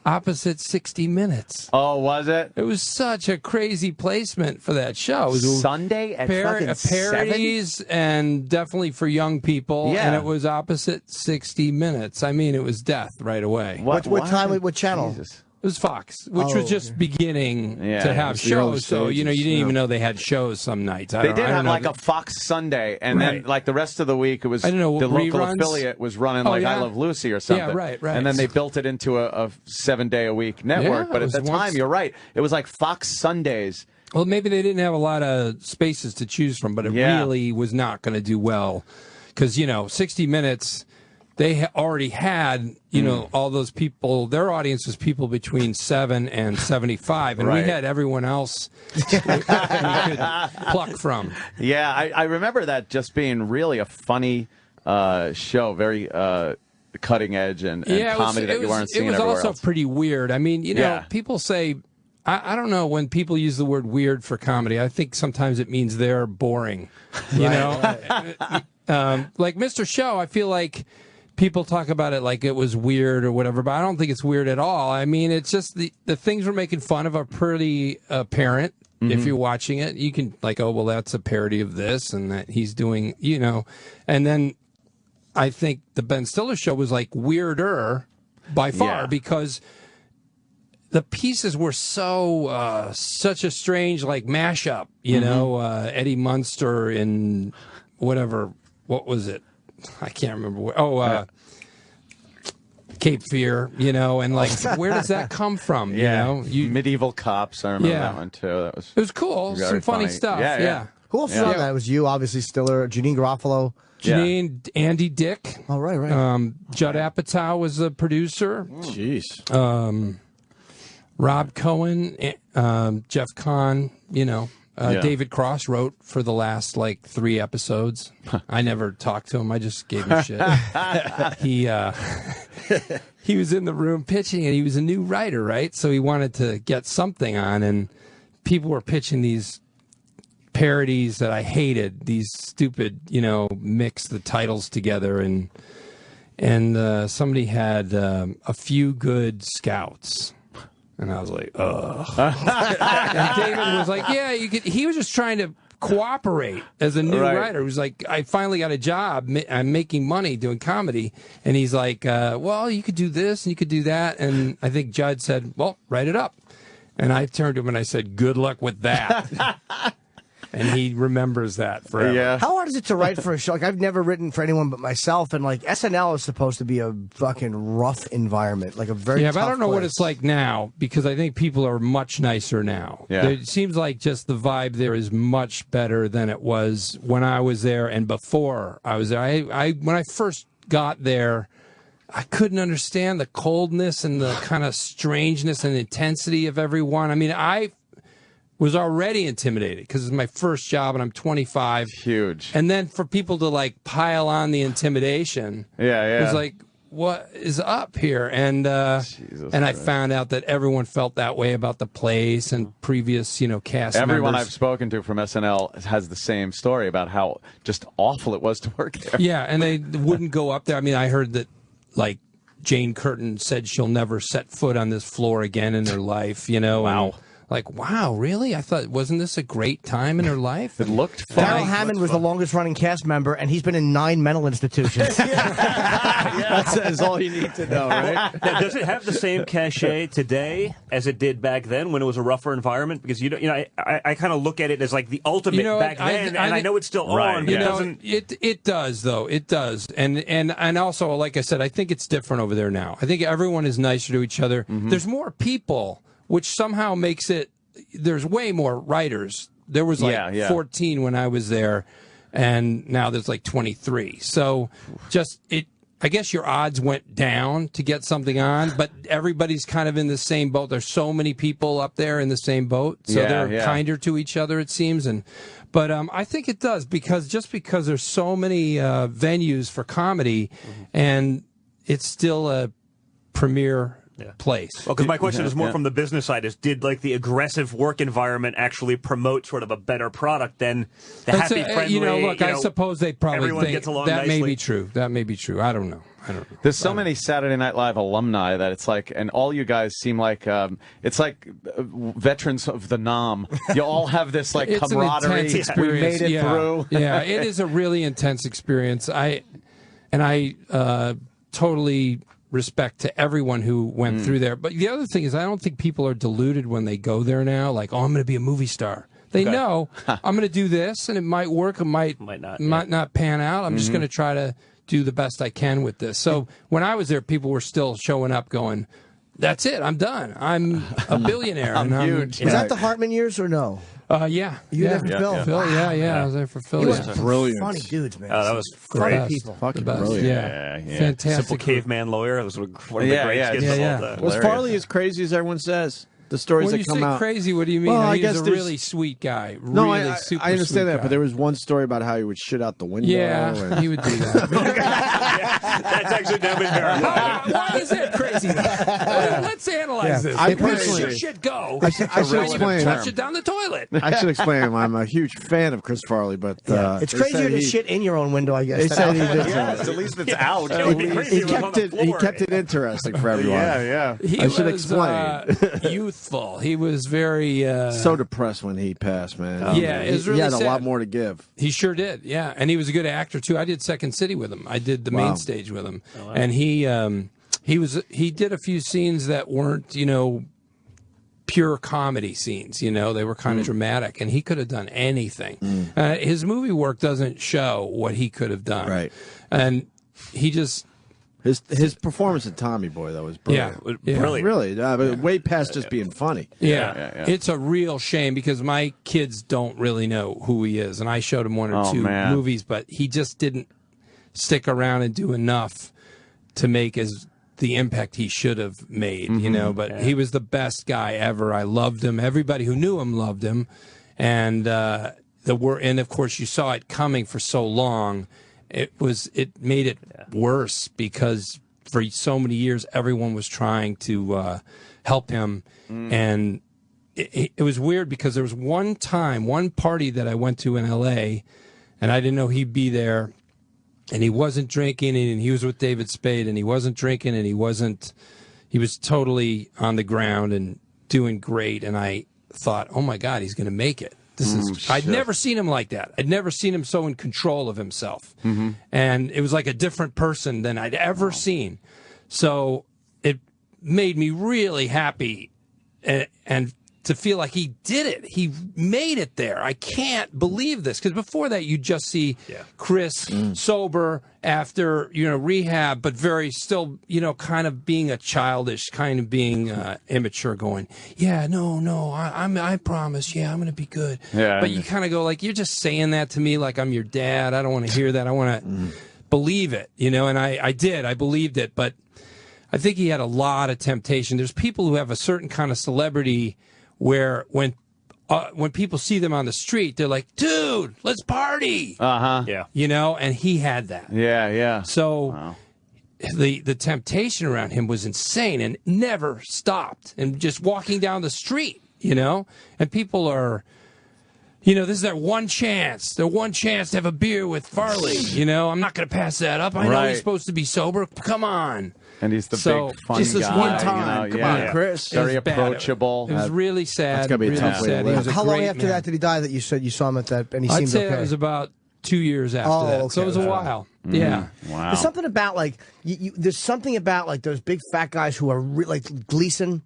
opposite 60 Minutes. Oh, was it? It was such a crazy placement for that show. It was Sunday at fucking parodies 7? and definitely for young people. Yeah. And it was opposite 60 Minutes. I mean, it was death right away. What time? What channel? Jesus. It was Fox, which was just beginning to have shows. So, you didn't even know they had shows some nights. They did have like a Fox Sunday, and then like the rest of the week, it was the local affiliate was running I Love Lucy or something. Yeah, right. And then they built it into a 7-day-a-week network. Yeah, but at the time, you're right, it was like Fox Sundays. Well, maybe they didn't have a lot of spaces to choose from, but it really was not going to do well. Because, 60 Minutes... They already had, all those people. Their audience was people between 7 and 75, and we had everyone else we could pluck from. Yeah, I remember that just being really a funny show, very cutting edge and comedy that you weren't seeing everywhere else. It was also pretty weird. I mean, people say, I don't know, when people use the word weird for comedy, I think sometimes it means they're boring. Like Mr. Show, I feel like people talk about it like it was weird or whatever, but I don't think it's weird at all. I mean, it's just the things we're making fun of are pretty apparent. If you're watching it, you can that's a parody of this and that he's doing, And then I think the Ben Stiller show was like weirder by far because the pieces were so such a strange mashup, Eddie Munster in whatever, what was it? I can't remember. Cape Fear, and where does that come from? Medieval Cops. I remember that one too. It was cool. Some funny stuff. Yeah. Who else was on that? It was you, obviously Stiller, Janine Garofalo. Janine, Andy Dick. Oh, right. Judd Apatow was the producer. Jeez. Rob Cohen, Jeff Kahn, David Cross wrote for the last 3 episodes. I never talked to him. I just gave him shit. He was in the room pitching, and he was a new writer, right? So he wanted to get something on, and people were pitching these parodies that I hated. These stupid, mix the titles together, and somebody had A Few Good Scouts. And I was like, ugh. And David was like, yeah, you could. He was just trying to cooperate as a new writer. He was like, I finally got a job. I'm making money doing comedy. And he's like, well, you could do this and you could do that. And I think Judd said, well, write it up. And I turned to him and I said, good luck with that. And he remembers that forever. Yeah. How hard is it to write for a show? I've never written for anyone but myself, and SNL is supposed to be a fucking rough environment, a very but I don't know place. what it's like now, because I think people are much nicer now. Yeah. It seems like just the vibe there is much better than it was when I was there and before I was there. When I first got there, I couldn't understand the coldness and the kind of strangeness and intensity of everyone. I mean, I was already intimidated because it's my first job and I'm 25. Huge. And then for people to pile on the intimidation, it was like, what is up here? And I found out that everyone felt that way about the place and previous, cast Everyone members. I've spoken to from SNL has the same story about how just awful it was to work there. Yeah, and they wouldn't go up there. I mean, I heard that Jane Curtin said she'll never set foot on this floor again in her life, Wow. Wow, really? I thought, wasn't this a great time in her life? It looked fun. Daryl Hammond was the longest running cast member, and he's been in 9 mental institutions. That says all you need to know, right? Now, does it have the same cachet today as it did back then when it was a rougher environment? Because I kind of look at it as the ultimate back then, and I know it's still on. But it does though. It does, and also, like I said, I think it's different over there now. I think everyone is nicer to each other. Mm-hmm. There's more people, which somehow makes it. There's way more writers. There was 14 when I was there, and now there's 23. So I guess your odds went down to get something on, but everybody's kind of in the same boat. There's so many people up there in the same boat, so they're kinder to each other, it seems. But I think it does, because there's so many venues for comedy, and it's still a premier place. Well, because my question is more from the business side: did the aggressive work environment actually promote sort of a better product than the happy, friendly? I suppose they probably everyone think gets along that nicely. may be true. That may be true. I don't know. There's so many Saturday Night Live alumni that it's and all you guys seem it's like veterans of the Nam. You all have this it's camaraderie. An intense experience. We made it through. Yeah, it is a really intense experience. I totally respect to everyone who went through there. But the other thing is, I don't think people are deluded when they go there now. I'm going to be a movie star. They know I'm going to do this, and it might work, it might not pan out. I'm just going to try to do the best I can with this. So when I was there, people were still showing up going, that's it, I'm done. I'm a billionaire. I'm huge. Was that the Hartman years or no? Yeah. You were there for Phil? Phil, I was there for Phil. He was brilliant. Funny dudes, man. Oh, that was funny great. people. Fucking brilliant. Yeah. Fantastic. Simple Caveman Lawyer. That was one of the great skits of all time. Was Farley as crazy as everyone says? The stories when that come out. When you say crazy, what do you mean? Well, I He's guess a really sweet guy. No, really I super understand sweet that, guy. but there was one story about how he would shit out the window. Yeah, he would do that. That's actually never been verified. Why is that crazy? Let's analyze this. I Where does personally- your shit go? I should explain. Flush it down the toilet. I should explain. I'm a huge fan of Chris Farley, but it's they crazier said to he- shit in your own window, I guess. They said he did. Yes, at least it's out. It would be crazy He if it was on kept the it. He floor. kept it interesting for everyone. Yeah. He I should was, explain. Youthful. He was very. So depressed when he passed, man. Yeah, it was really he had a sad. lot more to give. He sure did, yeah. And he was a good actor too. I did Second City with him. I did the main stage with him, and he did a few scenes that weren't pure comedy scenes. They were kind of dramatic, and he could have done anything. His movie work doesn't show what he could have done, Right. And he just. His performance in Tommy Boy, that was brilliant. Yeah. Brilliant. Really, but way past just being funny. Yeah. It's a real shame because my kids don't really know who he is, and I showed him one or two movies, but he just didn't stick around and do enough to make as the impact he should have made, you know, but he was the best guy ever. I loved him. Everybody who knew him loved him. And and of course you saw it coming for so long. It made it worse because for so many years everyone was trying to help him. And it was weird because there was one party that I went to in LA, and I didn't know he'd be there. And he wasn't drinking, and he was with David Spade, and he wasn't drinking, and he was totally on the ground and doing great. And I thought, oh my God, he's going to make it. I'd never seen him like that. I'd never seen him so in control of himself. And it was like a different person than I'd ever seen. So it made me really happy and to feel like he did it. He made it there. I can't believe this. Because before that, you just see Chris sober after, rehab, but very still, kind of being a childish, kind of being immature, going, I promise. Yeah, I'm going to be good. Yeah, but you kind of go like, you're just saying that to me like I'm your dad. I don't want to hear that. I want to believe it, and I did. I believed it. But I think he had a lot of temptation. There's people who have a certain kind of celebrity where when people see them on the street, they're like, dude, let's party. Yeah. And he had that. Yeah. So the temptation around him was insane and never stopped. And just walking down the street, and people are, this is their one chance to have a beer with Farley. I'm not going to pass that up. I know he's supposed to be sober. Come on. And he's the big fun just this guy, one time. Come on, Chris. Very approachable. It was really sad. That's gonna be a tough way to live. He was How long great after man. that did he die that you said you saw him at that and he I'd seemed say okay? it was about 2 years after that. Okay. So it was a while. Yeah. Wow. There's something about like there's something about like those big fat guys who are like Gleason,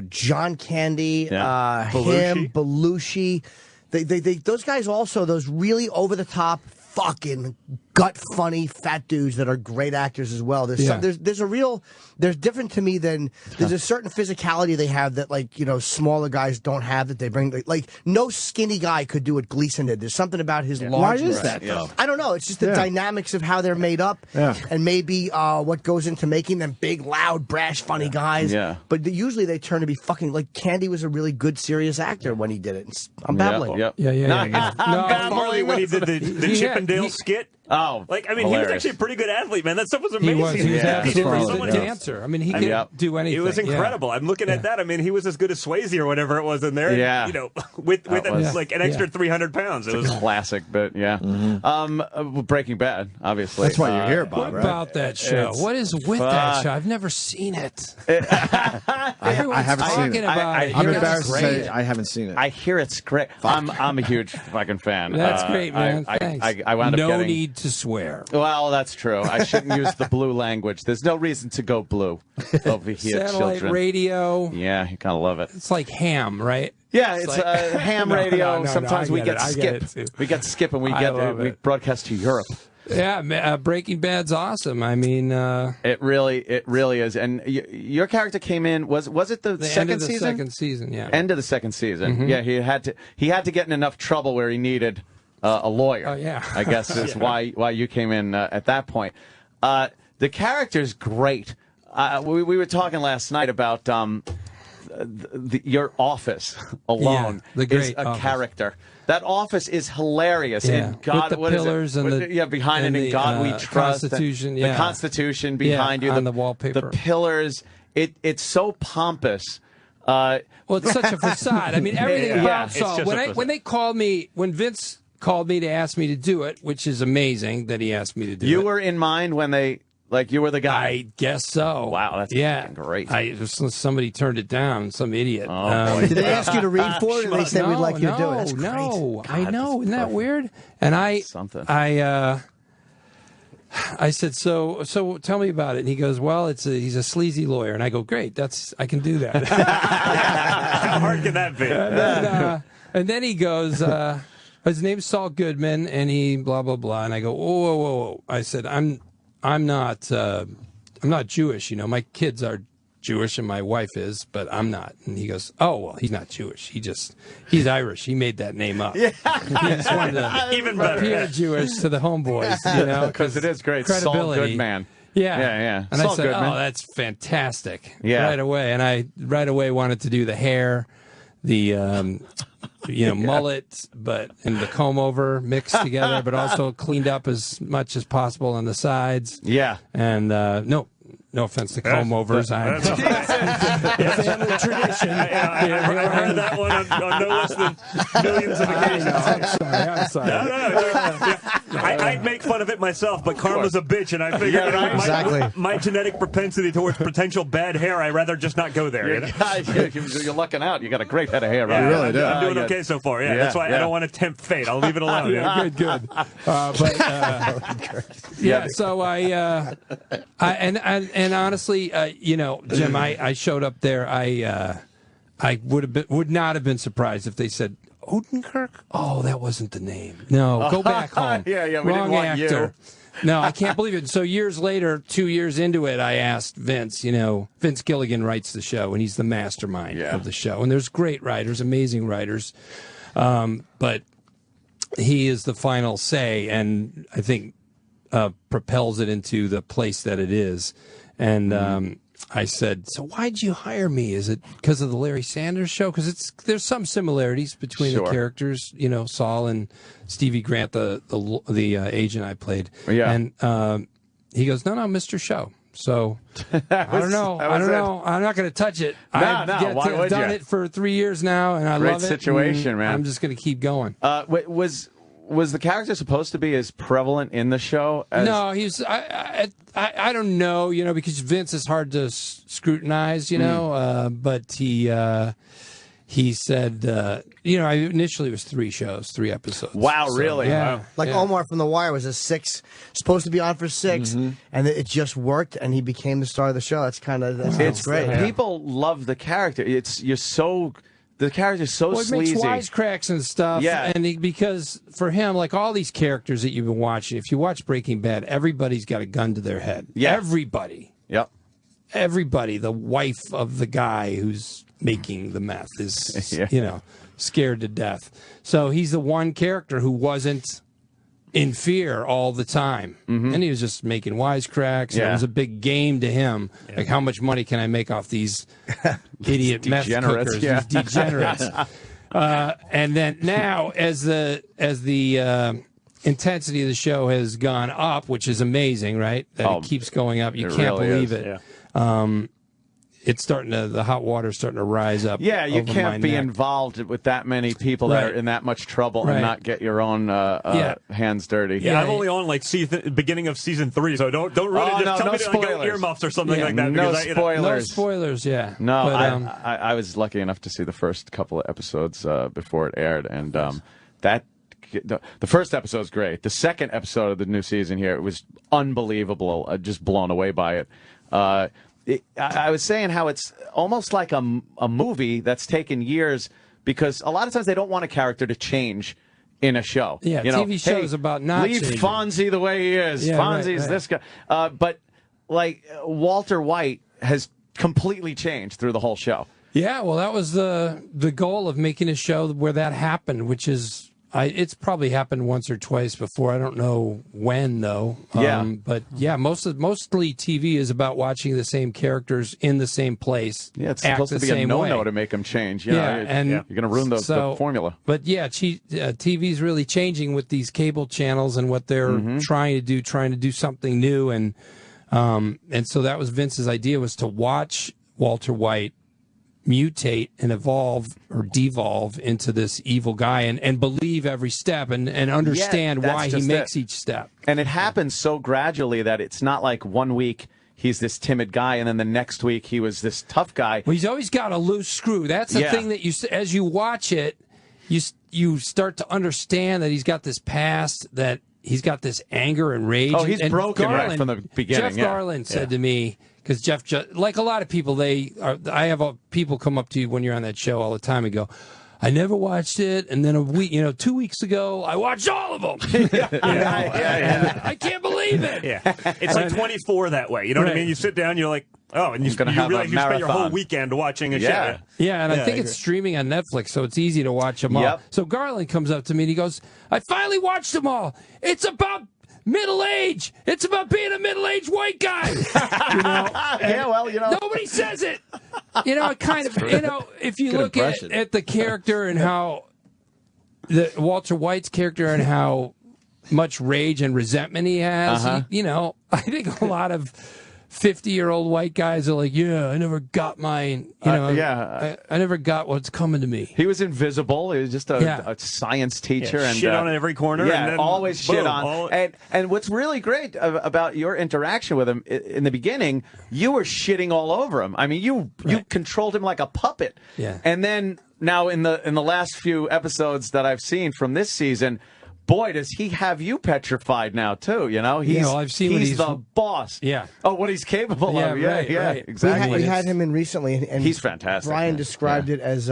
John Candy, him, Belushi. They those guys also, those really over the top fucking gut funny fat dudes that are great actors as well. There's different to me than there's a certain physicality they have that like smaller guys don't have that they bring. Like no skinny guy could do what Gleason did. There's something about his largeness. Why is that though? I don't know. It's just the dynamics of how they're made up, and maybe what goes into making them big, loud, brash, funny guys. Yeah. But usually they turn to be fucking like Candy was a really good serious actor when he did it. I'm babbling. Yeah. Farley when he did the Chippendale skit. Oh, like he was actually a pretty good athlete, man. That stuff was amazing. He was absolutely so a dancer. I mean, he could do anything. It was incredible. I'm looking at that. I mean, he was as good as Swayze or whatever it was in there. Yeah. With like an extra 300 pounds. It was a classic, but Breaking Bad, obviously. That's why you're here, Bob. What about that show? What is with that show? I've never seen it. I haven't seen it. I'm embarrassed to say I haven't seen it. I hear it's great. I'm a huge fucking fan. That's great, man. Thanks. I wound up getting... need to swear. Well, that's true. I shouldn't use the blue language. There's no reason to go blue over here, Satellite children. Radio. Yeah, you kind of love it. It's like ham, right? Yeah, it's ham radio. Sometimes we get skip. We get skip and we broadcast to Europe. Yeah, Breaking Bad's awesome. I mean, it really is. And your character came in. Was it the second end of the season? Second season, yeah. End of the second season. Yeah, he had to get in enough trouble where he needed a lawyer. Oh yeah, I guess is why you came in at that point. The character's great. We were talking last night about your office alone is a character. That office is hilarious. Yeah. And God, with the what pillars is it? and Behind it, in God we trust. Constitution, the Constitution behind you, on the wallpaper, the pillars. It's so pompous. Well, it's such a facade. I mean, everything about Saul. When Vince called me to ask me to do it, which is amazing that he asked me to do it. You were in mind when they. Like you were the guy. I guess so. Wow, that's great. Somebody turned it down. Some idiot. Oh, did they ask you to read for it, or they said we'd like you to do it? That's great. I know. Isn't that weird? And I said, so tell me about it. And he goes, well, he's a sleazy lawyer. And I go, great. I can do that. How hard can that be? And then he goes. His name's Saul Goodman, and he blah blah blah. And I go, whoa. I said, I'm not Jewish, my kids are Jewish and my wife is, but I'm not. And he goes, oh, well, he's not Jewish. He's Irish. He made that name up. Yeah. He just wanted to even better. appear Jewish to the homeboys, because it is great. Saul Goodman. Yeah. And I said, that's fantastic. Yeah. Right away. And I right away wanted to do the hair, the mullet, and the comb over mixed together, but also cleaned up as much as possible on the sides. Yeah. And no offense to comb overs. It's a family tradition. I heard that one on no less than millions of occasions. I'm sorry. No. I'd make fun of it myself, but Karma's a bitch, and I figured my genetic propensity towards potential bad hair, I'd rather just not go there. You're lucking out. You got a great head of hair. Right? You really do. I'm doing okay so far. That's why I don't want to tempt fate. I'll leave it alone. Good. So and honestly, Jim, I showed up there. I would not have been surprised if they said Odenkirk. Oh, that wasn't the name. No, go back home. We Wrong didn't want actor. No, I can't believe it. So years later, 2 years into it, I asked Vince. Vince Gilligan writes the show, and he's the mastermind of the show. And there's great writers, amazing writers, but he is the final say, and I think propels it into the place that it is. And I said, so why'd you hire me? Is it because of the Larry Sanders Show? Because there's some similarities between the characters, Saul and Stevie Grant, the agent I played. Yeah. And he goes, no, Mr. Show. So I don't know. I'm not going to touch it. I've done it for 3 years now, and I love it. Great situation, man. I'm just going to keep going. Was the character supposed to be as prevalent in the show? No, he's. I don't know, because Vince is hard to scrutinize, but he said, initially it was 3 episodes. Wow, really? Yeah. Wow. Like Omar from The Wire was a 6, supposed to be on for 6, and it just worked, and he became the star of the show. That's great. People love the character. The character's so sleazy. He makes wisecracks and stuff. Yeah. And because for him, like all these characters that you've been watching, if you watch Breaking Bad, everybody's got a gun to their head. Yeah. Everybody. Yep. Everybody. The wife of the guy who's making the meth is, scared to death. So he's the one character who wasn't in fear all the time. And he was just making wisecracks. Yeah. It was a big game to him. Yeah. Like, how much money can I make off these idiot meth cookers, these degenerates? And then now, as the intensity of the show has gone up, which is amazing, right? That it keeps going up. You can't really believe it. Yeah. It's the hot water's starting to rise up. Yeah, you over can't be involved with that many people that are in that much trouble and not get your own hands dirty. Yeah, I'm only on beginning of season 3, so don't really tell me to go earmuffs or something like that. No spoilers. No spoilers, yeah. No, but, I was lucky enough to see the first couple of episodes before it aired, and the first episode's great. The second episode of the new season here, it was unbelievable. Just blown away by it. I was saying how it's almost like a movie that's taken years, because a lot of times they don't want a character to change in a show. Yeah, TV shows about not leave changing. Fonzie the way he is. Yeah, Fonzie's this guy. But like Walter White has completely changed through the whole show. Yeah, well, that was the goal of making a show where that happened, which is it's probably happened once or twice before. I don't know when, though. But yeah, mostly TV is about watching the same characters in the same place. Yeah, it's supposed to be a no-no to make them change. You're going to ruin the formula. But yeah, TV is really changing with these cable channels and what they're trying to do something new. And so that was Vince's idea, was to watch Walter White mutate and evolve or devolve into this evil guy and believe every step and understand why he makes each step. And it happens so gradually that it's not like 1 week he's this timid guy and then the next week he was this tough guy. Well, he's always got a loose screw. That's the thing that as you watch it, you start to understand that he's got this past, that he's got this anger and rage. Oh, he's broken right from the beginning. Jeff Garland said to me, because Jeff, like a lot of people, I have people come up to you when you're on that show all the time and go, I never watched it, and then a week, 2 weeks ago, I watched all of them. I can't believe it. Yeah, it's like 24 that way. You know what I mean? You sit down, you're like, oh, and you realize you spent your whole weekend watching a show. Yeah, and I think it's streaming on Netflix, so it's easy to watch them all. So Garland comes up to me and he goes, I finally watched them all. It's about middle age. It's about being a middle-aged white guy. Yeah, well, nobody says it. It kind of, if you Good look impression. at the character and how Walter White's character and how much rage and resentment he has, I think a lot of 50-year-old white guys are like, yeah, I never got mine. I never got what's coming to me. He was invisible. He was just a science teacher. Yeah, and shit on every corner. Yeah, and then always boom, shit on. And what's really great about your interaction with him in the beginning, you were shitting all over him. I mean, you controlled him like a puppet. Yeah. And then now in the last few episodes that I've seen from this season, boy, does he have you petrified now too? I've seen he's the boss. Yeah. Oh, what he's capable of. Yeah, right. exactly. We had him in recently, and he's fantastic. Brian described it as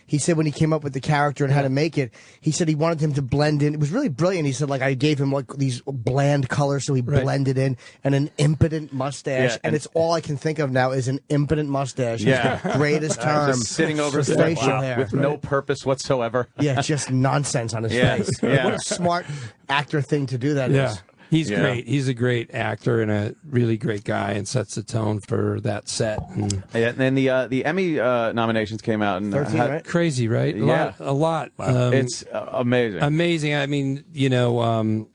he said when he came up with the character and how to make it, he said he wanted him to blend in. It was really brilliant. He said, like, I gave him like these bland colors so he blended in, and an impotent mustache. Yeah, and it's all I can think of now is an impotent mustache. Yeah. It's the greatest term. Just sitting over for facial hair. with no purpose whatsoever. Yeah, just nonsense on his face. Yeah. What a smart actor thing to do that is. Yeah. He's great. He's a great actor and a really great guy, and sets the tone for that set. And then the Emmy nominations came out, and 13, right? Crazy, right? A lot. Wow. It's amazing. Amazing. I mean, Giancarlo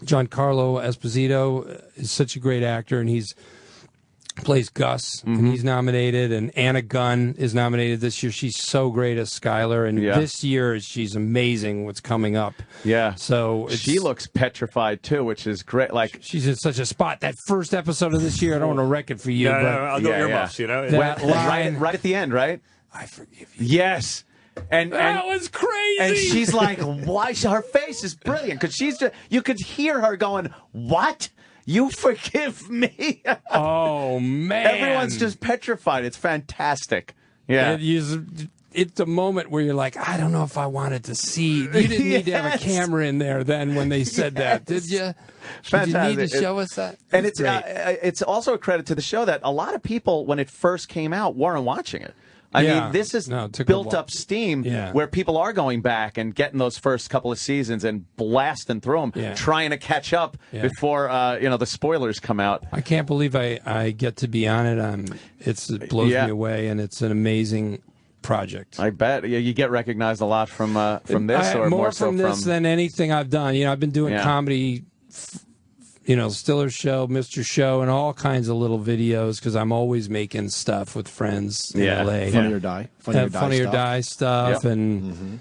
Esposito is such a great actor, and he's plays Gus, and he's nominated, and Anna Gunn is nominated this year. She's so great as Skylar, and this year she's amazing what's coming up. Yeah. So she looks petrified too, which is great. Like, she's in such a spot. That first episode of this year, I don't want to wreck it for you. No, but I'll go earmuffs, That line, right at the end, right? I forgive you. Yes. And that was crazy. And she's like, why? Her face is brilliant because she's just, you could hear her going, what? You forgive me? Oh, man. Everyone's just petrified. It's fantastic. Yeah. It's a moment where you're like, I don't know if I wanted to see. You didn't need to have a camera in there then when they said that, did you? Did you need to show us that? And it's also a credit to the show that a lot of people, when it first came out, weren't watching it. I mean, this is built up steam where people are going back and getting those first couple of seasons and blasting through them, trying to catch up before the spoilers come out. I can't believe I get to be on it. It blows me away, and it's an amazing project. I bet you get recognized a lot from this, or more so from this than anything I've done. I've been doing comedy. Stiller Show, Mr. Show, and all kinds of little videos because I'm always making stuff with friends in LA. Funny or Die. Funny or Die stuff. And,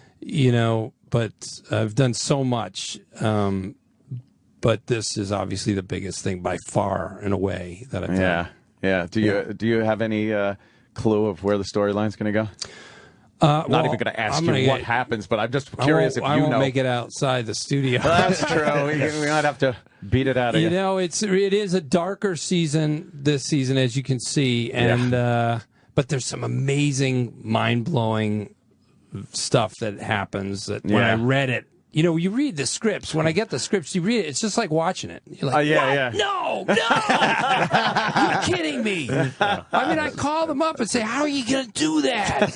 but I've done so much. But this is obviously the biggest thing by far, in a way, that I've done. Yeah. Do you have any clue of where the storyline's going to go? I'm not even going to ask you what happens, but I'm just curious if you know. I won't make it outside the studio. Well, that's true. We might have to beat it out of you. It is a darker season this season, as you can see, and but there's some amazing, mind-blowing stuff that happens. That when I read it, you read the scripts. When I get the scripts, you read it. It's just like watching it. You're like, no, you're kidding me. I mean, I call them up and say, how are you going to do that?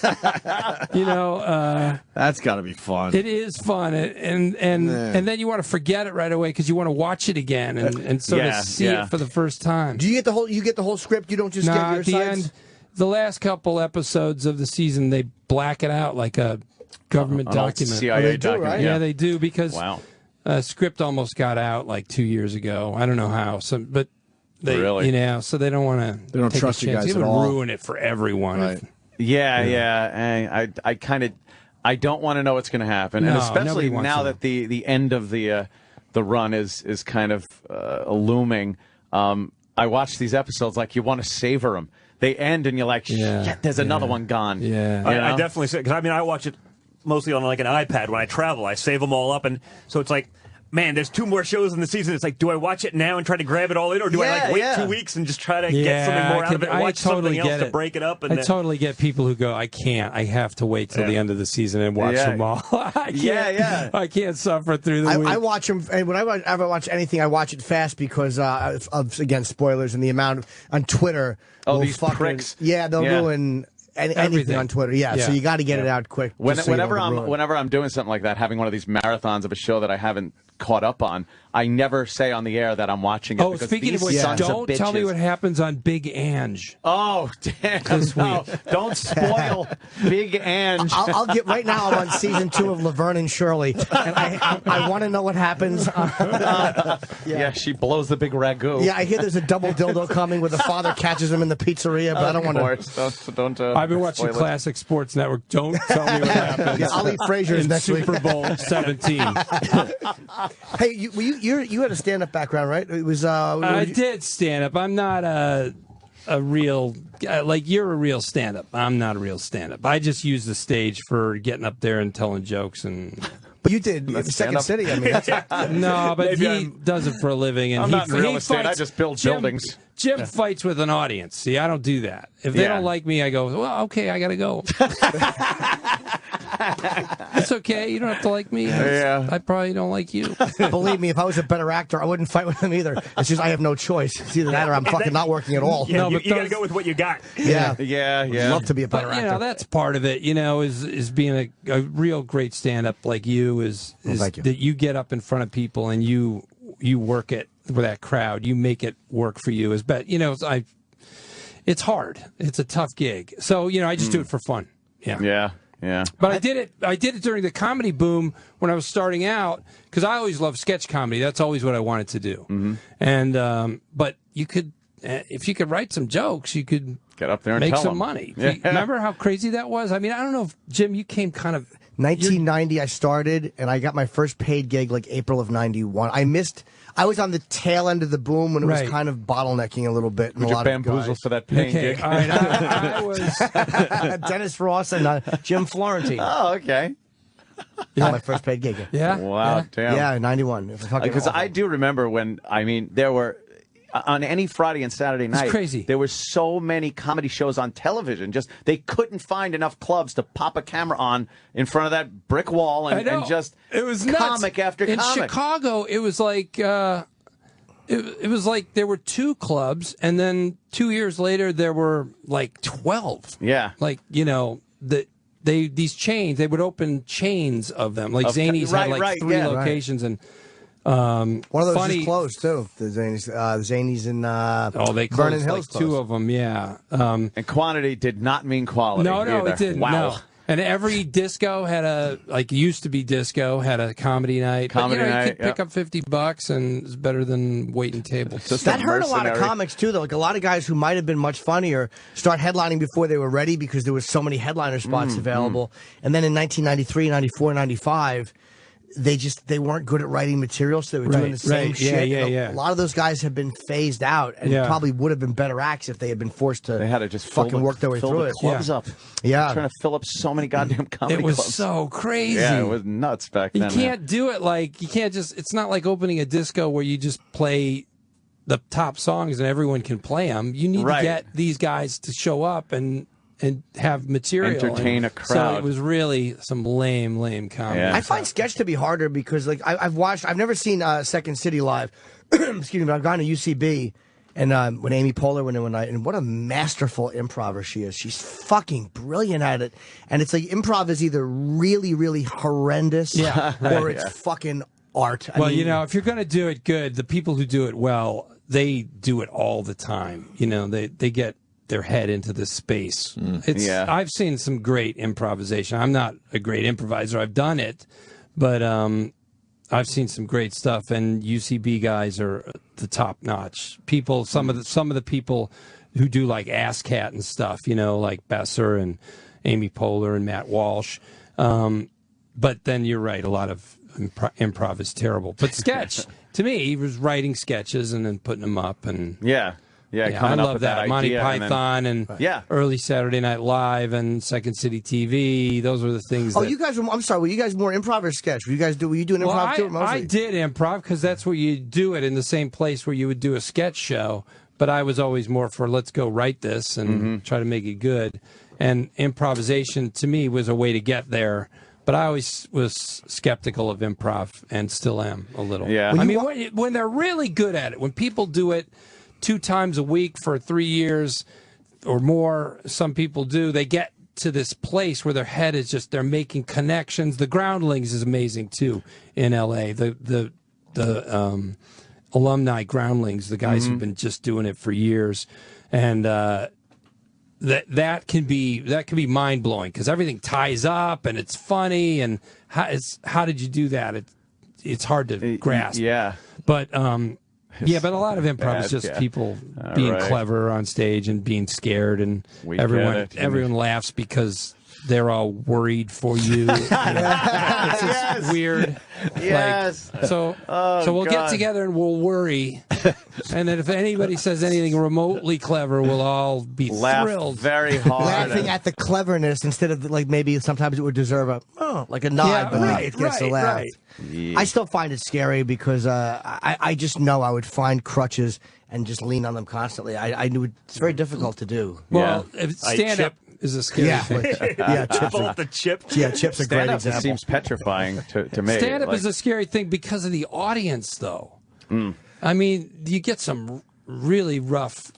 That's got to be fun. It is fun, and then you want to forget it right away because you want to watch it again and sort of see it for the first time. Do you get the whole script? You don't just get your at the sides? end. The last couple episodes of the season, they black it out like a government document. CIA document. Right? Yeah, they do because script almost got out like 2 years ago. I don't know how, but they, so they don't want to. They don't trust you guys at all. Ruin it for everyone. Right. I don't want to know what's going to happen, and especially now that the end of the run is kind of looming. I watch these episodes like you want to savor them. They end, and you're like, shit, there's another one gone. Yeah, I definitely say, because I watch it mostly on like an iPad when I travel. I save them all up, and so it's like, man, there's 2 more shows in the season. It's like, do I watch it now and try to grab it all in, or do I wait 2 weeks and just try to get something more out of it and watch something else to break it up? And I totally get people who go, I can't. I have to wait till the end of the season and watch them all. I can't. I can't suffer through the week. I watch them, and when I ever watch anything, I watch it fast because of again, spoilers and the amount on Twitter. These pricks. Yeah, they'll ruin anything on Twitter. So you got to get it out quick. Whenever I'm doing something like that, having one of these marathons of a show that I haven't caught up on, I never say on the air that I'm watching it. Oh, because speaking of these which, sons of don't tell me bitches- what happens on Big Ange. Oh, damn! This No, week. don't spoil Big Ange. I'll get right now. I'm on season 2 of Laverne and Shirley, and I want to know what happens. Yeah, she blows the big ragu. Yeah, I hear there's a double dildo coming where the father catches him in the pizzeria, but I don't want to. Don't. I've been watching spoil it. Classic Sports Network. Don't tell me what happens. Yeah, I'll eat Frasier's in next Super week. Bowl 17. Hey, you had a stand-up background, right? It was. I did stand up. I'm not a real like you're a real stand up. I'm not a real stand up. I just use the stage for getting up there and telling jokes and. But you did Second City. I mean, that's, no, but he does it for a living, and I'm not in real he estate. fights. I just build buildings. Jim fights with an audience. See, I don't do that. If they don't like me, I go, well, okay, I got to go. It's okay. You don't have to like me. I probably don't like you. Believe me, if I was a better actor, I wouldn't fight with him either. It's just I have no choice. It's either that or I'm fucking not working at all. Yeah, No, you but got to those- go with what you got. Yeah. Yeah. I'd love to be a better But you actor. know, that's part of it. You know, is being a real great stand-up like you is thank you. that you get up in front of people and you work it with that crowd. You make it work for you. You know, it's hard. It's a tough gig. So you know, I just do it for fun. Yeah. Yeah. But I did it during the comedy boom when I was starting out because I always loved sketch comedy. That's always what I wanted to do. Mm-hmm. And but you could, if you could write some jokes, you could Get up there and make tell some them. money. Yeah. Remember how crazy that was? I mean, I don't know if Jim, you came kind of 1990, I started, and I got my first paid gig like April of '91. I was on the tail end of the boom when it was Right. kind of bottlenecking a little bit. And Would a you lot bamboozle of for that paying Okay, gig? all right. I was. Dennis Ross and Jim Florentine. Oh, okay. Yeah, my first paid gig. Yeah. Wow, damn. Yeah, 91. It was fucking Because awful. I do remember when, I mean, there were, on any Friday and Saturday night, crazy. there were so many comedy shows on television. Just, they couldn't find enough clubs to pop a camera on in front of that brick wall I and know. just It was nuts. comic after In comic. Chicago, it was like it was like there were 2 clubs, and then 2 years later there were like 12. Yeah. Like you know these chains, they would open chains of them. Like Of- Zanies right, had like right, 3 yeah. locations, and One of those funny, just closed, too. The Zanies in they closed Vernon Hills like 2 of them. Yeah. And quantity did not mean quality. No, either. it didn't. Wow. No. And every disco had used to be disco, had a comedy night. Comedy but, you know, night, you could pick up $50 and it's better than waiting tables. That hurt a lot of comics, too, though. Like, a lot of guys who might have been much funnier start headlining before they were ready because there was so many headliner spots available. And then in 1993, 94, 95, they weren't good at writing material, so they were doing the same shit. Yeah. A lot of those guys have been phased out and probably would have been better acts if they had been forced to They had to just fucking work their way fill through the it. clubs up. Yeah. Trying to fill up so many goddamn comedy It was clubs. so crazy. Yeah, it was nuts back then. You can't do it like, you can't just, it's not like opening a disco where you just play the top songs and everyone can play them. You need to get these guys to show up and have material. Entertain a So crowd. it was really some lame comedy. I find sketch to be harder because, like, I've never seen Second City live. Excuse me, but I've gone to UCB and when Amy Poehler went in one night, and what a masterful improver she is. She's fucking brilliant at it. And it's like improv is either really, really horrendous or it's fucking art. I Well, mean, you know, if you're going to do it good, the people who do it well, they do it all the time. You know, they get their head into this space. I've seen some great improvisation. I'm not a great improviser. I've done it, but I've seen some great stuff. And UCB guys are the top notch people. Some of the people who do like Ass Cat and stuff. You know, like Besser and Amy Poehler and Matt Walsh. But then you're right. A lot of improv is terrible. But sketch to me, he was writing sketches and then putting them up and I coming up love with that Monty idea Python and early Saturday Night Live and Second City TV. Those were the things. Oh, that, you guys were. I'm sorry. Were you guys more improv or sketch? Were you doing improv too? Or mostly? I did improv because that's where you do it in the same place where you would do a sketch show. But I was always more for let's go write this and try to make it good. And improvisation to me was a way to get there. But I always was skeptical of improv and still am a little. Yeah. I mean, when they're really good at it, when people do it 2 times a week for 3 years or more, some people do, they get to this place where their head is just, they're making connections. The Groundlings is amazing too in LA. The alumni groundlings, the guys who've been just doing it for years, and that can be mind blowing because everything ties up and it's funny. And how did you do that? It's hard to grasp. Yeah, but but a lot of improv is just people being clever on stage and being scared, and everyone laughs because they're all worried for you. It's just weird. Yes. So we'll get together and we'll worry. And then if anybody says anything remotely clever, we'll all be thrilled. Very hard. Laughing at the cleverness instead of like maybe sometimes it would deserve a nod, but it gets a laugh. Right. I still find it scary because I just know I would find crutches and just lean on them constantly. I knew it's very difficult to do. Well, stand up is a scary thing. Chips Both the chips. Yeah, chips are great Stand-up example. seems petrifying to me. Stand-up is a scary thing because of the audience, though. I mean, you get some really rough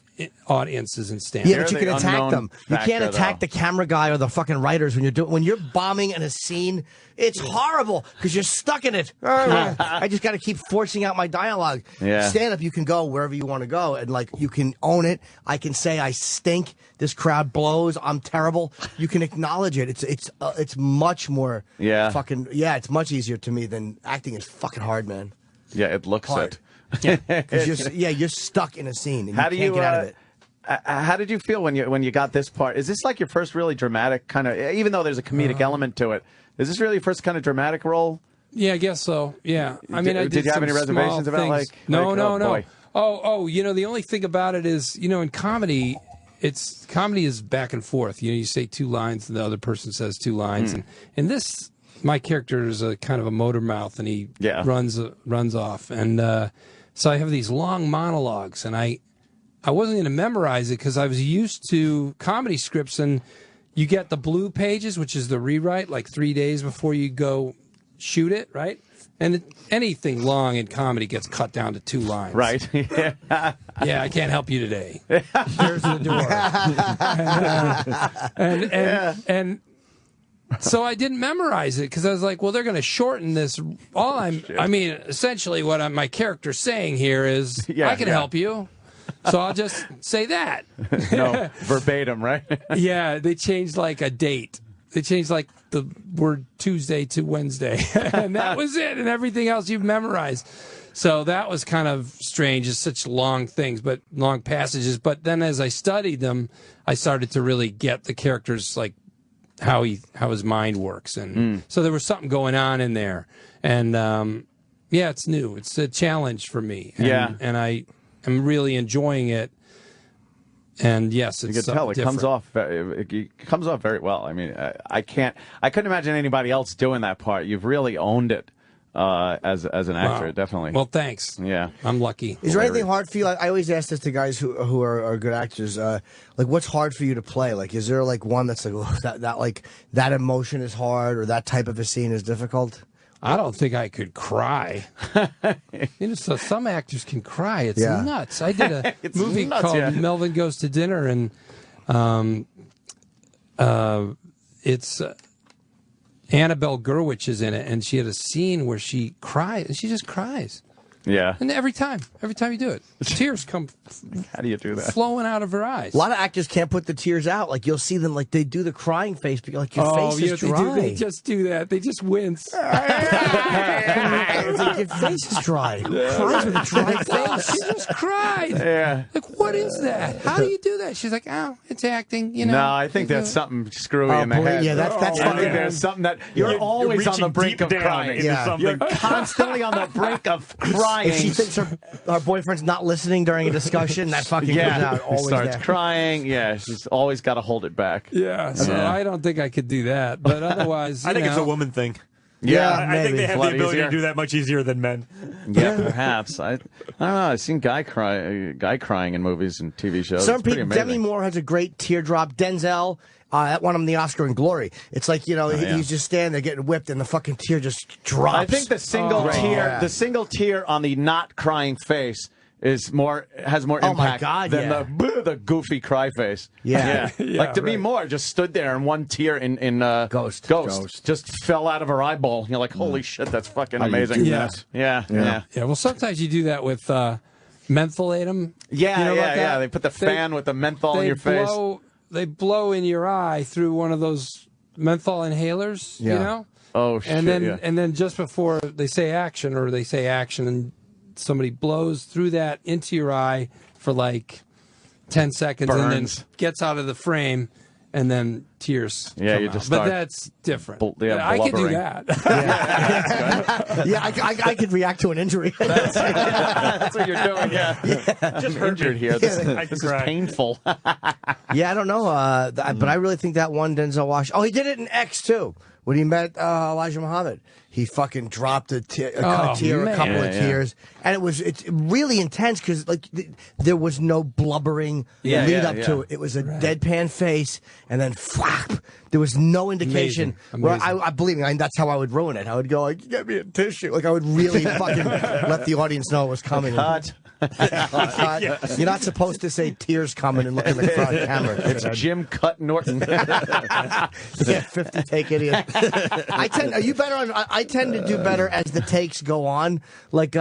audiences in stand-up. Yeah, but you can attack them. You can't attack the camera guy or the fucking writers when you're bombing in a scene. It's horrible because you're stuck in it. I just got to keep forcing out my dialogue. Yeah. Stand up, you can go wherever you want to go, and like you can own it. I can say I stink. This crowd blows. I'm terrible. You can acknowledge it. It's much more. It's much easier to me than acting is fucking hard, man. Yeah, it looks hard. it. You're stuck in a scene. And How you do can't you get out of it? How did you feel when you got this part? Is this like your first really dramatic kind of? Even though there's a comedic element to it, is this really your first kind of dramatic role? Yeah, I guess so. Yeah, I mean, did you have any reservations about things. No. The only thing about it is, in comedy, comedy is back and forth. You say two lines, and the other person says two lines, and in this, my character is a kind of a motor mouth, and he runs off, and so I have these long monologues, and I wasn't going to memorize it because I was used to comedy scripts, and you get the blue pages, which is the rewrite, like 3 days before you go shoot it, right? And anything long in comedy gets cut down to 2 lines. Right. Yeah, I can't help you today. Here's the door. and so I didn't memorize it because I was like, well, they're going to shorten this. Essentially what my character's saying here is, I can help you. So I'll just say that. No, verbatim, right? Yeah, they changed like a date. They changed like the word Tuesday to Wednesday. And that was it. And everything else you've memorized. So that was kind of strange. It's such long things, but long passages. But then as I studied them, I started to really get the characters, like how his mind works. And so there was something going on in there. And it's new. It's a challenge for me. And I'm really enjoying it, and yes, it's you can tell it different. comes off very well. I mean, I couldn't imagine anybody else doing that part. You've really owned it as an actor, definitely. Well, thanks. Yeah, I'm lucky. Is there anything hard for you? I always ask this to guys who are good actors. Like, what's hard for you to play? Like, is there like one that's like that emotion is hard, or that type of a scene is difficult? I don't think I could cry. So some actors can cry. It's nuts. I did a movie called Melvin Goes to Dinner, and it's Annabelle Gurwitch is in it, and she had a scene where she cried, and she just cries. Yeah. And every time you do it, tears come. How do you do that? Flowing out of her eyes. A lot of actors can't put the tears out. Like you'll see them, like they do the crying face, but like your face is dry. They just do that. They just wince. It's like your face is dry. Who cries with a dry face? She just cried. Yeah. Like, what is that? How do you do that? She's like, oh, it's acting. No, I think that's something screwy in the head. Yeah, that's I think there's something that you're always on the brink of crying. Yeah. You're constantly on the brink of crying. If she thinks her boyfriend's not listening during a discussion, that fucking comes out. Always starts there. crying. Yeah, she's always got to hold it back. Yeah, so I don't think I could do that. But otherwise, I think it's a woman thing. Yeah, I think they have the ability easier. to do that much easier than men. Yeah, perhaps. I don't know. I've seen guy crying in movies and TV shows. Some it's pretty people. amazing. Demi Moore has a great teardrop. Denzel. That won him the Oscar in Glory. It's like, he's just standing there getting whipped, and the fucking tear just drops. I think the single tear on the not crying face has more Oh, my impact God, than yeah. the goofy cry face. Yeah. Like to me, more just stood there and one tear in Ghost just fell out of her eyeball. You're like, holy shit, that's fucking How you amazing. do that? Yeah. Well, sometimes you do that with mentholatum. Yeah, you know about that? They put the fan with the menthol in your face. They blow in your eye through one of those menthol inhalers. Yeah. You know. Oh shit! And then just before they say action, and somebody blows through that into your eye for like 10 seconds, and then gets out of the frame, and then tears. Yeah, come you out. just But start that's different. yeah, I can do blubbering. that. I could react to an injury. That's what you're doing. Yeah. Just I'm injured here. This is painful. Yeah, I don't know, but I really think that one Denzel Washington. Oh, he did it in X too. When he met Elijah Muhammad, he fucking dropped a couple of tears, and it's really intense because like there was no blubbering lead up to it. It was a deadpan face, and then whap, there was no indication. Amazing. Where I believe me, that's how I would ruin it. I would go like, "Get me a tissue." Like I would really fucking let the audience know it was coming. Cut. You're not supposed to say tears coming and look in the front camera. It's Jim Cut Norton. Yeah, 50 take idiot. I tend to do better as the takes go on. Like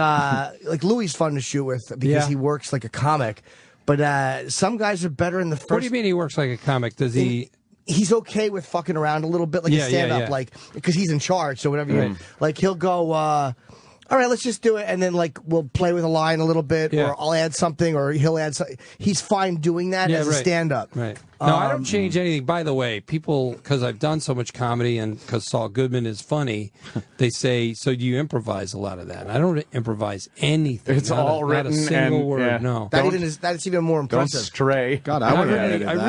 Louis fun to shoot with because he works like a comic. But some guys are better in the first. What do you mean he works like a comic? Does he? He's okay with fucking around a little bit, like a stand-up, like because he's in charge. So whatever you like, he'll go. All right, let's just do it, and then like we'll play with a line a little bit, or I'll add something, or he'll add something. He's fine doing that as a stand-up. Right. No, I don't change anything. By the way, people, because I've done so much comedy and because Saul Goodman is funny, they say, so do you improvise a lot of that? And I don't improvise anything. It's all written. Not a single and, word, no. That's even more impressive. Don't stray. God, I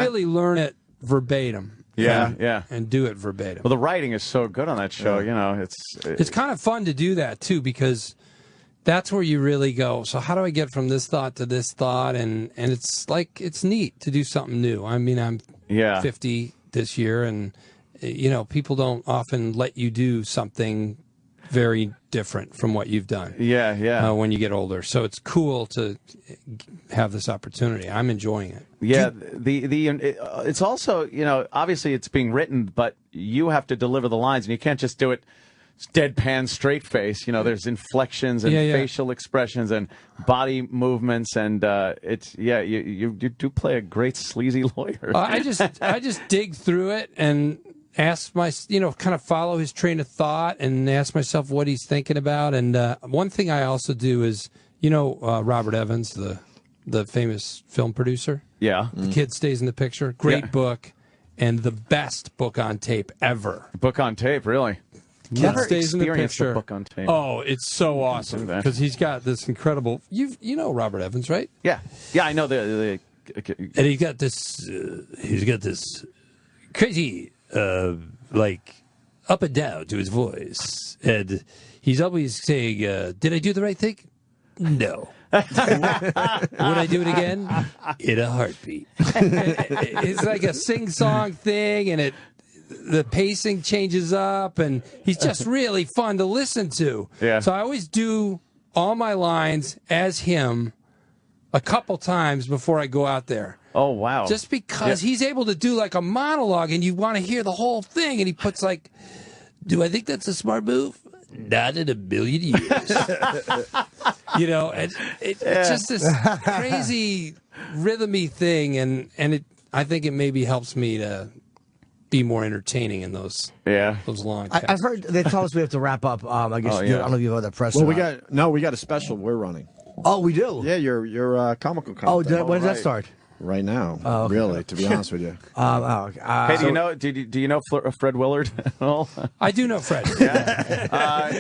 really learn it verbatim. Yeah. And do it verbatim. Well, the writing is so good on that show. You know, it's kind of fun to do that too because that's where you really go. So how do I get from this thought to this thought? And it's like it's neat to do something new. I mean, I'm 50 this year, and you know, people don't often let you do something very different from what you've done. When you get older, so it's cool to have this opportunity. I'm enjoying it. Yeah, it's also, you know, obviously it's being written, but you have to deliver the lines, and you can't just do it deadpan straight face. You know, there's inflections and facial expressions and body movements, and you do play a great sleazy lawyer. I just dig through it and ask kind of follow his train of thought and ask myself what he's thinking about. And one thing I also do is, Robert Evans, the famous film producer. Yeah. The Kid Stays in the Picture. Great book, and the best book on tape ever. Book on tape, really? Kid Stays in the Picture. Book on tape. Oh, it's so awesome because he's got this incredible. You know Robert Evans, right? Yeah, I know the and he's got this. He's got this crazy, like up and down to his voice, and he's always saying, "Did I do the right thing? No." Would I do it again? In a heartbeat. It's like a sing-song thing, and the pacing changes up, and he's just really fun to listen to. Yeah. So I always do all my lines as him a couple times before I go out there. Oh, wow. Just because he's able to do like a monologue, and you want to hear the whole thing, and he puts like, do I think that's a smart move? Not in a million years. And it's just this crazy rhythmy thing, and I think it maybe helps me to be more entertaining in those long texts. I've heard they tell us we have to wrap up. I guess I don't know if you have other press. Well, we got a special we're running. Oh, we do. Yeah, your comical Oh, content. when does that start? Right now, okay. Really, to be honest with you. Hey, do you know Fred Willard at all? I do know Fred.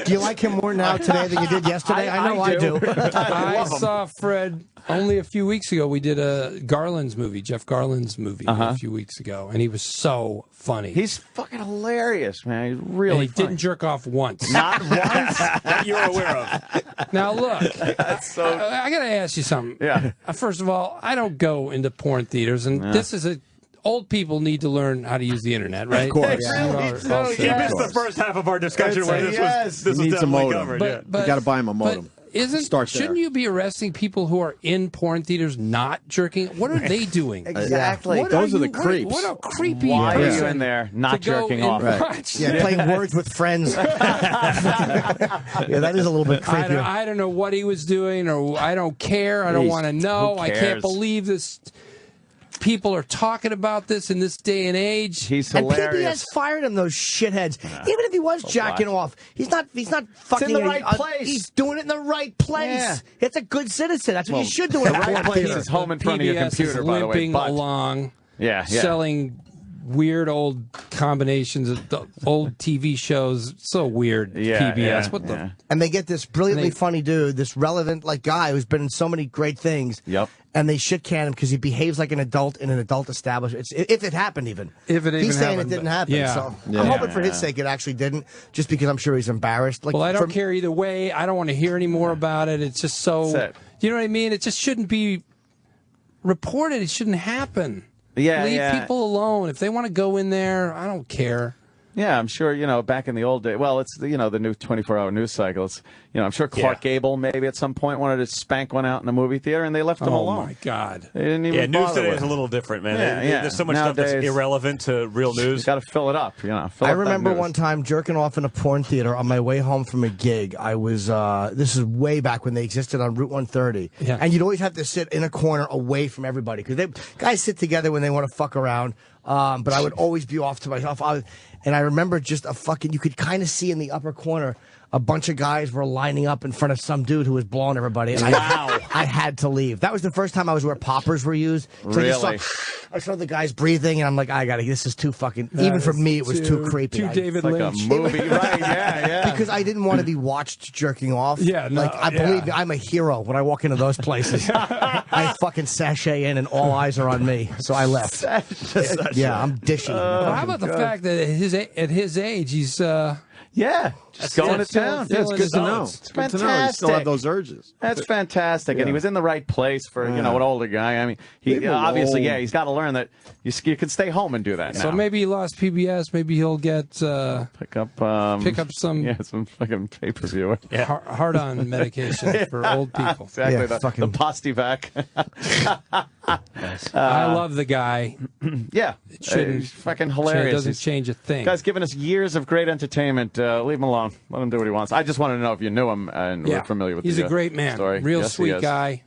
Do you like him more now today than you did yesterday? I know I do. I saw Fred only a few weeks ago. We did a Jeff Garland's movie a few weeks ago, and he was so funny. He's fucking hilarious, man. He's really and he didn't jerk off once. Not once that you're aware of. Now, look, I got to ask you something. Yeah. First of all, I don't go into porn theaters, and this is old people need to learn how to use the internet, right? Of course. You missed the first half of our discussion where this was needs a definitely modem. covered. You got to buy him a modem. Shouldn't you be arresting people who are in porn theaters not jerking? What are they doing? Exactly. Those are the creeps. What a creepy Why are you person in there not to go jerking and off? watch. Yeah, playing words with friends. Yeah, that is a little bit creepy. I don't know what he was doing, or I don't care. I don't want to know. I can't believe this. People are talking about this in this day and age. He's And hilarious. PBS fired him, those shitheads. Even if he was jacking off, he's not fucking in the right place. He's doing it in the right place. Yeah. It's a good citizen. That's what you should do in the right place. It's home in front of your PBS computer, is by the way. limping along, selling weird old combinations of the old TV shows. So weird, PBS. What the? And they get this brilliantly funny dude, this relevant guy who's been in so many great things. Yep. And they shit can him because he behaves like an adult in an adult establishment. If it happened, even. If it even He's saying happened, it didn't happen. yeah. So I'm hoping for his sake it actually didn't, just because I'm sure he's embarrassed. Well, I don't care either way. I don't want to hear any more about it. It's just so. You know what I mean? It just shouldn't be reported. It shouldn't happen. Leave people alone. If they want to go in there, I don't care. Yeah, I'm sure, back in the old day, well, it's, the new 24-hour news cycle. It's, I'm sure Clark Gable maybe at some point wanted to spank one out in a movie theater, and they left him alone. Oh, my God. They didn't even news bother today with is a little different, man. There's so much Nowadays, stuff that's irrelevant to real news. You got to fill it up, Fill I up that remember news. one time jerking off in a porn theater on my way home from a gig. I was, this is way back when they existed on Route 130. Yeah. And you'd always have to sit in a corner away from everybody because guys sit together when they want to fuck around. But I would always be off to myself. And I remember just you could kind of see in the upper corner, a bunch of guys were lining up in front of some dude who was blowing everybody. And I had to leave. That was the first time I was where poppers were used. So Really? I saw the guys breathing, and I'm like, this is too fucking, even for me, it was too creepy. Too David Like Lynch. a movie, right? Yeah. Because I didn't want to be watched jerking off. Yeah, no, I believe me, I'm a hero when I walk into those places. I fucking sachey in, and all eyes are on me. So I left. Yeah, I'm dishy. Well, how about the fact that at his age, he's just going to town. Yeah, it's good to know. It's good to know. You still have those urges. That's fantastic, and he was in the right place for an older guy. I mean, he obviously, he's got to learn that you can stay home and do that. So now. maybe he lost PBS. Maybe he'll get pick up some some fucking pay-per-view. Hard-on medication for old people. Exactly, the Postivac. I love the guy. Yeah, it shouldn't. He's fucking hilarious. It doesn't change a thing. Guy's given us years of great entertainment. Leave him alone. Let him do what he wants. I just wanted to know if you knew him and were familiar with He's the a great man. story. Real Yes, sweet guy.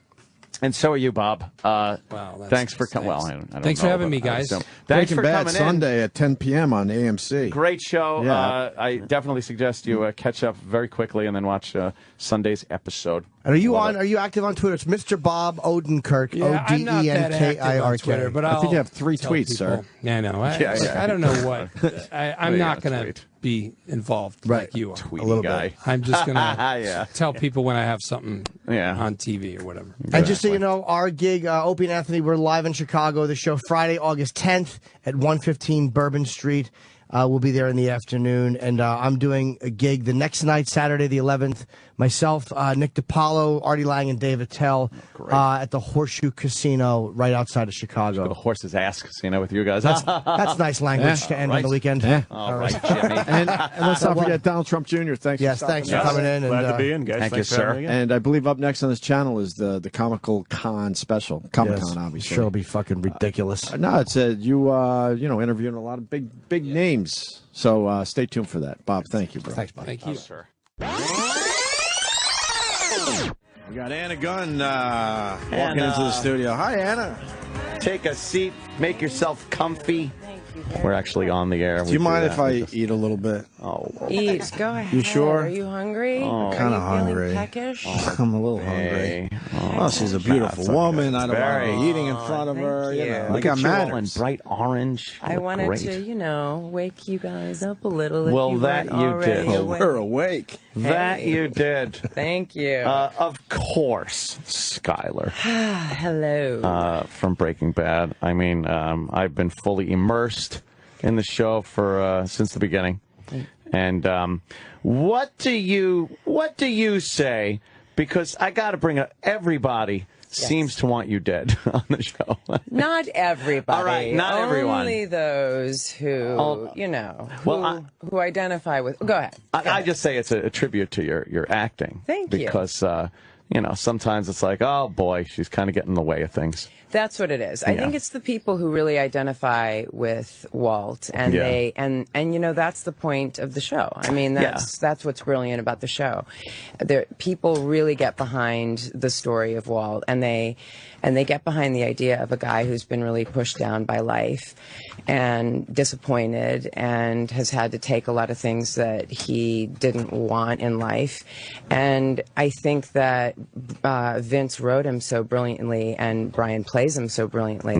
And so are you, Bob. Wow, thanks for coming. Well, I don't thanks know, for having but me, guys. Thanks Breaking for Bad coming Sunday at 10 p.m. on AMC. Great show. Yeah. I definitely suggest you catch up very quickly and then watch Sunday's episode. And are you Are you active on Twitter? It's Mr. Bob Odenkirk. I'm not that active on Twitter, but I think you have 3 tweets, sir. Yeah, I know. I don't know what. I'm not going to be involved like you are. A little guy. I'm just going to tell people when I have something on TV or whatever. And just so you know, our gig, Opie and Anthony, we're live in Chicago. The show Friday, August 10th at 115 Bourbon Street. We'll be there in the afternoon. And I'm doing a gig the next night, Saturday the 11th. Myself, Nick DiPaolo, Artie Lang, and Dave Attell at the Horseshoe Casino right outside of Chicago. The Horse's Ass Casino with you guys. That's nice language to end on the weekend. All right, Jimmy. And let's not forget Donald Trump Jr. Yes, thanks for coming in. Glad to be in, guys. Thank you, sir. And I believe up next on this channel is the Comical Con special. Comic Con, obviously. Sure, it'll be fucking ridiculous. No, it said you interviewing a lot of big names. So stay tuned for that. Bob, thank you, bro. Thanks, Bob. Thank you, sir. We got Anna Gunn walking into the studio. Hi, Anna. Take a seat. Make yourself comfy. We're actually on the air. Do you mind if I eat a little bit? Oh, Eat. Go ahead. You sure? Are you hungry? Oh, Are kind of you feeling hungry. peckish? I'm a little hungry. Oh, she's a beautiful woman. I don't want to be eating in front of her. you. You know, Look like at I'm you all in manners. bright orange. I Look wanted great. to, wake you guys up a little. If Well, you that weren't you already did. awake. We're awake. That you did. Thank you. Of course, Skyler. Hello. From Breaking Bad. I mean, I've been fully immersed in the show for since the beginning. And what do you say? Because I got to bring everybody seems to want you dead on the show. Not everybody. All right, not everyone. Only those who, who identify with. Go ahead. I just say it's a tribute to your acting. Thank you. Because, sometimes it's like, oh, boy, she's kind of getting in the way of things. That's what it is. I think it's the people who really identify with Walt, and they that's the point of the show. I mean, that's what's brilliant about the show. People really get behind the story of Walt, and they get behind the idea of a guy who's been really pushed down by life and disappointed and has had to take a lot of things that he didn't want in life. And I think that Vince wrote him so brilliantly, and Brian plays him so brilliantly,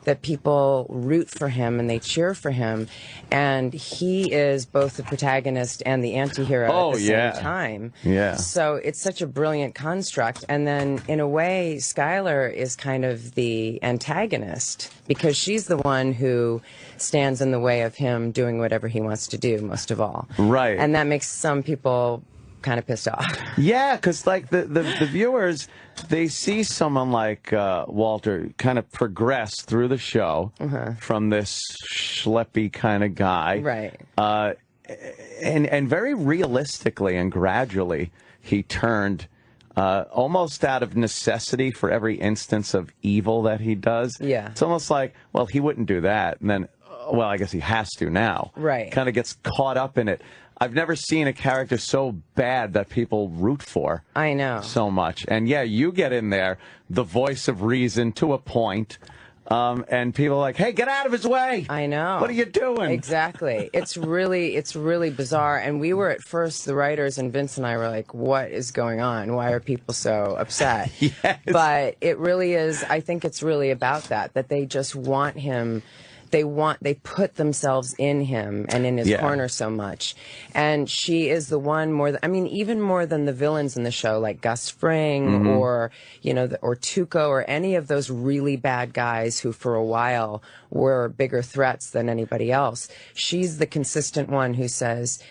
that people root for him and they cheer for him. And he is both the protagonist and the anti-hero at the same time. Yeah. So it's such a brilliant construct. And then, in a way, Skylar is kind of the antagonist, because she's the one who stands in the way of him doing whatever he wants to do, most of all. Right. And that makes some people kind of pissed off. Yeah, because like the viewers, they see someone like Walter kind of progress through the show from this schleppy kind of guy. Right. And very realistically and gradually, he turned almost out of necessity for every instance of evil that he does. Yeah. It's almost like, well, he wouldn't do that. And then, well, I guess he has to now. Right. Kind of gets caught up in it. I've never seen a character so bad that people root for. I know. So much. And yeah, you get in there, the voice of reason to a point. And people are like, hey, get out of his way. I know. What are you doing? Exactly. It's really bizarre. And we were at first, the writers and Vince and I were like, what is going on? Why are people so upset? Yes. But it really is, I think it's really about that they just want him. They put themselves in him and in his corner so much. And she is the one even more than the villains in the show, like Gus Fring or Tuco or any of those really bad guys who for a while were bigger threats than anybody else. She's the consistent one who says,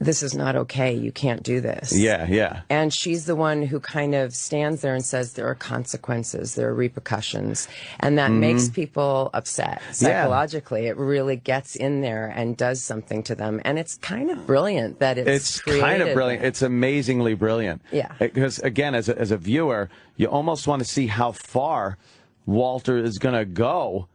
this is not okay. You can't do this. Yeah, yeah. And she's the one who kind of stands there and says there are consequences, there are repercussions. And that makes people upset psychologically. It really gets in there and does something to them. And it's kind of brilliant that it's kind of brilliant. There. It's amazingly brilliant. Yeah. Because, again, as a viewer, you almost want to see how far Walter is going to go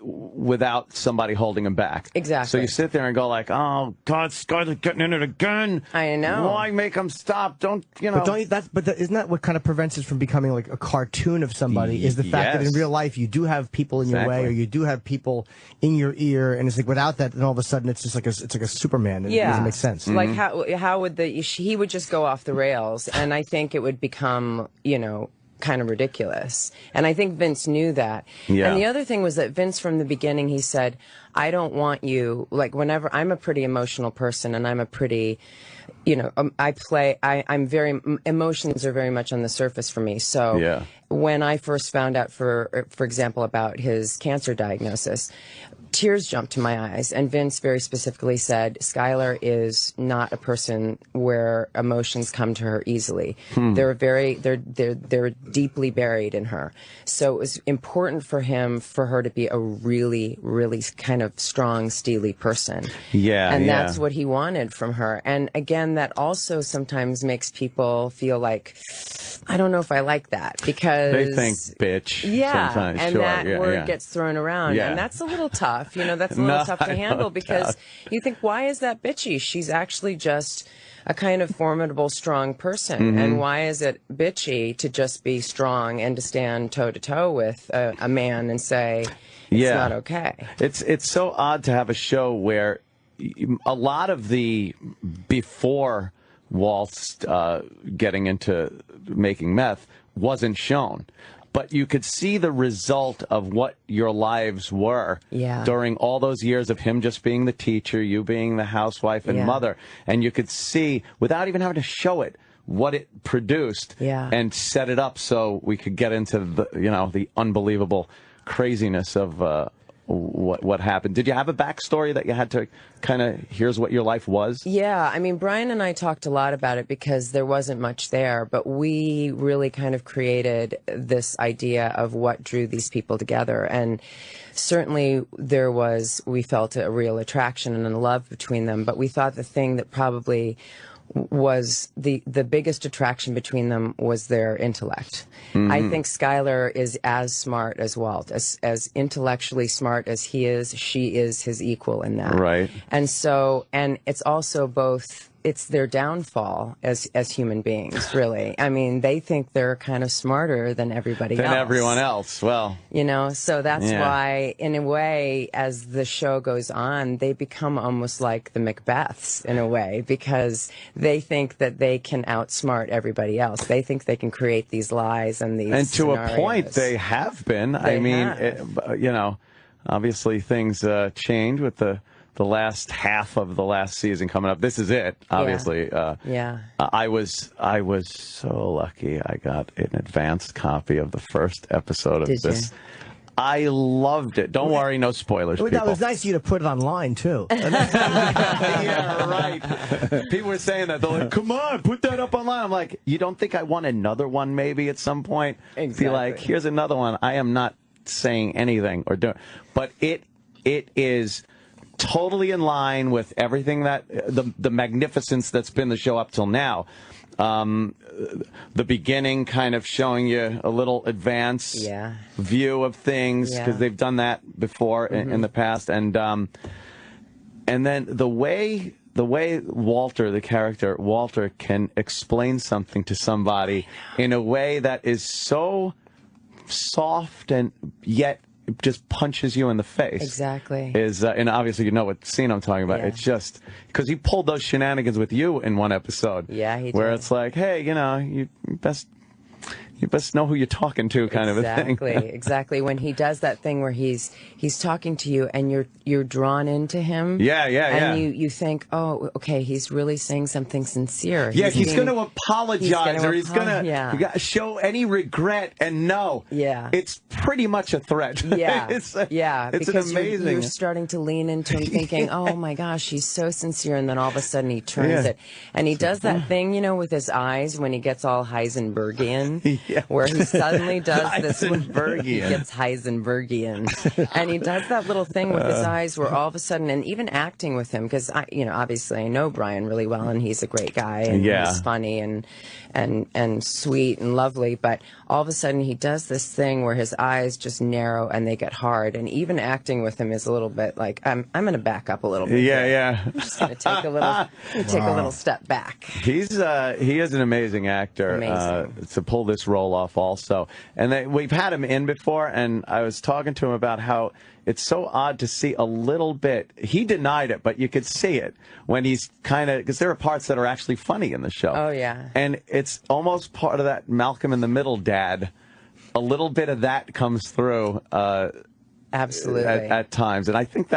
without somebody holding him back. Exactly. So you sit there and go like, oh, God, Scarlett's getting in it again. I know. Why make him stop? Don't. But isn't that what kind of prevents us from becoming like a cartoon of somebody? Is the fact that in real life you do have people in your way, or you do have people in your ear, and it's like without that, then all of a sudden it's just like it's like a Superman. It doesn't make sense. Like how would he would just go off the rails, and I think it would become kind of ridiculous. And I think Vince knew that. Yeah. And the other thing was that Vince, from the beginning, he said, I don't want you, like, whenever I'm a pretty emotional person and I'm a pretty, I'm very, emotions are very much on the surface for me. So when I first found out, for example, about his cancer diagnosis, tears jumped to my eyes, and Vince very specifically said, Skylar is not a person where emotions come to her easily. They're deeply buried in her. So it was important for her to be a really, really kind of strong, steely person. Yeah. And that's what he wanted from her. And again, that also sometimes makes people feel like, I don't know if I like that, because they think bitch. Yeah. Sometimes. And that word gets thrown around. Yeah. And that's a little tough. That's a little tough to handle, because you think, why is that bitchy? She's actually just a kind of formidable, strong person. And why is it bitchy to just be strong and to stand toe-to-toe with a man and say, it's not okay? It's so odd to have a show where a lot of the before Walt's getting into making meth wasn't shown. But you could see the result of what your lives were during all those years of him just being the teacher, you being the housewife and mother. And you could see, without even having to show it, what it produced and set it up so we could get into the unbelievable craziness of what happened. Did you have a backstory that you had to kind of, here's what your life was? Yeah, I mean, Brian and I talked a lot about it because there wasn't much there, but we really kind of created this idea of what drew these people together. And certainly we felt a real attraction and a love between them, but we thought the thing that probably was the biggest attraction between them was their intellect. Mm-hmm. I think Skylar is as smart as Walt, as intellectually smart as he is. She is his equal in that. Right. And it's also both. It's their downfall as human beings, really. I mean, they think they're kind of smarter than everybody else. Than everyone else. Well, so that's why, in a way, as the show goes on, they become almost like the Macbeths in a way, because they think that they can outsmart everybody else. They think they can create these lies and these And to scenarios. a point, they have been. Obviously things change with the last half of the last season coming up. This is it, obviously. I was so lucky. I got an advanced copy of the first episode of this. I loved it. Don't worry, no spoilers, people. It was nice of you to put it online, too. Yeah, right. People were saying that. They're like, come on, put that up online. I'm like, you don't think I want another one maybe at some point? Exactly. Be like, here's another one. I am not saying anything or doing. But it is totally in line with everything that the magnificence that's been the show up till now. The beginning kind of showing you a little advanced view of things, because they've done that before in the past, and then the way Walter, the character Walter, can explain something to somebody in a way that is so soft and yet just punches you in the face. Exactly. And obviously you know what scene I'm talking about. It's just because he pulled those shenanigans with you in one episode. Yeah, he did. Where it's like, hey, you best know who you're talking to, kind of a thing. Exactly. When he does that thing where he's talking to you and you're drawn into him. And you think, oh, okay, he's really saying something sincere. Yeah, he's going to apologize, or he's going to show any regret, and it's pretty much a threat. It's because an amazing. You're starting to lean into him, thinking, oh my gosh, he's so sincere, and then all of a sudden he turns it, and he does that thing, with his eyes when he gets all Heisenbergian. Where he suddenly does this. He gets Heisenbergian. And he does that little thing with his eyes where all of a sudden, and even acting with him, because, obviously I know Brian really well, and he's a great guy, and he's funny and sweet and lovely, but all of a sudden he does this thing where his eyes just narrow and they get hard, and even acting with him is a little bit like, I'm going to back up a little bit. I'm just going to take a little step back. He is an amazing actor. To pull this role off also. And we've had him in before, and I was talking to him about how it's so odd to see a little bit. He denied it, but you could see it when he's kind of, because there are parts that are actually funny in the show. Oh, yeah. And it's almost part of that Malcolm in the Middle dad. A little bit of that comes through. Absolutely. At times. And I think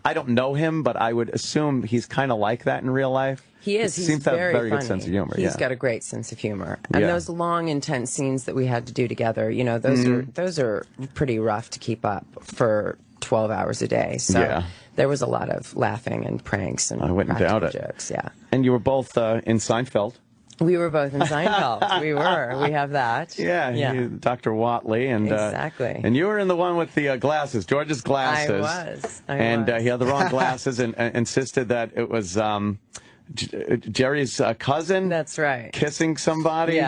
I don't know him, but I would assume he's kind of like that in real life. He is. He seems to have a very good sense of humor. He's got a great sense of humor. And those long, intense scenes that we had to do together, those are pretty rough to keep up for 12 hours a day. So there was a lot of laughing and pranks and I wouldn't doubt it. Jokes. And you were both in Seinfeld. We were both in Seinfeld. We were. We have that. Dr. Watley. And, exactly. And you were in the one with the glasses, George's glasses. I was. He had the wrong glasses and insisted that it was Jerry's cousin. That's right. Kissing somebody.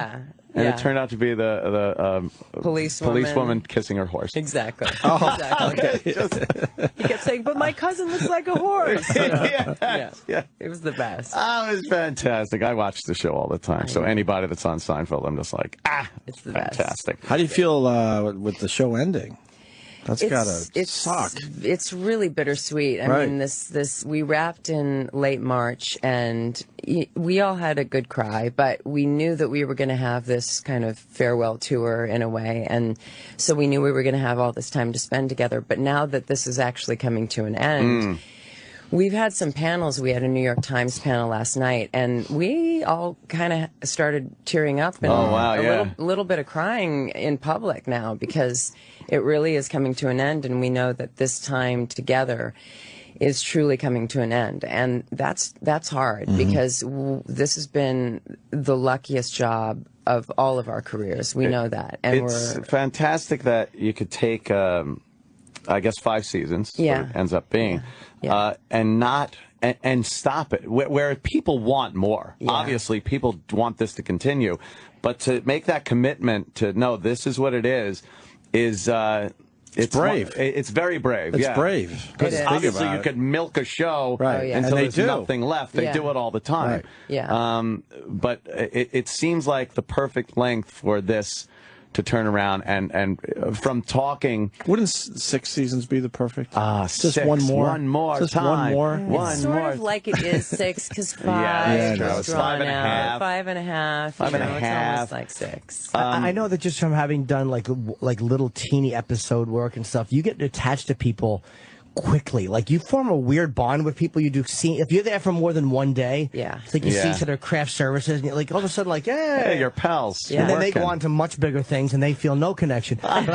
And it turned out to be the policewoman kissing her horse. Exactly. Okay. He kept saying, but my cousin looks like a horse. It was the best. Oh, it was fantastic. I watch the show all the time. So anybody that's on Seinfeld, I'm just like, it's the fantastic. How do you feel with the show ending? That's gotta suck. It's really bittersweet. I mean, this we wrapped in late March, and we all had a good cry, but we knew that we were going to have this kind of farewell tour in a way, and so we knew we were going to have all this time to spend together. But now that this is actually coming to an end, We've had some panels. We had a New York Times panel last night, and we all kind of started tearing up and a little bit of crying in public now, because it really is coming to an end, and we know that this time together is truly coming to an end, and that's hard because this has been the luckiest job of all of our careers. We know that, and it's fantastic that you could take, I guess, 5 seasons. Yeah. What it ends up being. Yeah. And stop it where people want more. Yeah. Obviously, people want this to continue, but to make that commitment to no, this is what it is it's brave. It's very brave. It's brave. Because obviously you could milk a show until there's nothing left. They do it all the time. Right. Yeah. But it seems like the perfect length for this to turn around and from talking. Wouldn't 6 seasons be the perfect? Just 6, one more just time. One more. It's sort of like it is 6 because 5 is drawn out. 5 and a half. 5 and a half. It's almost like 6. I know that just from having done like little teeny episode work and stuff, you get attached to people quickly. Like, you form a weird bond with people you do see. If you're there for more than one day, it's like you see each other craft services, and you're like, all of a sudden, like, hey, you're pals. And then they go on to much bigger things, and they feel no connection. But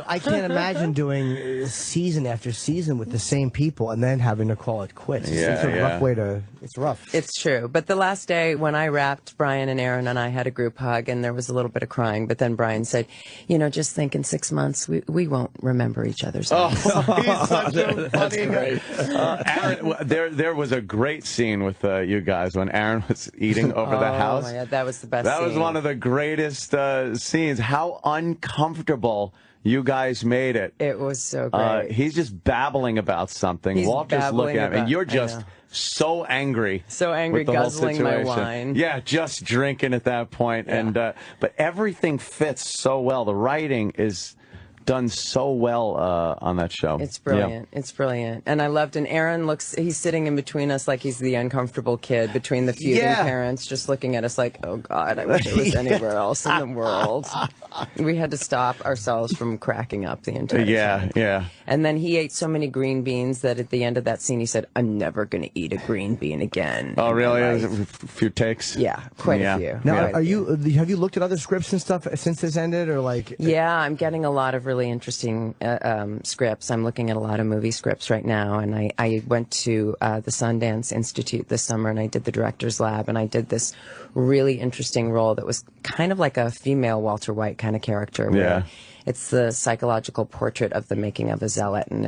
I can't imagine doing season after season with the same people and then having to call it quits. It's a rough way to. It's rough. It's true. But the last day when I wrapped, Brian and Aaron and I had a group hug, and there was a little bit of crying. But then Brian said, just think in 6 months we won't remember each other's names. He's such a funny Aaron, there was a great scene with you guys when Aaron was eating over the house. Oh my God, that was the best That scene. was one of the greatest scenes. How uncomfortable you guys made it. It was so great. He's just babbling about something. Walter's looking at him, and you're just so angry. So angry, with the whole guzzling my situation. wine. Yeah, just drinking at that point. And but everything fits so well. The writing is done so well on that show. It's brilliant. Yeah. It's brilliant. And I loved, and Aaron he's sitting in between us like he's the uncomfortable kid between the feuding parents, just looking at us like, oh God, I wish it was anywhere else in the world. We had to stop ourselves from cracking up the entire time. Yeah. And then he ate so many green beans that at the end of that scene he said, I'm never going to eat a green bean again. Oh, really? A few takes? Yeah, quite a few. Now, have you looked at other scripts and stuff since this ended, or like? Yeah, I'm getting a lot of really interesting scripts. I'm looking at a lot of movie scripts right now, and I went to the Sundance Institute this summer, and I did the Director's Lab, and I did this really interesting role that was kind of like a female Walter White kind of character. Where it's the psychological portrait of the making of a zealot, and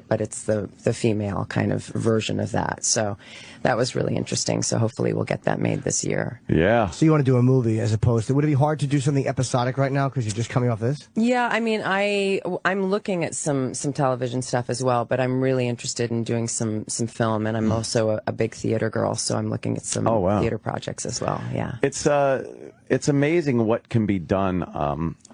but it's the female kind of version of that. So that was really interesting. So hopefully we'll get that made this year. Yeah. So you want to do a movie as opposed to? Would it be hard to do something episodic right now because you're just coming off this? Yeah, I mean, I'm looking at some television stuff as well, but I'm really interested in doing some film, and I'm also a big theater girl, so I'm looking at some theater projects as well. Yeah. It's amazing what can be done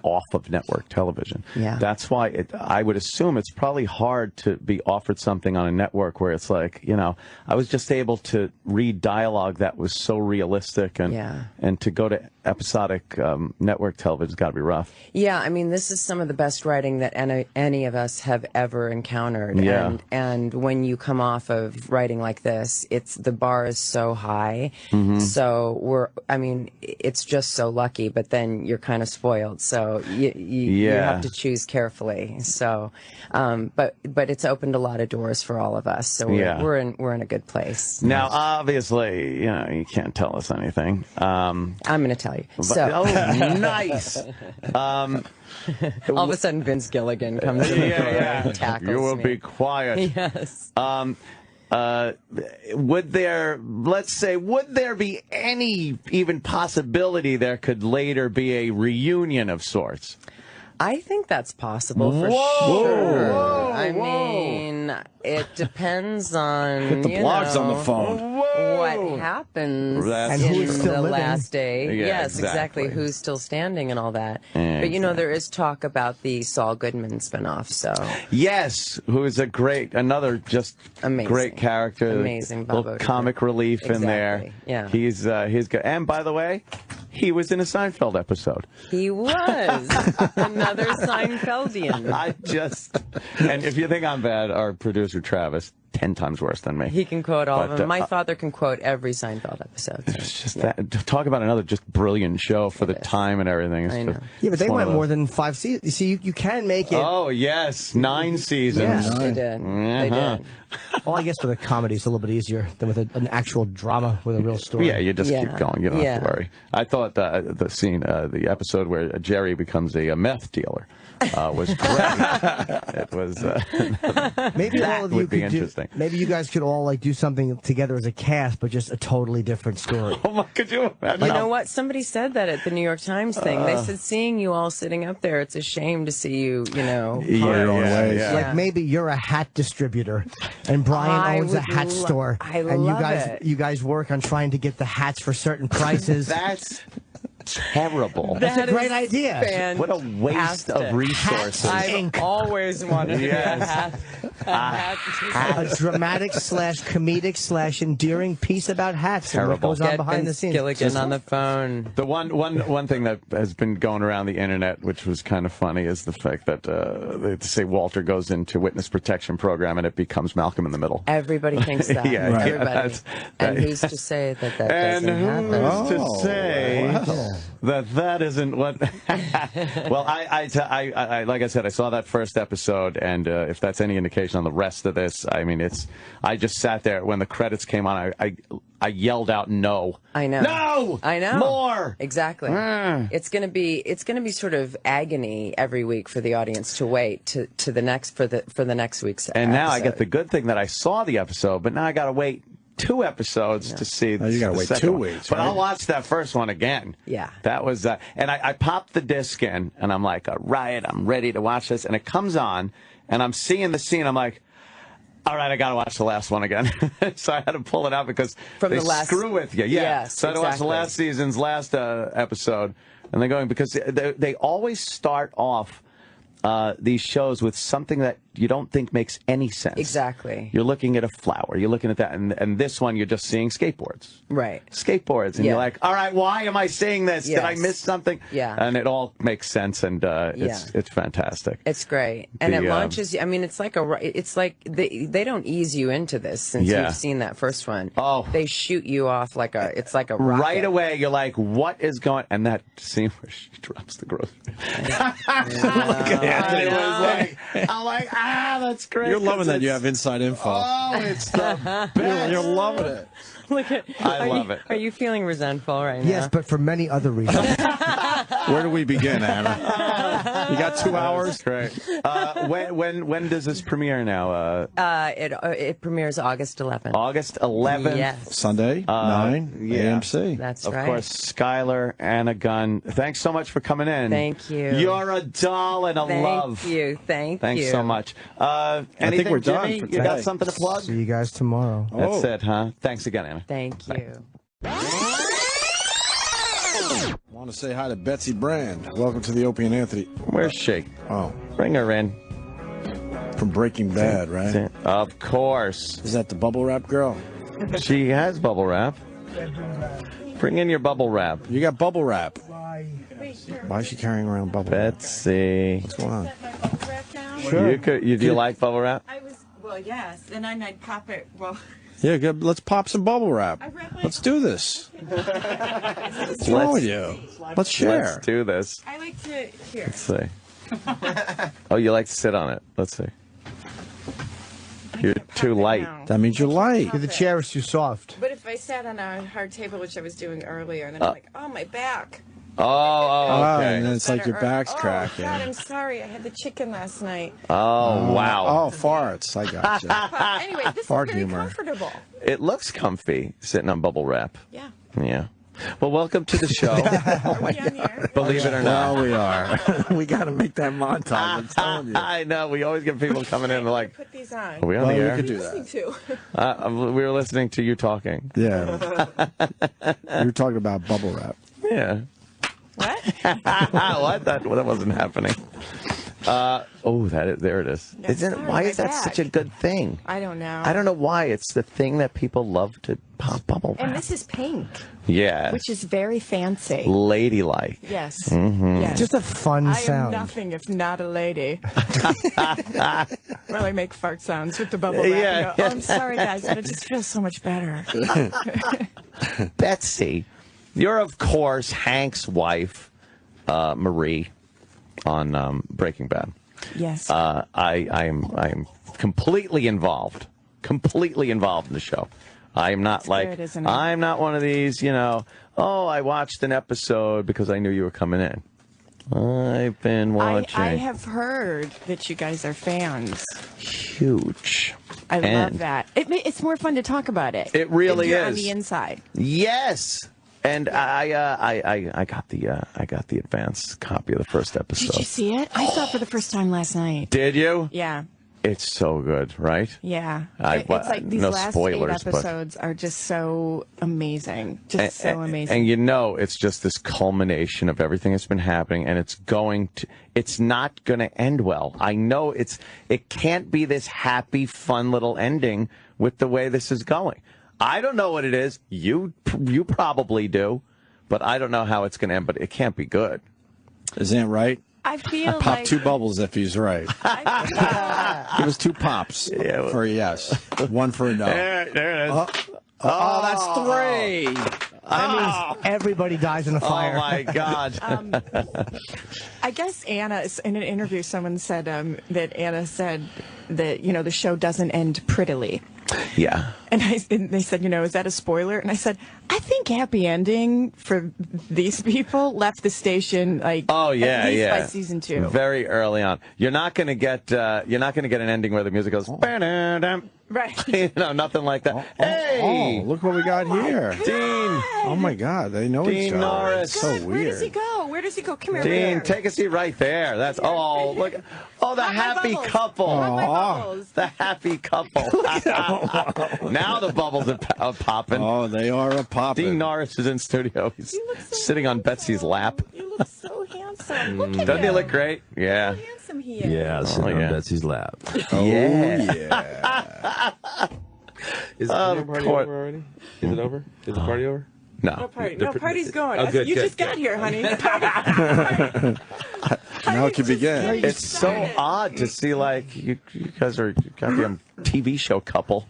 off of network television. Yeah. That's why I would assume it's probably hard to be offered something on a network where it's like, I was just able to read dialogue that was so realistic, and to go to episodic network television's got to be rough. Yeah, I mean, this is some of the best writing that any of us have ever encountered. Yeah. And when you come off of writing like this, the bar is so high. Mm-hmm. So it's just so lucky, but then you're kind of spoiled. So you have to choose carefully. So, but it's opened a lot of doors for all of us. So we're in a good place. Now, obviously, you can't tell us anything. I'm going to tell you. Nice. All of a sudden, Vince Gilligan comes in and tackles You will me. be quiet. Yes. Would there be any even possibility there could later be a reunion of sorts? I think that's possible for sure. I mean, it depends on Get the blogs on the phone. what happens And in who's still the living. last day. Yeah, Yes, exactly. Who's still standing and all that. But there is talk about the Saul Goodman spinoff. So yes, who is another just amazing, great character. amazing, little comic relief in there. Yeah, he's good. And by the way, He was in a Seinfeld episode. He was another Seinfeldian. And if you think I'm bad, our producer Travis, 10 times worse than me. He can quote all of them. My father can quote every Seinfeld episode. So. It's just that. Talk about another just brilliant show for the time and everything. I know. Yeah, but they went more than 5 seasons. You see, you can make it. Oh, yes. 9 seasons. Yeah. They did. They did. Well, I guess with a comedy, it's a little bit easier than with an actual drama with a real story. Yeah, you just keep going. You don't have to worry. I thought the scene, the episode where Jerry becomes a meth dealer was great. It was. Maybe that all of you would be could interesting. Maybe you guys could all do something together as a cast, but just a totally different story. Oh my! Could you imagine? You know what? Somebody said that at the New York Times thing. They said, seeing you all sitting up there, it's a shame to see you, Like maybe you're a hat distributor, and Brian owns a hat store, and you guys work on trying to get the hats for certain prices. That's terrible. That's a great idea. What a waste of resources. I've always wanted to be a hat. A dramatic / comedic / endearing piece about hats and what goes on behind the scenes. Gilligan on the phone. The one thing that has been going around the internet, which was kind of funny, is the fact that they say Walter goes into witness protection program and it becomes Malcolm in the Middle. Everybody thinks that. Everybody. And who's to say that doesn't happen? And who's to say that isn't what? Well, I like I said, I saw that first episode, and if that's any indication on the rest of this, I mean, I just sat there when the credits came on. I yelled out, "No!" I know. No! I know. More! Exactly. It's gonna be sort of agony every week for the audience to wait to the next for the next week's. And now I get the good thing that I saw the episode, but now I got to wait 2 episodes to see. You got to wait 2 weeks, but right? I'll watch that first one again. Yeah, that was and I popped the disc in, and I'm like, all right, I'm ready to watch this, and it comes on, and I'm seeing the scene, I'm like, all right, I got to watch the last one again. So I had to pull it out because they screw with you. Yeah, yes, so I had to watch the last season's last episode, and they're going because they always start off these shows with something that you don't think makes any sense. Exactly. You're looking at a flower. You're looking at that. And this one, you're just seeing skateboards. Right. Skateboards. And you're like, all right, why am I seeing this? Yes. Did I miss something? Yeah. And it all makes sense. And it's fantastic. It's great. And it launches you. I mean, it's like they don't ease you into this since you've seen that first one. Oh. They shoot you off like a rocket. Right away, you're like, what is going? And that scene where she drops the grocery. I'm like, that's great. You're loving that you have inside info. Oh, it's the best. You're loving it. I love it. Are you feeling resentful right now? Yes, but for many other reasons. Where do we begin, Anna? You got 2 hours? Great. When does this premiere now? It premieres August 11th. August 11th. Yes. Sunday, 9 AMC. That's right. right. Of course, Skylar, Anna Gunn. Thanks so much for coming in. Thank you. You're a doll and a love. Thank you. Thanks so much. I think we're done Jimmy? for You today. got something to plug? See you guys tomorrow. That's it, huh? Thanks again, Anna. Thank you. I want to say hi to Betsy Brand. Welcome to the Opie and Anthony. Where's she? Oh. Bring her in. From Breaking Bad, right? Of course. Is that the bubble wrap girl? She has bubble wrap. Bring in your bubble wrap. You got bubble wrap. Why is she carrying around bubble wrap? Betsy. What's going on? Sure. Do you like bubble wrap? Well, yes, and then I'd pop it. Well, Yeah, good. Let's pop some bubble wrap. Let's do this. What's wrong with you? Let's share. Let's do this. I like to hear. Let's see. Oh, you like to sit on it. Let's see. You're too light. That means you're light. The chair is too soft. But if I sat on a hard table, which I was doing earlier, and then I'm like, oh, my back. Oh, okay. And then it's like your back's cracking. God, I'm sorry. I had the chicken last night. Oh, wow. Oh, farts. I got you. But anyway, this Fart is very humor. comfortable. It looks comfy sitting on bubble wrap. Yeah. Yeah. Well, welcome to the show. Believe it or not. Well, we are. We got to make that montage. I'm telling you. I know. We always get people coming in and like, Put these on. are we on the we air? could do Listening that. to. We were listening to you talking. Yeah. We were talking about bubble wrap. Yeah. What? What? That wasn't happening. There it is. Why is that such a good thing? I don't know. I don't know why. It's the thing that people love to pop bubble wrap. And this is pink. Yeah. Which is very fancy. Ladylike. Yes. Mm-hmm. Yes. Just a fun sound. I am nothing if not a lady. Well, I make fart sounds with the bubble wrap. Yeah. Oh, I'm sorry, guys, but it just feels so much better. Betsy, you're of course Hank's wife, Marie, on Breaking Bad. Yes. I am completely involved in the show. I am not I'm not one of these, I watched an episode because I knew you were coming in. I've been watching. I have heard that you guys are fans. Huge. I love that. It's more fun to talk about it. It really if you're is. on the inside. Yes. And I got the advance copy of the first episode. Did you see it? I saw it for the first time last night. Did you? Yeah. It's so good, right? Yeah. It's like these last spoilers, 8 episodes are just so amazing. So amazing. And it's just this culmination of everything that's been happening, and it's not going to end well. I know it can't be this happy, fun little ending with the way this is going. I don't know what it is. You probably do, but I don't know how it's going to end, but it can't be good. Isn't it right? I feel Pop 2 bubbles if he's right. Give us 2 pops for a yes, 1 for a no. There it is. That's 3. That means everybody dies in a fire. Oh, my God. I guess Anna, in an interview, someone said that Anna said that, the show doesn't end prettily. Yeah. And they said, is that a spoiler? And I said, I think happy ending for these people left the station at least by season 2. Very early on. You're not going to get an ending where the music goes. Right. Nothing like that. Hey, look what we got here. Dean. Oh my God, they know each Dean other. Norris. It's so weird. Where does he go? Come here. Dean, take a seat right there. That's look. Oh, the happy couple. The happy couple. Now the bubbles are popping. Oh, they are popping. Dean Norris is in studio. He's sitting on Betsy's lap. You look so handsome. Look at Doesn't he him. look great? Yeah. How handsome he is. Yeah, sitting on Betsy's lap. Yeah. Is the party over already? Is it over? Is the party over? No. No party. No, party's going. Oh, good, you good, just good. got here, honey. Now it can begin. It's so odd to see you guys are goddamn TV show couple,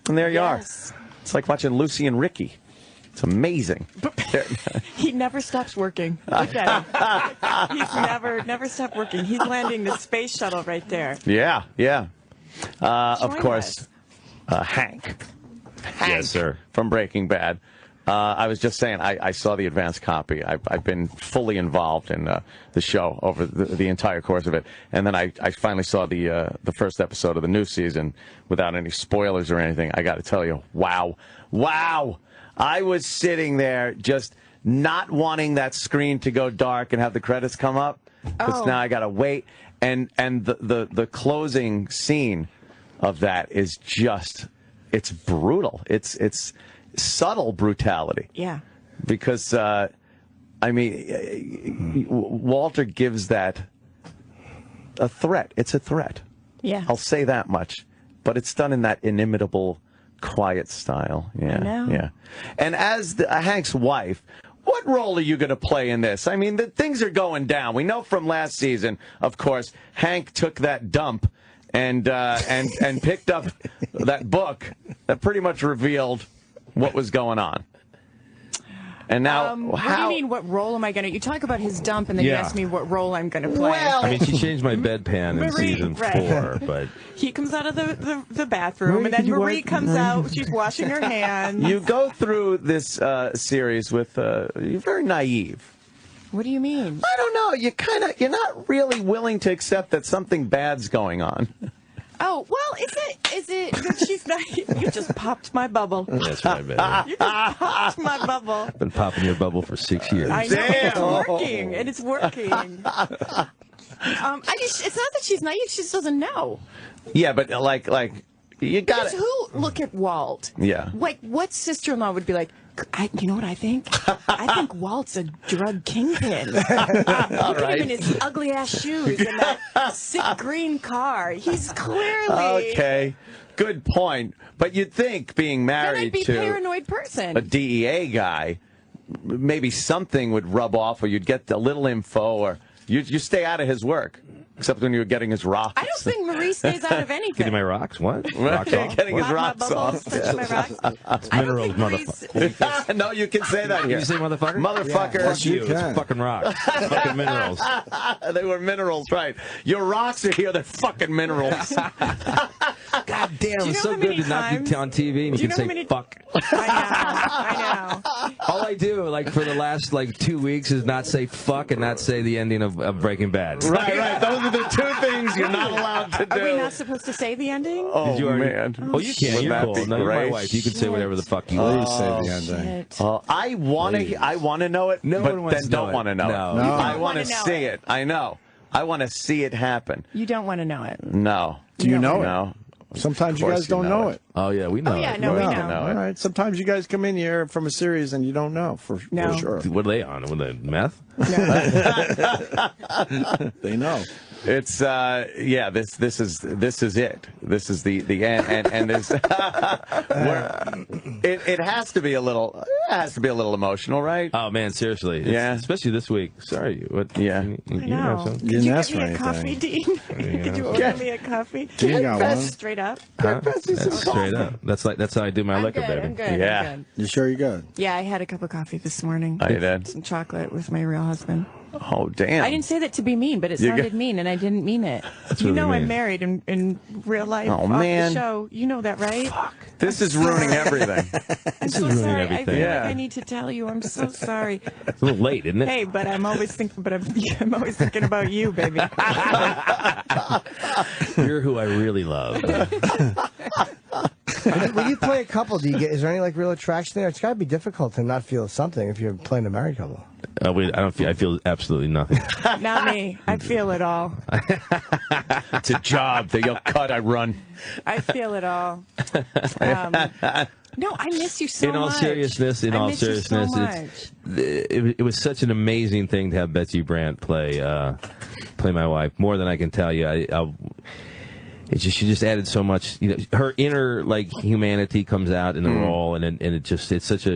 and there you are. It's like watching Lucy and Ricky. It's amazing. He never stops working. Look at him. He's never stopped working. He's landing the space shuttle right there. Yeah. Of Join course, Hank. Yes, sir. From Breaking Bad. I was just saying, I saw the advance copy. I've been fully involved in the show over the entire course of it, and then I finally saw the first episode of the new season without any spoilers or anything. I got to tell you, wow! I was sitting there just not wanting that screen to go dark and have the credits come up, because now I got to wait. And the closing scene of that is it's brutal. It's subtle brutality. Yeah. Because, Walter gives that a threat. It's a threat. Yeah. I'll say that much. But it's done in that inimitable, quiet style. Yeah. I know. Yeah. And as Hank's wife, what role are you going to play in this? I mean, things are going down. We know from last season, of course, Hank took that dump and picked up that book that pretty much revealed what was going on. And now, what do you mean, what role am I going to... You talk about his dump, and then you ask me what role I'm going to play. I mean, she changed my bedpan in season 4, but... He comes out of the bathroom, and then Marie comes out. She's washing her hands. You go through this series with... you're very naive. What do you mean? I don't know. You're not really willing to accept that something bad's going on. Oh, well, is it that she's not... You just popped my bubble. That's right, baby. You just popped my bubble. Been popping your bubble for 6 years. I know, it's working. It's not that she's naive, she just doesn't know. Yeah, but you got it. Who look at Walt? Yeah. Like, what sister-in-law would be like, You know what I think? I think Walt's a drug kingpin. Look at him in his ugly ass shoes and that sick green car. He's clearly Okay, good point. But you'd think being Then I'd married be to paranoid person. a DEA guy, maybe something would rub off, or you'd get a little info, or you stay out of his work. Except when you were getting his rocks. I don't think Marie stays out of anything. Getting my rocks? What? Rocks off? Getting his My rocks off. bubbles, touching my rocks. It's minerals, motherfucker. No, you can say that here. Can you say motherfucker? Motherfucker. Yeah, fuck you. It's fucking rocks. Fucking minerals. They were minerals, right. Your rocks are here, they're fucking minerals. God damn, it's so good to not be on TV and you can say fuck. I know. All I do, like, for the last, 2 weeks is not say fuck and not say the ending of Breaking Bad. Right. Those are the two things you're not allowed to do. Are we not supposed to say the ending? Oh, man. Oh, you can. Would You're that cool. be No, you're my great? wife. You can say whatever the fuck you want. Please say the ending. I want to know it, No but one wants then to know don't it. want to know No. it. No. I want to wanna know see it. it. I know. I want to see it happen. You don't want to know it. No. Do you know it? No. Sometimes you Of course guys don't know it. Oh, yeah, we know. Oh, yeah, it. no, we You know. know All it. right. Sometimes you guys come in here from a series and you don't know for sure. What are they on? What are they, meth? They know. It's This is it. This is the end, and this. It has to be a little. It has to be a little emotional, right? Oh, man, seriously. Yeah. Especially this week. Sorry. What? Yeah. You I have know. some? Could didn't you ask get for me a coffee, anything. Dean? Could you order me a coffee? Dean got one. Straight up. Huh? That's straight up. That's how I do my I'm liquor, good, baby. I'm good. Yeah. I'm good. You sure you good? Yeah, I had a cup of coffee this morning. I did. Some chocolate with my real husband. Oh, damn. I didn't say that to be mean, but it You sounded got- mean, and I didn't mean it. That's You really know I'm mean. married in real life. Oh, off man. the show. You know that, right? This is ruining everything. I'm so ruining sorry. everything. I feel Yeah. like I need to tell you. I'm so sorry. It's a little late, isn't it? Hey, but I'm always thinking. But I'm always thinking about you, baby. You're who I really love. When you play a couple, is there any real attraction there? It's got to be difficult to not feel something if you're playing a married couple. I feel absolutely nothing. Not me. I feel it all. It's a job. They go cut. I run. I feel it all. No, I miss you so much. In all seriousness, I miss you so much. it was such an amazing thing to have Betsy Brandt play my wife. More than I can tell you. She just added so much. Her inner humanity comes out in the role, and it's such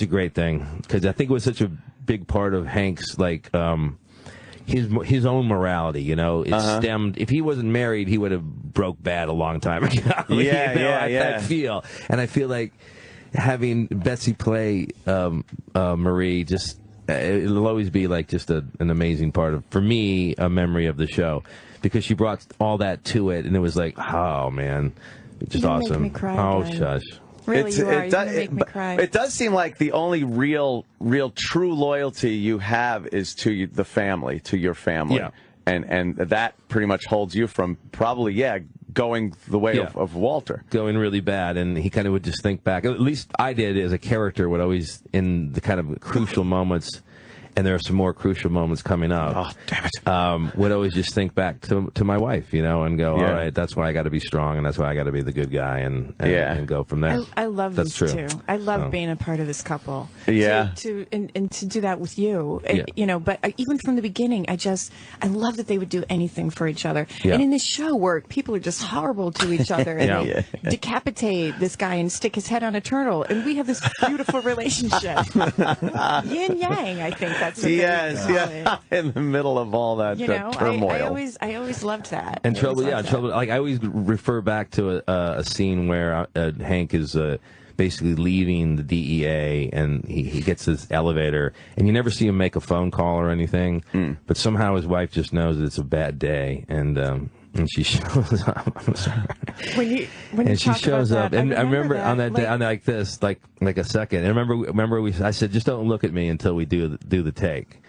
a great thing because I think it was such a big part of Hank's his own morality. It stemmed. If he wasn't married, he would have broke bad a long time ago. I feel, and I feel like having Betsy play Marie just. It'll always be just an amazing part of, for me, a memory of the show, because she brought all that to it, and it was oh man, just You're gonna awesome. make me cry Oh again. shush. Really, you are. You're gonna make me cry. It does seem like the only real true loyalty you have is to the family, to your family. Yeah. And that pretty much holds you from probably, going the way of Walter. Going really bad, and he kind of would just think back. At least I did as a character, would always, in the kind of crucial moments, and there are some more crucial moments coming up. Oh, damn it. Would always just think back to my wife, and go, all right, that's why I got to be strong, and that's why I got to be the good guy, and go from there. I love that's these true. two. I love being a part of this couple. Yeah. And to do that with you, But even from the beginning, I love that they would do anything for each other. Yeah. And in this show where people are just horrible to each other, and they decapitate this guy and stick his head on a turtle, and we have this beautiful relationship. Yin yang, I think that's what they call it. In the middle of all that turmoil. I always loved that. And trouble, I always loved trouble. I always refer back to a scene where Hank is basically leaving the DEA, and he gets this elevator, and you never see him make a phone call or anything, but somehow his wife just knows that it's a bad day, and she shows up. I'm sorry. When she shows up, and I remember that, on that day, on like a second. And remember, I said, just don't look at me until we do the take.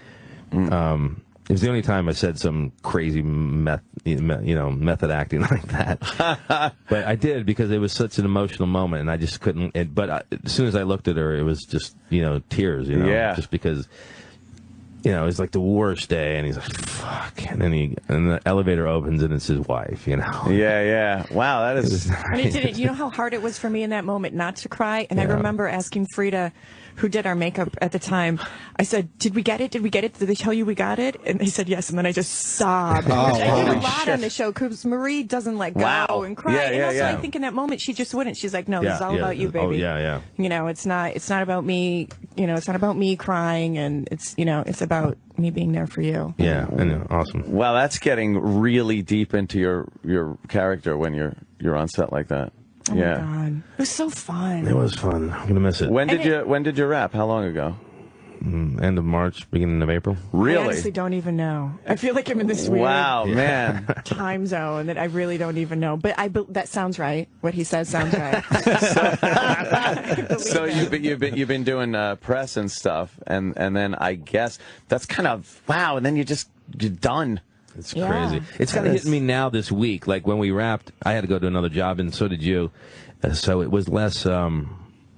It was the only time I said some crazy method acting like that. But I did, because it was such an emotional moment, and I just couldn't. But as soon as I looked at her, it was just tears. Just because you know, it's like the worst day, and he's like, "Fuck!" And then the elevator opens, and it's his wife. You know. Yeah. Wow, that is. And it didn't. You know how hard it was for me in that moment not to cry. And I remember asking Frida, who did our makeup at the time, I said, "Did we get it? Did we get it? Did they tell you we got it?" And they said yes. And then I just sobbed. Oh, which I did a lot on the show because Marie doesn't go and cry. And also, I think in that moment she just wouldn't. She's like, "No, this is all about you, baby." Oh, yeah. You know, it's not about me. You know, it's not about me crying, and it's about me being there for you. Yeah, I know. Awesome. Wow, that's getting really deep into your character when you're on set like that. Oh my God. It was so fun. It was fun. I'm gonna miss it. When did you wrap? How long ago? End of March, beginning of April. Really? I honestly don't even know. I feel like I'm in this weird man time zone that I really don't even know. But that sounds right. What he says sounds right. So you've been doing press and stuff, and then I guess that's kind of wow. And then you're done. It's crazy. It's kind of hitting me now this week. Like when we wrapped, I had to go to another job, and so did you. So it was less.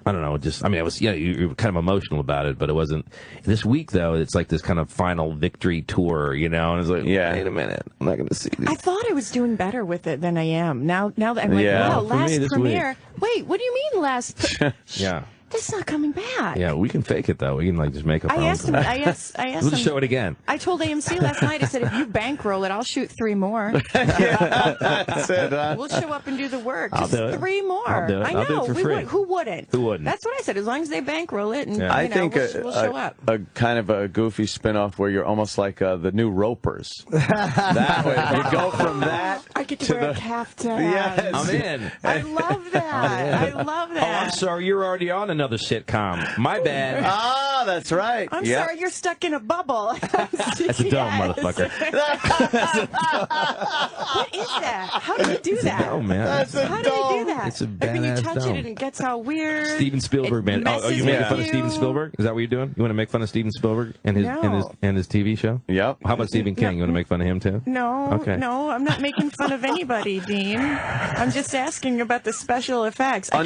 I don't know. I was. You were kind of emotional about it, but it wasn't. This week though, it's like this kind of final victory tour, you know. And it's like, wait a minute, I'm not going to see these. I thought I was doing better with it than I am. Now that I'm like, wow, last premiere. Wait, what do you mean last? Yeah. That's not coming back. Yeah, we can fake it though. We can just make up. I asked him. We'll just show it again. I told AMC last night. I said, if you bankroll it, I'll shoot 3 more. That's it, We'll show up and do the work. I'll do it. 3 more. I'll do it. I know. I'll do it for free. Who wouldn't? Who wouldn't? That's what I said. As long as they bankroll it, and I think we'll show up. A kind of a goofy spin-off where you're almost like the new Ropers. That way, you go from that. I get to wear a caftan. Yes. I'm in. I love that. I love that. Oh, I'm sorry. You're already on another sitcom. My bad. Ah, that's right. I'm sorry, you're stuck in a bubble. That's a dumb motherfucker. What is that? How do you do that? Oh man, How do you do that? It's a like when you badass touch dome. it and it gets all weird. Steven Spielberg, man. Oh, you making fun of Steven Spielberg? Is that what you're doing? You want to make fun of Steven Spielberg and his TV show? Yep. How about Stephen King? You want to make fun of him too? No, Okay. no, I'm not making fun of anybody, Dean. I'm just asking about the special effects. I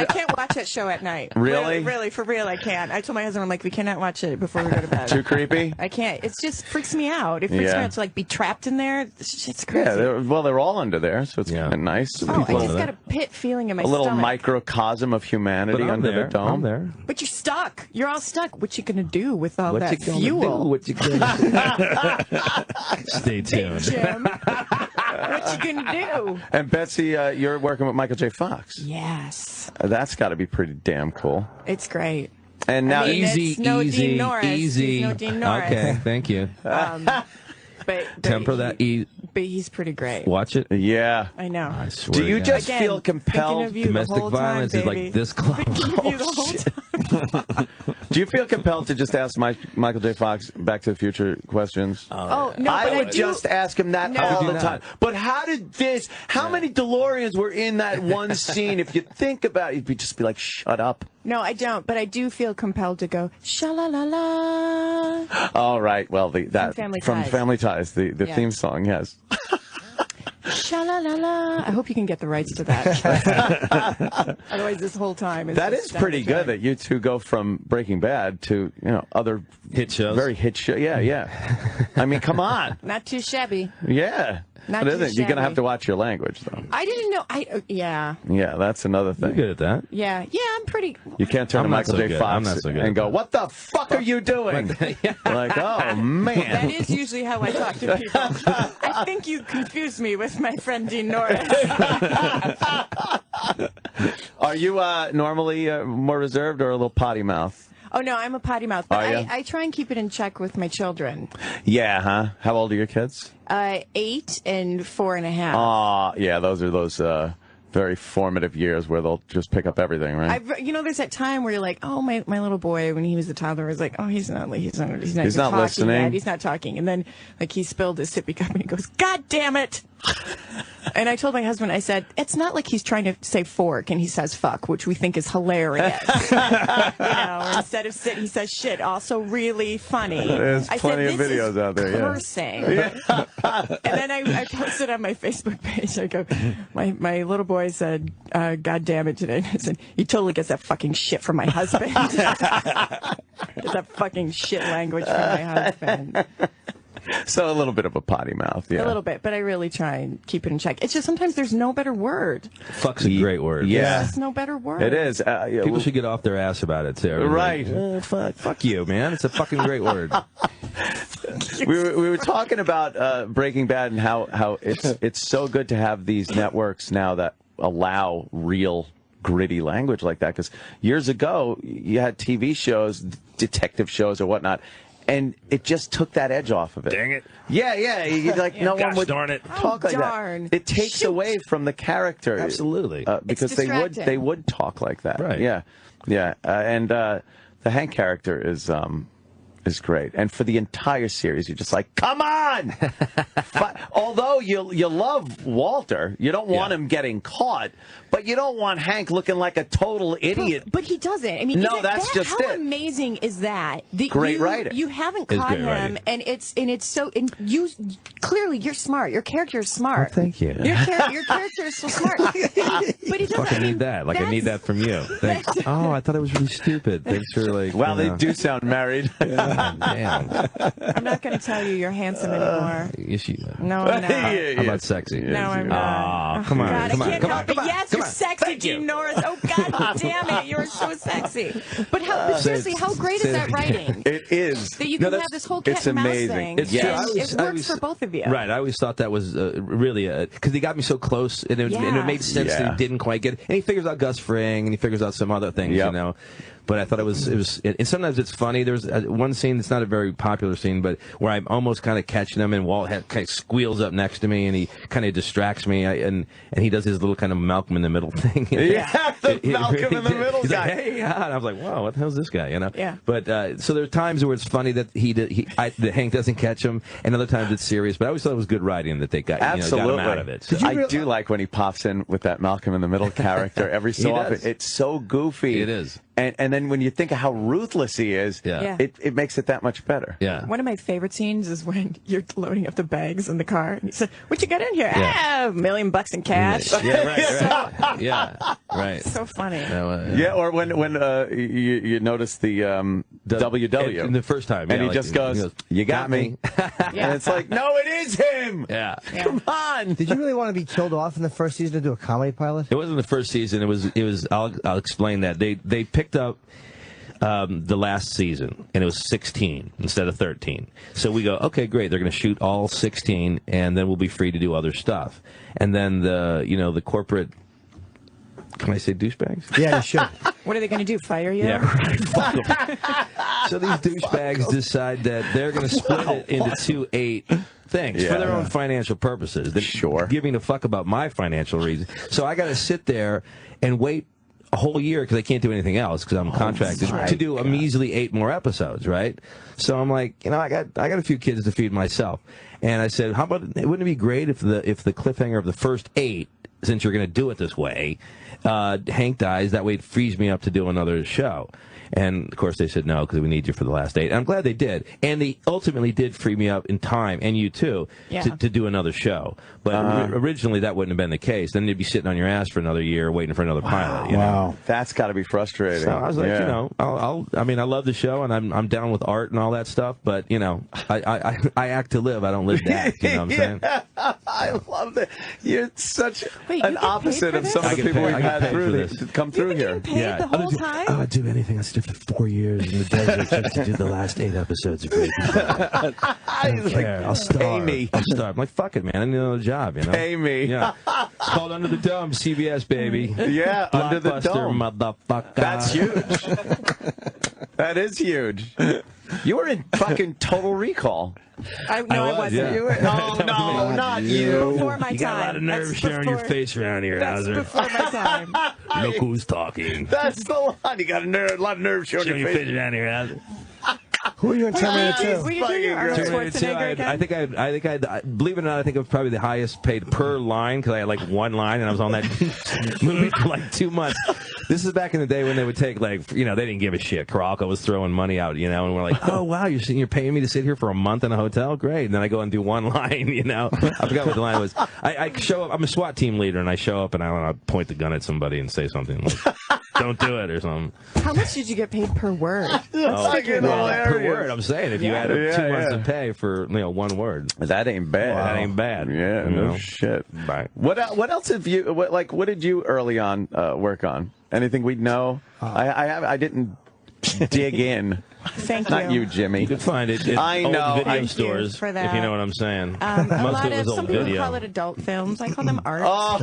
can't watch that show at night. Really? Really, for real, I can't. I told my husband, I'm like, we cannot watch it before we go to bed. Too creepy? I can't. It just freaks me out. It freaks me out to be trapped in there. It's crazy. Yeah, they're all under there, so it's kind of nice. Oh, I just got a pit feeling in my stomach. A little stomach. microcosm of humanity under the dome. I'm there. But you're stuck. You're all stuck. What you gonna do with all that you fuel? What you gonna do? Stay tuned. Hey, Jim. What you gonna do? And Betsy, you're working with Michael J. Fox. Yes. That's got to be pretty damn cool. It's great. And now it's no Dean Norris. It's no Dean Norris. Okay, thank you. But temper that. But he's pretty great. Watch it. Yeah. I know. I swear Do you to just Again, feel compelled? Domestic violence is like this close. Do you feel compelled to just ask Michael J. Fox Back to the Future questions? Oh, no, I would just ask him that all the time. But how many DeLoreans were in that one scene? If you think about it, you'd just be like, shut up. No, I don't. But I do feel compelled to go, sha-la-la-la. All right. Well, from Family Ties, the theme song, yes. Sha-la-la-la. I hope you can get the rights to that. Otherwise, this whole time is pretty good that you two go from Breaking Bad to other hit shows. Very hit show. Yeah. I mean, come on. Not too shabby. Yeah. Not but too isn't it? You're going to have shabby. to watch your language, though. I didn't know. Yeah. Yeah, that's another thing. You're good at that. Yeah, I'm pretty. You can't turn to Michael J. Fox I'm not so good and go, "What the fuck are you doing?" Like, oh man. That is usually how I talk to people. I think you confused me with my friend Dean Norris. Are you normally more reserved or a little potty mouth? Oh no, I'm a potty mouth, but Are ya? I try and keep it in check with my children. Yeah, huh? How old are your kids? 8 and 4.5. Aw, yeah, those are very formative years where they'll just pick up everything, right? There's that time where you're like, oh, my little boy, when he was a toddler, was like, oh, he's not even talking listening yet. He's not talking. And then, like, he spilled his sippy cup and he goes, God damn it! And I told my husband, I said, it's not like he's trying to say fork and he says fuck, which we think is hilarious. Or instead of sit, he says shit, also really funny. There's I plenty said, of this videos is out there, cursing. Yeah. And then I posted on my Facebook page, I go, my little boy said, God damn it today. And I said, he totally gets that fucking shit from my husband. Gets that fucking shit language from my husband. So a little bit of a potty mouth, yeah. A little bit, but I really try and keep it in check. It's just sometimes there's no better word. Fuck's a great word. Yeah. There's no better word. It is. People should get off their ass about it, too. Right. Like, fuck you, man. It's a fucking great word. We were talking about Breaking Bad and how it's so good to have these networks now that allow real gritty language like that. Because years ago, you had TV shows, detective shows or whatnot, and it just took that edge off of it. Dang it. Yeah. You, like no one would darn it. talk like darn. that. It takes away from the character. Absolutely. Because they would talk like that. Right. Yeah. And the Hank character is great. And for the entire series, you're just like, come on! Although you love Walter, you don't want him getting caught, but you don't want Hank looking like a total idiot. But he doesn't. I mean, no, that's just how it. amazing is that? Great writing. You haven't It's caught great him, writing. and it's so. And you clearly you're smart. Your character is smart. Oh, thank you. Your character is so smart. But he doesn't. Fucking need that. Like, I need that from you. Thanks. Oh, I thought it was really stupid. Thanks for, like... Well, they do sound married. Damn. I'm not going to tell you you're handsome anymore. Yes, you No, I'm not. How about sexy? No, I'm not. Come on. God, come I on. can't Come on. help it. Come on. Yes, Come you're on. sexy, Thank you. Gene Norris. Oh, God damn it. You're so sexy. But seriously, how great is that writing? It is. That you can have this whole cat and mouse thing. It's and true. it works for both of you. Right. I always thought that was really because he got me so close, and it made sense that he didn't quite get it. And he figures out Gus Fring, and he figures out some other things, you know. But I thought it was, and sometimes it's funny. There's one scene that's not a very popular scene, but where I'm almost kind of catching him, and Walt kind of squeals up next to me, and he kind of distracts me, and he does his little kind of Malcolm in the Middle thing. The Malcolm in the Middle He's guy. Like, hey, and I was like, wow, what the hell's this guy? You know? Yeah. But so there are times where it's funny that that Hank doesn't catch him, and other times it's serious. But I always thought it was good writing that they got, Absolutely. got him out of it. So. I do like when he pops in with that Malcolm in the Middle character every so often. It's so goofy. It is. And then when you think of how ruthless he is, it makes it that much better. Yeah. One of my favorite scenes is when you're loading up the bags in the car, and he said, "What you got in here? $1 million in cash." Yeah, right. Yeah, right. So funny. Yeah, or when you notice the WW in the first time, and he just goes, "You got me," and it's like, no, it is him. Yeah. Come on. Did you really want to be killed off in the first season to do a comedy pilot? It wasn't the first season. It was. I'll explain that. They picked up the last season, and it was 16 instead of 13. So we go, okay, great. They're going to shoot all 16, and then we'll be free to do other stuff. And then the corporate. Can I say douchebags? Yeah, you should. What are they going to do? Fire you? Yeah, right. Fuck 'em. So these douchebags decide that they're going to split it into 2 8 things for their own financial purposes. They're giving a fuck about my financial reasons. So I got to sit there and wait a whole year because I can't do anything else because I'm contracted to do a measly 8 more episodes, right? So I'm like, I got a few kids to feed myself, and I said, how about wouldn't it be great if the cliffhanger of the first 8, since you're going to do it this way, Hank dies, that way it frees me up to do another show. And, of course, they said no because we need you for the last 8. And I'm glad they did. And they ultimately did free me up in time, and you too, to do another show. But originally that wouldn't have been the case. Then you'd be sitting on your ass for another year waiting for another pilot. You know? That's got to be frustrating. So I was like, I love the show, and I'm down with art and all that stuff. But, I act to live. I don't live to act. You know what I'm saying? I love that. You're such an opposite of some of the people we've had come through here. The whole time? Oh, I'd do anything. I stood for 4 years in the desert just to do the last 8 episodes of Breaking Bad. I don't care. I'll starve. Pay me. I'll starve. I'm like, fuck it, man. I need another job, Pay me. Yeah. It's called Under the Dome, CBS, baby. Yeah, Under the Dome. Motherfucker. That's huge. That is huge. You were in fucking Total Recall. I wasn't. Yeah. You were, no, not you. Before my time. You got a lot of nerve sharing your face around here, That's Hauser. before my time. Look who's talking. That's the line. You got a lot of nerve showing your face around here, Hauser. Who are you in Terminator 2? Will you do your Arnold Terminator 2, Schwarzenegger again? I think I believe it or not, I think it was probably the highest paid per line because I had like one line and I was on that movie for like 2 months. This is back in the day when they would take they didn't give a shit. Caralco was throwing money out, and we're like, oh wow, you're paying me to sit here for a month in a hotel? Great. And then I go and do one line, I forgot what the line was. I show up, I'm a SWAT team leader, and I show up and I point the gun at somebody and say something like, don't do it or something. How much did you get paid per word? Per word, I'm saying. If you add up 2 months of pay for one word. That ain't bad. That ain't bad. Yeah, no shit. Right. What else have you, what did you early on work on? Anything we'd know? I didn't dig in. Thank Not you, Jimmy. You could find it in I know. old video Thank stores, you for that. if you know what I'm saying. A Most lot of it of was some old people video. call it adult films. I call them art.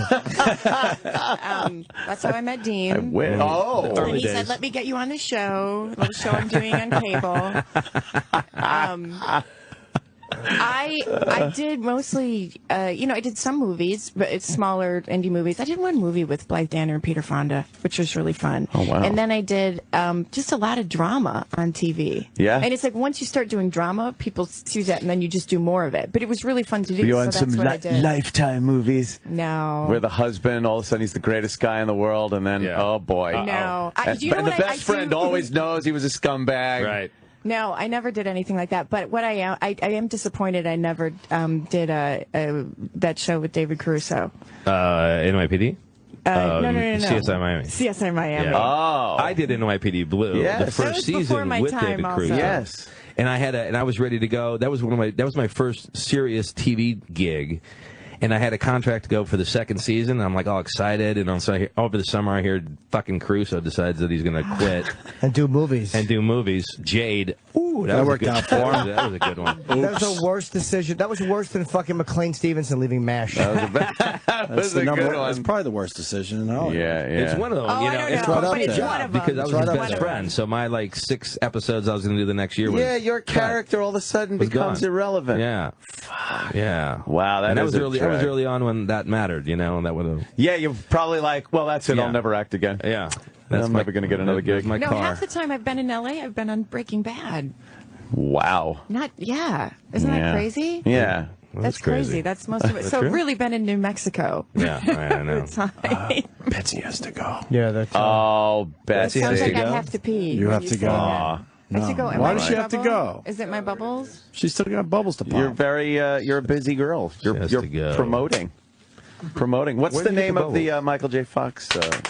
That's how I met Dean. I wish. Oh, And he said, "Let me get you on the show. Little show I'm doing on cable." I did mostly, I did some movies, but it's smaller indie movies. I did one movie with Blythe Danner and Peter Fonda, which was really fun. Oh, wow. And then I did just a lot of drama on TV. Yeah. And it's like once you start doing drama, people see that, and then you just do more of it. But it was really fun to do. You so on that's some what I did. Lifetime movies? No. Where the husband, all of a sudden, he's the greatest guy in the world, and then, oh boy. No. And, Do you know and the what best friend always knows he was a scumbag. Right. No, I never did anything like that. But what I am disappointed I never did that show with David Caruso. NYPD? No. CSI Miami. CSI Miami. Yeah. Oh. I did NYPD Blue. Yes. The That first was before season my with time David also. Caruso. Yes. And I was ready to go. That was my first serious TV gig. And I had a contract to go for the second season. I'm like all excited, and so over the summer I hear fucking Caruso decides that he's going to quit and do movies. Jade. Ooh, That was a worked good- out for him. That was a good one. That was the worst decision. That was worse than fucking McLean Stevenson leaving MASH. That's the number. That's probably the worst decision in all. It's one of them. It's right up there. Because I was It's his right up best there. friend. So my 6 episodes I was going to do the next year was your character all of a sudden was becomes gone. irrelevant. Yeah. Yeah. Wow, and that is was a early. That was drag. early on when that mattered. And that would have. Yeah, you're probably like, well, that's it. Yeah. I'll never act again. Yeah. I'm never going to get another gig. My No, car. half the time I've been in LA, I've been on Breaking Bad. Wow. Isn't that crazy? Yeah. That's crazy. That's most of it. So really been in New Mexico. Yeah, I know. Betsy has to go. Yeah, that's. Oh, Betsy Sounds has to like I go. have to pee. You when have to say go. that. Aw, I have to go. Am Why I does my she have to bubble? go? Is it my bubbles? She's still got bubbles to pop. You're very, you're a busy girl. You're has to go. promoting. What's Where the did you get name the of the Michael J. Fox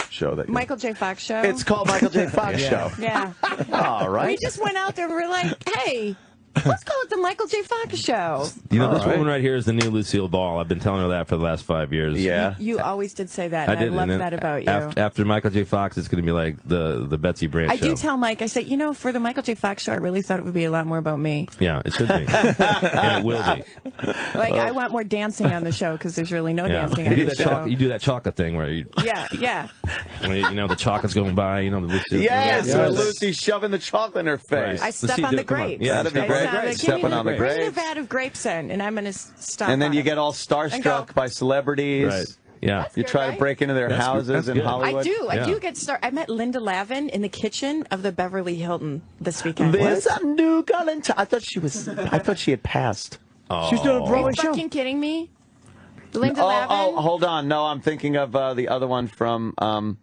show that? Michael J. Fox show. It's called Michael J. Fox Show. Yeah. All right. We just went out there. We're like, hey, let's call it the Michael J. Fox show. This woman right here is the new Lucille Ball. I've been telling her that for the last 5 years. Yeah. You always did say that, and I, did. love and then that about you. After Michael J. Fox, it's going to be like the Betsy Brandt I show. do tell Mike, I say, for the Michael J. Fox show, I really thought it would be a lot more about me. Yeah, it should be. And it will be. Like, I want more dancing on the show because there's really no dancing You on do the that show. You do that chocolate thing where you, Yeah. when the chocolate's going by, the Lucille. Yes, Lucy's shoving the chocolate in her face. I step on the grapes. Yeah, that'd be I great. sound like, Stepping on the Bring a grapes. vat of grapes in, and I'm going to stop. And then on you it. get all And starstruck go, by celebrities. Right. Yeah. You try to break into their That's houses in good. Hollywood. I do get started. I met Linda Lavin in the kitchen of the Beverly Hilton this weekend. There's a new girl in town. I thought she had passed. Oh. She's doing a Are Broadway you show. fucking kidding me? Linda Lavin? Oh, hold on. No, I'm thinking of the other one from the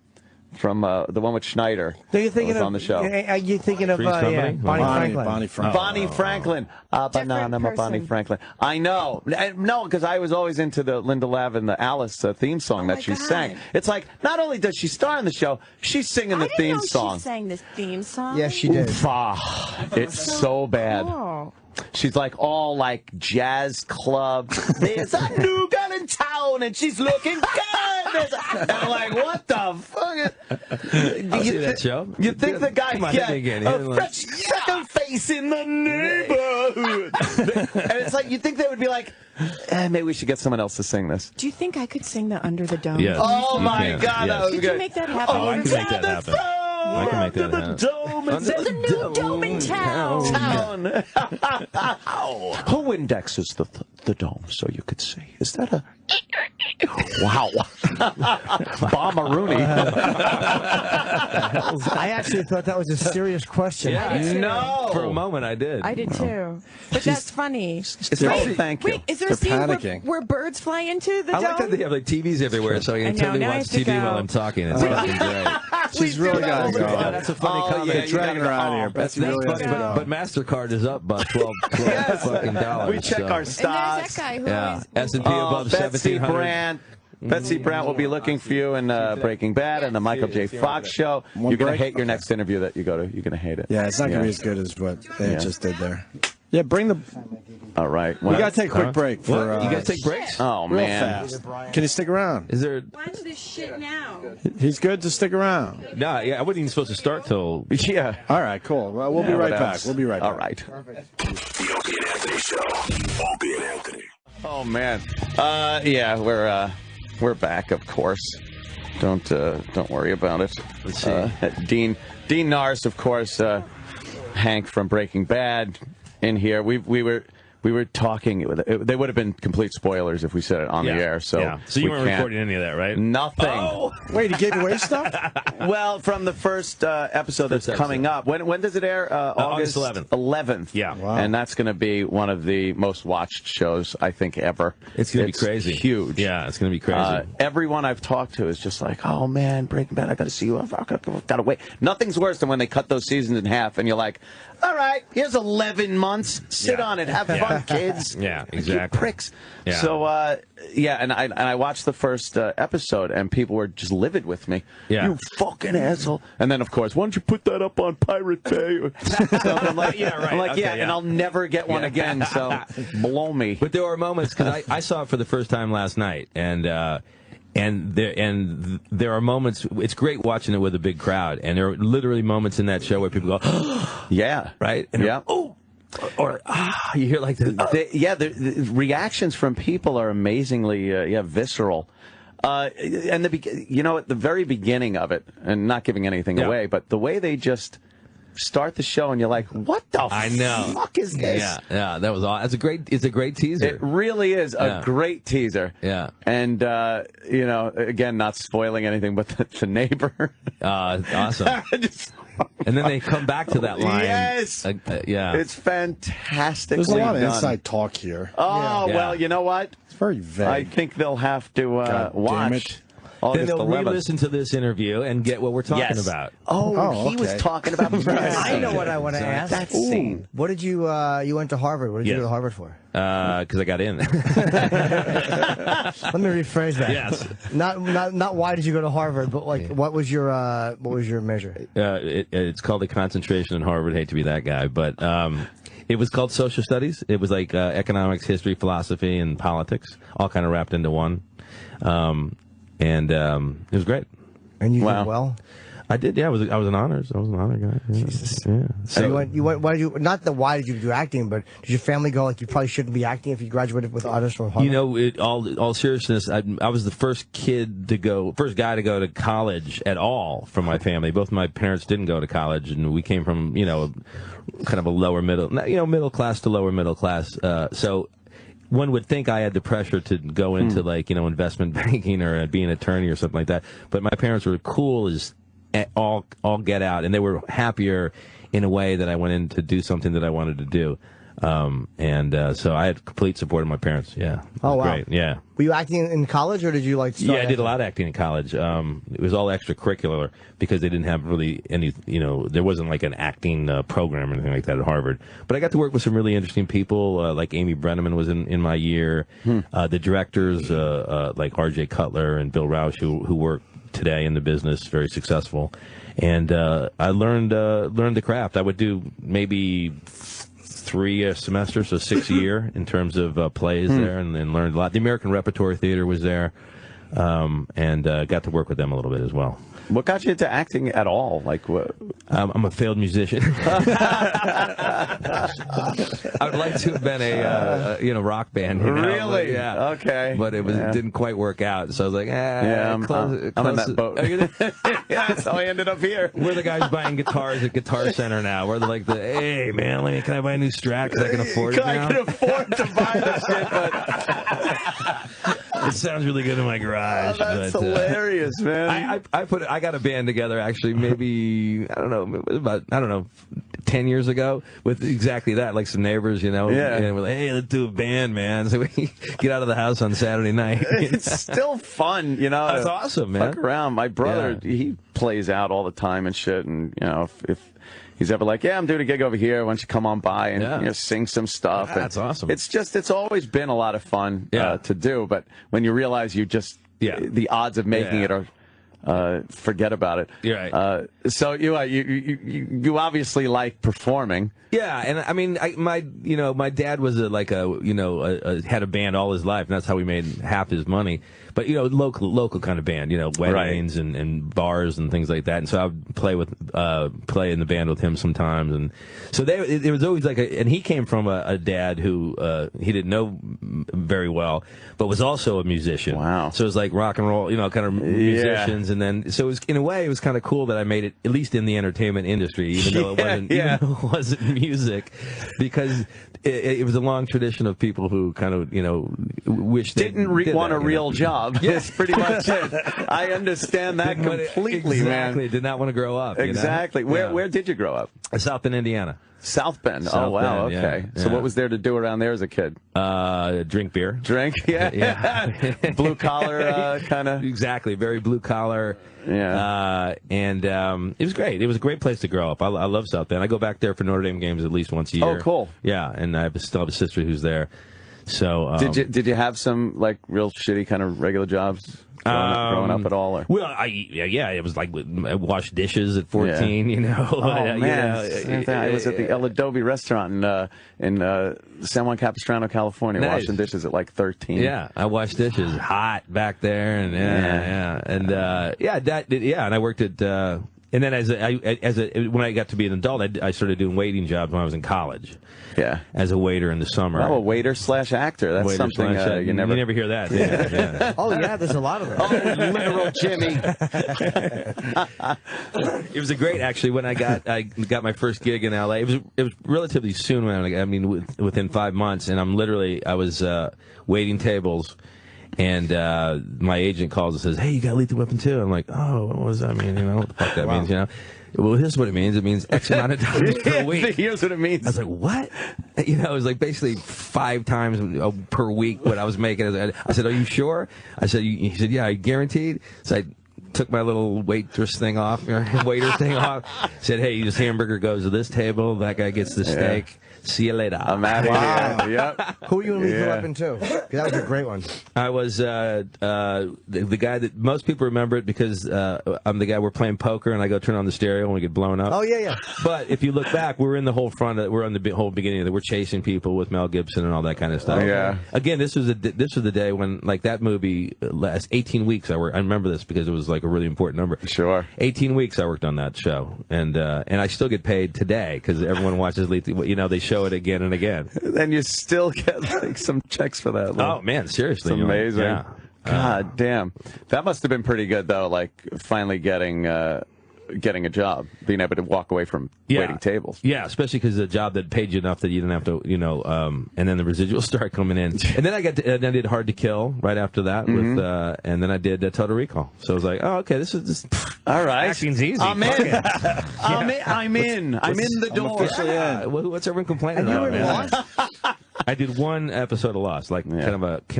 one with Schneider. So you're thinking was of on the show. Are you thinking of Three's Company? Bonnie Franklin? Bonnie Franklin. Bonnie Franklin. Banana, person. Bonnie Franklin. I know. No, because I was always into the Linda Lavin, the Alice theme song that she sang. It's like, not only does she star in the show, she's singing the I didn't theme know song. She sang this theme song. Yes, she did. It's so bad. Cool. She's like all like jazz club. There's a new girl in town and she's looking good. And I'm like, what the fuck? I'll see that show. You think the guy Come on, hit me again. a fresh second face in the neighborhood? And it's like, you think they would be like, maybe we should get someone else to sing this. Do you think I could sing the Under the Dome? Yes. Oh You my can. God, that was Could good. you make that happen? Oh, I can make that happen. I can make that happen. There's a new dome in town. Who indexes the dome so you could see? Is that a... Wow. Bob Rooney. miles? I actually thought that was a serious question. Yeah, No. For a moment, I did. I did too. But that's funny. Thank you. Wait, is there They're a scene panicking. where birds fly into the I like dome? that they have like TVs everywhere, so I can I know, totally now I watch have to TV go. while I'm talking. It's fucking great. She's really got to go. That's a funny comment. They're dragging her out of here. That's Betsy really has funny, to go. but MasterCard is up by $12 fucking dollars. We check so. our stocks. And there's that guy who Yeah, always... S&P above Betsy 1,700. Brandt. Betsy Brandt will be looking for you in Breaking Bad and the Michael J. Fox show. You're going to hate your next interview that you go to. You're going to hate it. Yeah, it's not going to be as good as what they just did there. Yeah, bring the. All right. We got to take a quick break for. You guys take breaks? Oh, real man. fast. Can you stick around? Is there? Watch this shit now. He's good to stick around. No, yeah, I wasn't even supposed to start till. Yeah. All right, cool. Well, we'll be right back. We'll be right back. All right. The Opie and Anthony Show. Opie and Anthony. Oh man. Yeah, we're back, of course. Don't worry about it. Let's see. Dean Norris, of course. Hank from Breaking Bad in here. We were talking. They would have been complete spoilers if we said it on the air. So you we weren't can't. recording any of that, right? Nothing. Oh. Wait, he gave away stuff? Well, from the first episode that's coming up. When does it air? August 11th. 11th. Yeah. Wow. And that's going to be one of the most watched shows, I think, ever. It's going to be crazy. Huge. Yeah, it's going to be crazy. Everyone I've talked to is just like, oh, man, Breaking Bad, I got to see you. I've got to wait. Nothing's worse than when they cut those seasons in half and you're like, all right, here's 11 months. Sit on it. Have fun, kids. Yeah, You exactly. pricks. Yeah. So, and I watched the first episode, and people were just livid with me. Yeah. You fucking asshole. And then, of course, why don't you put that up on Pirate Bay? So I'm like, Yeah, right. I'm like, Okay, and I'll never get one again, so blow me. But there are moments, because I saw it for the first time last night, and there are moments. It's great watching it with a big crowd, and there are literally moments in that show where people go, yeah, right, and yeah. oh, or you hear like the reactions from people are amazingly visceral. And at the very beginning of it, and not giving anything away, but the way they just start the show and you're like, what the fuck is this? Yeah, that was awesome. It's a great teaser. It really is a great teaser. Yeah. And, again, not spoiling anything, but the neighbor. Awesome. And then they come back to that line. Yes. Yeah. It's fantastic. There's a lot of inside talk here. Oh, well, you know what? It's very vague. I think they'll have to watch. Then they'll 11th. re-listen to this interview and get what we're talking about. Oh, he was talking about I know what I want to ask. that scene. What did you you went to Harvard? What did you go to Harvard for? Because I got in. Let me rephrase that. Yes. Not why did you go to Harvard, but like what was your measure? It's called a concentration in Harvard. Hate to be that guy, but it was called social studies. It was like economics, history, philosophy, and politics, all kind of wrapped into one. And it was great. And you did well? I did, yeah. I was an honors. I was an honor guy. Yeah. Jesus. Yeah. So you went. Why did you? Not the why did you do acting, but did your family go like you probably shouldn't be acting if you graduated with honors from Harvard? You know, all seriousness, I was the first guy to go to college at all from my family. Both my parents didn't go to college, and we came from kind of a lower middle class to lower middle class. So. One would think I had the pressure to go into investment banking or be an attorney or something like that, but my parents were cool as all get out, and they were happier in a way that I went in to do something that I wanted to do, so I had complete support of my parents. Yeah. Oh wow. Great. Yeah. Were you acting in college, or did you like? Yeah, I did a lot of acting in college. It was all extracurricular because they didn't have really any, there wasn't like an acting program or anything like that at Harvard. But I got to work with some really interesting people, like Amy Brenneman was in my year. The directors, like R.J. Cutler and Bill Rausch, who work today in the business, very successful. And I learned the craft. I would do maybe 3 semesters, so 6 a year in terms of plays there, and then learned a lot. The American Repertory Theater was there, and got to work with them a little bit as well. What got you into acting at all? Like, what? I'm a failed musician. I would like to have been a rock band. Really? But, yeah. Okay. But it didn't quite work out. So I was like, I'm in that boat. Yeah, that's how I ended up here. We're the guys buying guitars at Guitar Center now. We're like hey man, can I buy a new Strat because I can afford it now? I can afford to buy this shit, but It sounds really good in my garage. Oh, that's hilarious, man. I got a band together actually maybe I don't know 10 years ago with exactly that, like some neighbors, and we're like, hey, let's do a band, man. So we get out of the house on Saturday night. It's still fun, That's awesome, man. Fuck around. My brother, he plays out all the time and shit, and if he's ever like, yeah, I'm doing a gig over here, why don't you come on by and sing some stuff. Yeah, that's awesome. It's always been a lot of fun to do, but when you realize the odds of making it are forget about it. You're right. So you obviously like performing. Yeah, and I mean, my dad was had a band all his life, and that's how we made half his money. But local kind of band, weddings and bars and things like that. And so I would play in the band with him sometimes. And so it was always and he came from a dad who he didn't know very well, but was also a musician. Wow. So it was like rock and roll, kind of musicians. And then so it was, in a way, it was kind of cool that I made it at least in the entertainment industry, even though it wasn't music, because it was a long tradition of people who kind of wish they didn't want a real job. Yes, pretty much it. I understand that completely, man. Exactly. Did not want to grow up. Exactly. Where did you grow up? South Bend, Indiana. South Bend. South wow. Bend, Okay. So what was there to do around there as a kid? Drink beer. Drink. Yeah. Blue collar kind of. Exactly. Very blue collar. Yeah. And it was great. It was a great place to grow up. I love South Bend. I go back there for Notre Dame games at least once a year. Oh, cool. Yeah, and I still have a sister who's there. So did you have some like real shitty kind of regular jobs growing up at all? Or? Well, it was like I washed dishes at 14. Oh man, I was at the El Adobe restaurant in San Juan Capistrano, California, washing dishes at like 13. Yeah, I washed dishes hot back there, and and and I worked at. And then when I got to be an adult, I started doing waiting jobs when I was in college. Yeah, as a waiter in the summer. Oh, a waiter/actor. That's something you never hear that. Yeah. Oh yeah, there's a lot of them. Oh, literal Jimmy. It was actually when I got my first gig in LA. It was relatively soon within 5 months, and I was waiting tables. And my agent calls and says, "Hey, you got Lethal Weapon 2?" I'm like, "Oh, what does that mean? What the fuck that means? Well, here's what it means. It means X amount of times per week." Here's what it means. I was like, "What?" It was like basically 5 times per week what I was making. I said, "Are you sure?" I said, "He said, yeah, I guaranteed." So I took my little waitress thing off, waiter thing off. Said, "Hey, this hamburger goes to this table. That guy gets the steak. See you later." I'm out of here. Yep. Who were you in Lethal Weapon 2? That was a great one. I was the guy that most people remember it because I'm the guy we're playing poker and I go turn on the stereo and we get blown up. Oh yeah. But if you look back, we're in the whole we're on the whole beginning of it. We're chasing people with Mel Gibson and all that kind of stuff. Yeah. Again, this was the day when like that movie last 18 weeks. I remember this because it was like a really important number. Sure. 18 weeks I worked on that show, and I still get paid today because everyone watches Lethal. They show it again and again. Then you still get like some checks for that. Oh man, seriously, it's amazing. Yeah. God damn, that must have been pretty good though. Like finally getting a job, being able to walk away from waiting tables. Yeah, especially because the job that paid you enough that you didn't have to, and then the residuals start coming in. And then I did Hard to Kill right after that with, and then I did Total Recall. So I was like, oh, okay, this is all right. Acting's easy. I'm in. I'm in. I'm in the door. I'm officially in. What's everyone complaining about, man? I did one episode of Lost, like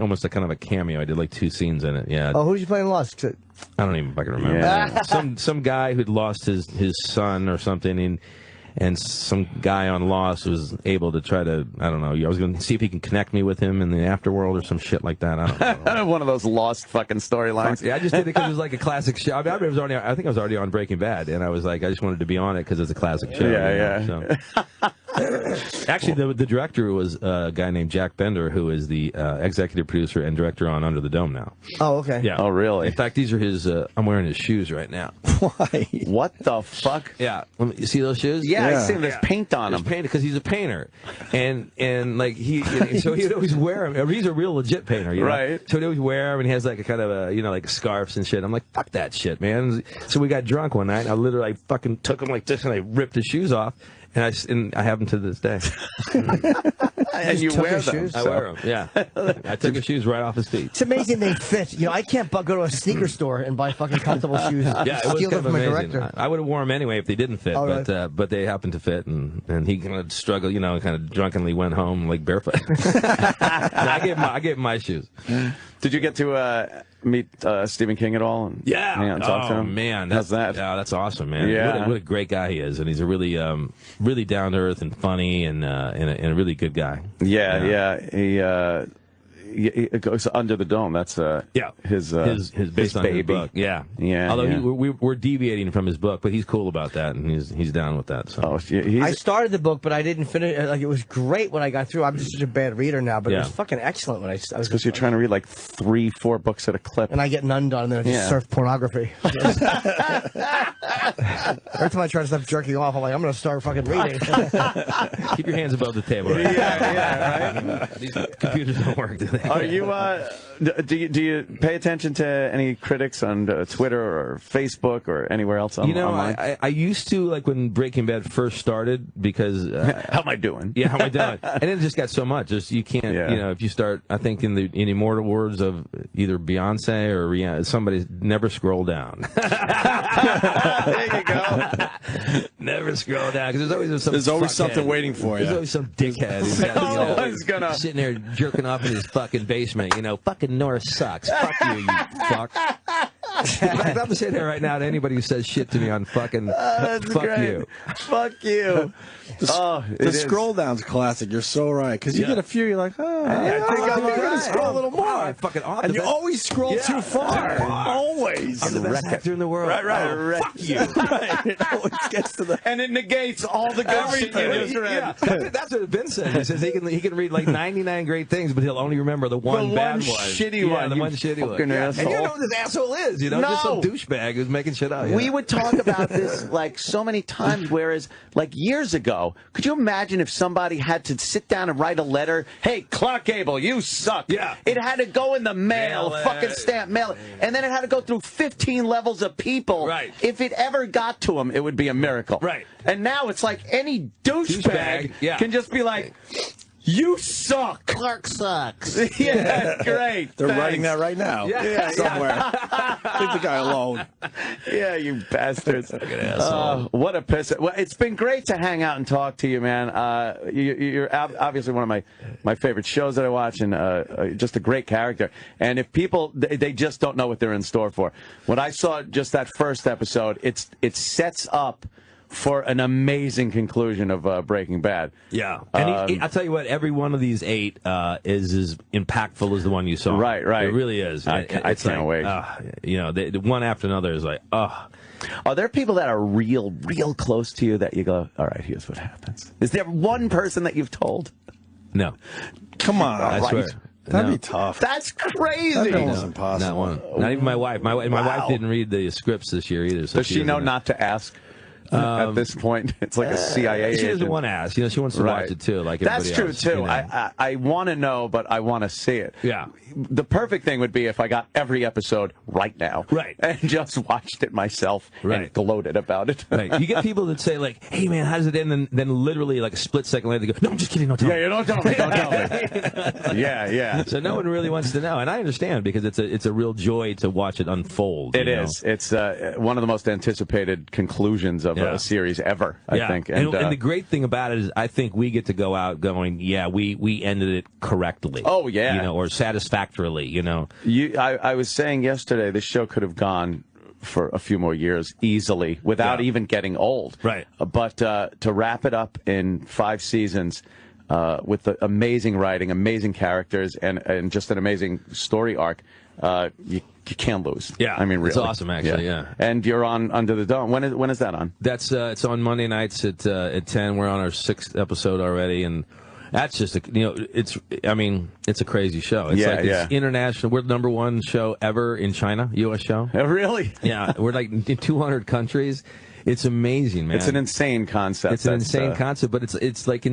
almost a kind of a cameo. I did like 2 scenes in it. Yeah. Oh, who did you play in Lost? I don't even fucking remember. Yeah. Some guy who'd lost his son or something, and some guy on Lost was able to try to, I don't know, I was going to see if he can connect me with him in the afterworld or some shit like that. I don't know. One of those Lost fucking storylines. Yeah, I just did it because it was like a classic show. I think I was already on Breaking Bad, and I was like, I just wanted to be on it because it's a classic show. Yeah. Actually, the director was a guy named Jack Bender, who is the executive producer and director on Under the Dome now. Oh, okay. Yeah. Oh, really? In fact, these are his. I'm wearing his shoes right now. Why? What the fuck? Yeah. You see those shoes? Yeah, I see there's paint on them. Painted because he's a painter, and like so he'd always wear them. He's a real legit painter, right? So he'd always wear them, and he has like a kind of a like scarves and shit. I'm like, fuck that shit, man. So we got drunk one night. And I literally fucking took him like this, and I ripped his shoes off. And I have them to this day. And you wear them. Shoes? I wear them. Yeah, I took his shoes right off his feet. It's amazing they fit. You know, I can't go to a sneaker store and buy fucking comfortable shoes. Yeah, it was Steal kind them of from a amazing. director. I would have worn them anyway if they didn't fit, Oh, right. but they happened to fit, and he kind of struggled, kind of drunkenly went home like barefoot. I gave him my shoes. Did you get to meet Stephen King at all? And Yeah. hang out and talk to him? Man, how's that? Yeah, that's awesome, man. Yeah. What a great guy he is, and he's a really, really down to earth and funny, and a really good guy. Yeah. He goes Under the Dome. That's his based on baby. his book. Yeah. Although we're deviating from his book, but he's cool about that, and he's down with that. So. I started the book, but I didn't finish. Like, it was great when I got through. I'm just such a bad reader now, but it was fucking excellent when I was. Because you're trying to read like 3-4 books at a clip, and I get none done, and then I just surf pornography. Every time I try to stop jerking off, I'm like, I'm going to start fucking reading. Keep your hands above the table. Right? Right. These computers don't work, do they? Are you? Do you pay attention to any critics on Twitter or Facebook or anywhere else online? I used to, like when Breaking Bad first started, because how am I doing? Yeah, how am I doing? And then it just got so much. Just you can't. If you start, I think in immortal words of either Beyonce or Rihanna, somebody never scroll down. There you go. Never scroll down, because there's always something waiting for you. There's always some dickhead who's got, sitting there jerking off in his fucking basement. Fucking Norris sucks. Fuck you, you fuck. In fact, I'm saying that right now to anybody who says shit to me on fucking fuck great. you. Fuck you. The scroll down's classic. You're so right. Because you get a few, you're like, I think I'm going to scroll a little more. Fucking awesome. And you always scroll too far. Always. I'm the best actor in the world. Right. Fuck you. Right. It always gets to the... And it negates all the good shit you just read. That's what Ben said. He says he can read like 99 great things, but he'll only remember the one bad one. Shitty one. The one shitty one. Asshole. And you know who this asshole is, just some douchebag who's making shit up. We would talk about this like so many times, whereas like years ago, could you imagine if somebody had to sit down and write a letter? Hey, Clark Gable, you suck. Yeah. It had to go in the mail, fucking stamp mail, and then it had to go through 15 levels of people. Right. If it ever got to them, it would be a miracle. Right. And now it's like any douchebag can just be like, you suck. Clark sucks. Yeah, great. They're writing that right now. Somewhere. Leave the guy alone. Yeah, you bastards. What a piss. Well, it's been great to hang out and talk to you, man. You're obviously one of my favorite shows that I watch, and just a great character. And if people, they just don't know what they're in store for. When I saw just that first episode, it sets up for an amazing conclusion of Breaking Bad. Yeah. And I'll tell you what, every one of these 8 is as impactful as the one you saw. Right. It really is. I can't wait. The one after another is like, Are there people that are real close to you that you go, all right, here's what happens? Is there one person that you've told? No. Come on. I swear. That'd be tough. That's crazy. That'd be almost impossible. Not one. Not even my wife. My wife didn't read the scripts this year either. So Does she know not to ask? At this point, it's like a CIA agent. She doesn't want to ask. She wants to watch it too, like everybody That's true else, too. I want to know, but I want to see it. Yeah. The perfect thing would be if I got every episode right now, and just watched it myself and gloated about it. Right. You get people that say like, "Hey man, how does it end?" And then literally like a split second later, they go, "No, I'm just kidding. Don't tell me." Yeah, don't tell me. Don't tell me. Yeah. So no one really wants to know, and I understand because it's a real joy to watch it unfold. It is. It's one of the most anticipated conclusions of a series ever. I think. And the great thing about it is, I think we get to go out going, "Yeah, we ended it correctly." Oh yeah. Or satisfactorily. I was saying yesterday, this show could have gone for a few more years easily without even getting old. Right. But to wrap it up in 5 seasons with the amazing writing, amazing characters, and just an amazing story arc, you can't lose. Yeah. I mean, really. It's awesome, actually, yeah. And you're on Under the Dome. When is that on? That's it's on Monday nights at 10. We're on our 6th episode already, and that's just it's a crazy show. It's it's international. We're the #1 show ever in China, U.S. show. Oh, really? Yeah, we're like in 200 countries. It's amazing, man. It's an insane concept. It's an insane concept, but it's like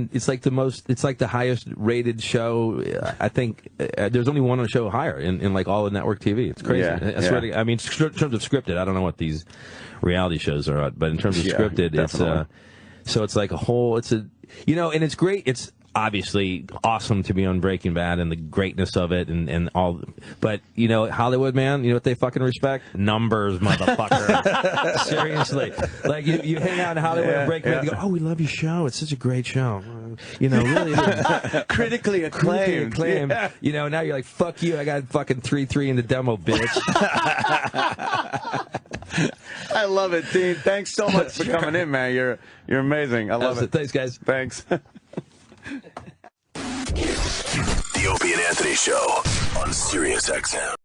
the highest rated show. I think there's only one show higher in like all of network TV. It's crazy. I swear to, I mean, in terms of scripted, I don't know what these reality shows are, but in terms of scripted, it's So it's like and it's great. It's obviously awesome to be on Breaking Bad and the greatness of it and all. But, Hollywood, man, you know what they fucking respect? Numbers, motherfucker. Seriously. Like, you hang out in Hollywood and Breaking Bad, they go, oh, we love your show. It's such a great show. Really. Critically acclaimed. Yeah. Now you're like, fuck you. I got fucking 3-3 in the demo, bitch. I love it, Dean. Thanks so much for coming in, man. You're amazing. I love it. Thanks, guys. Thanks. The Opie and Anthony Show on Sirius XM.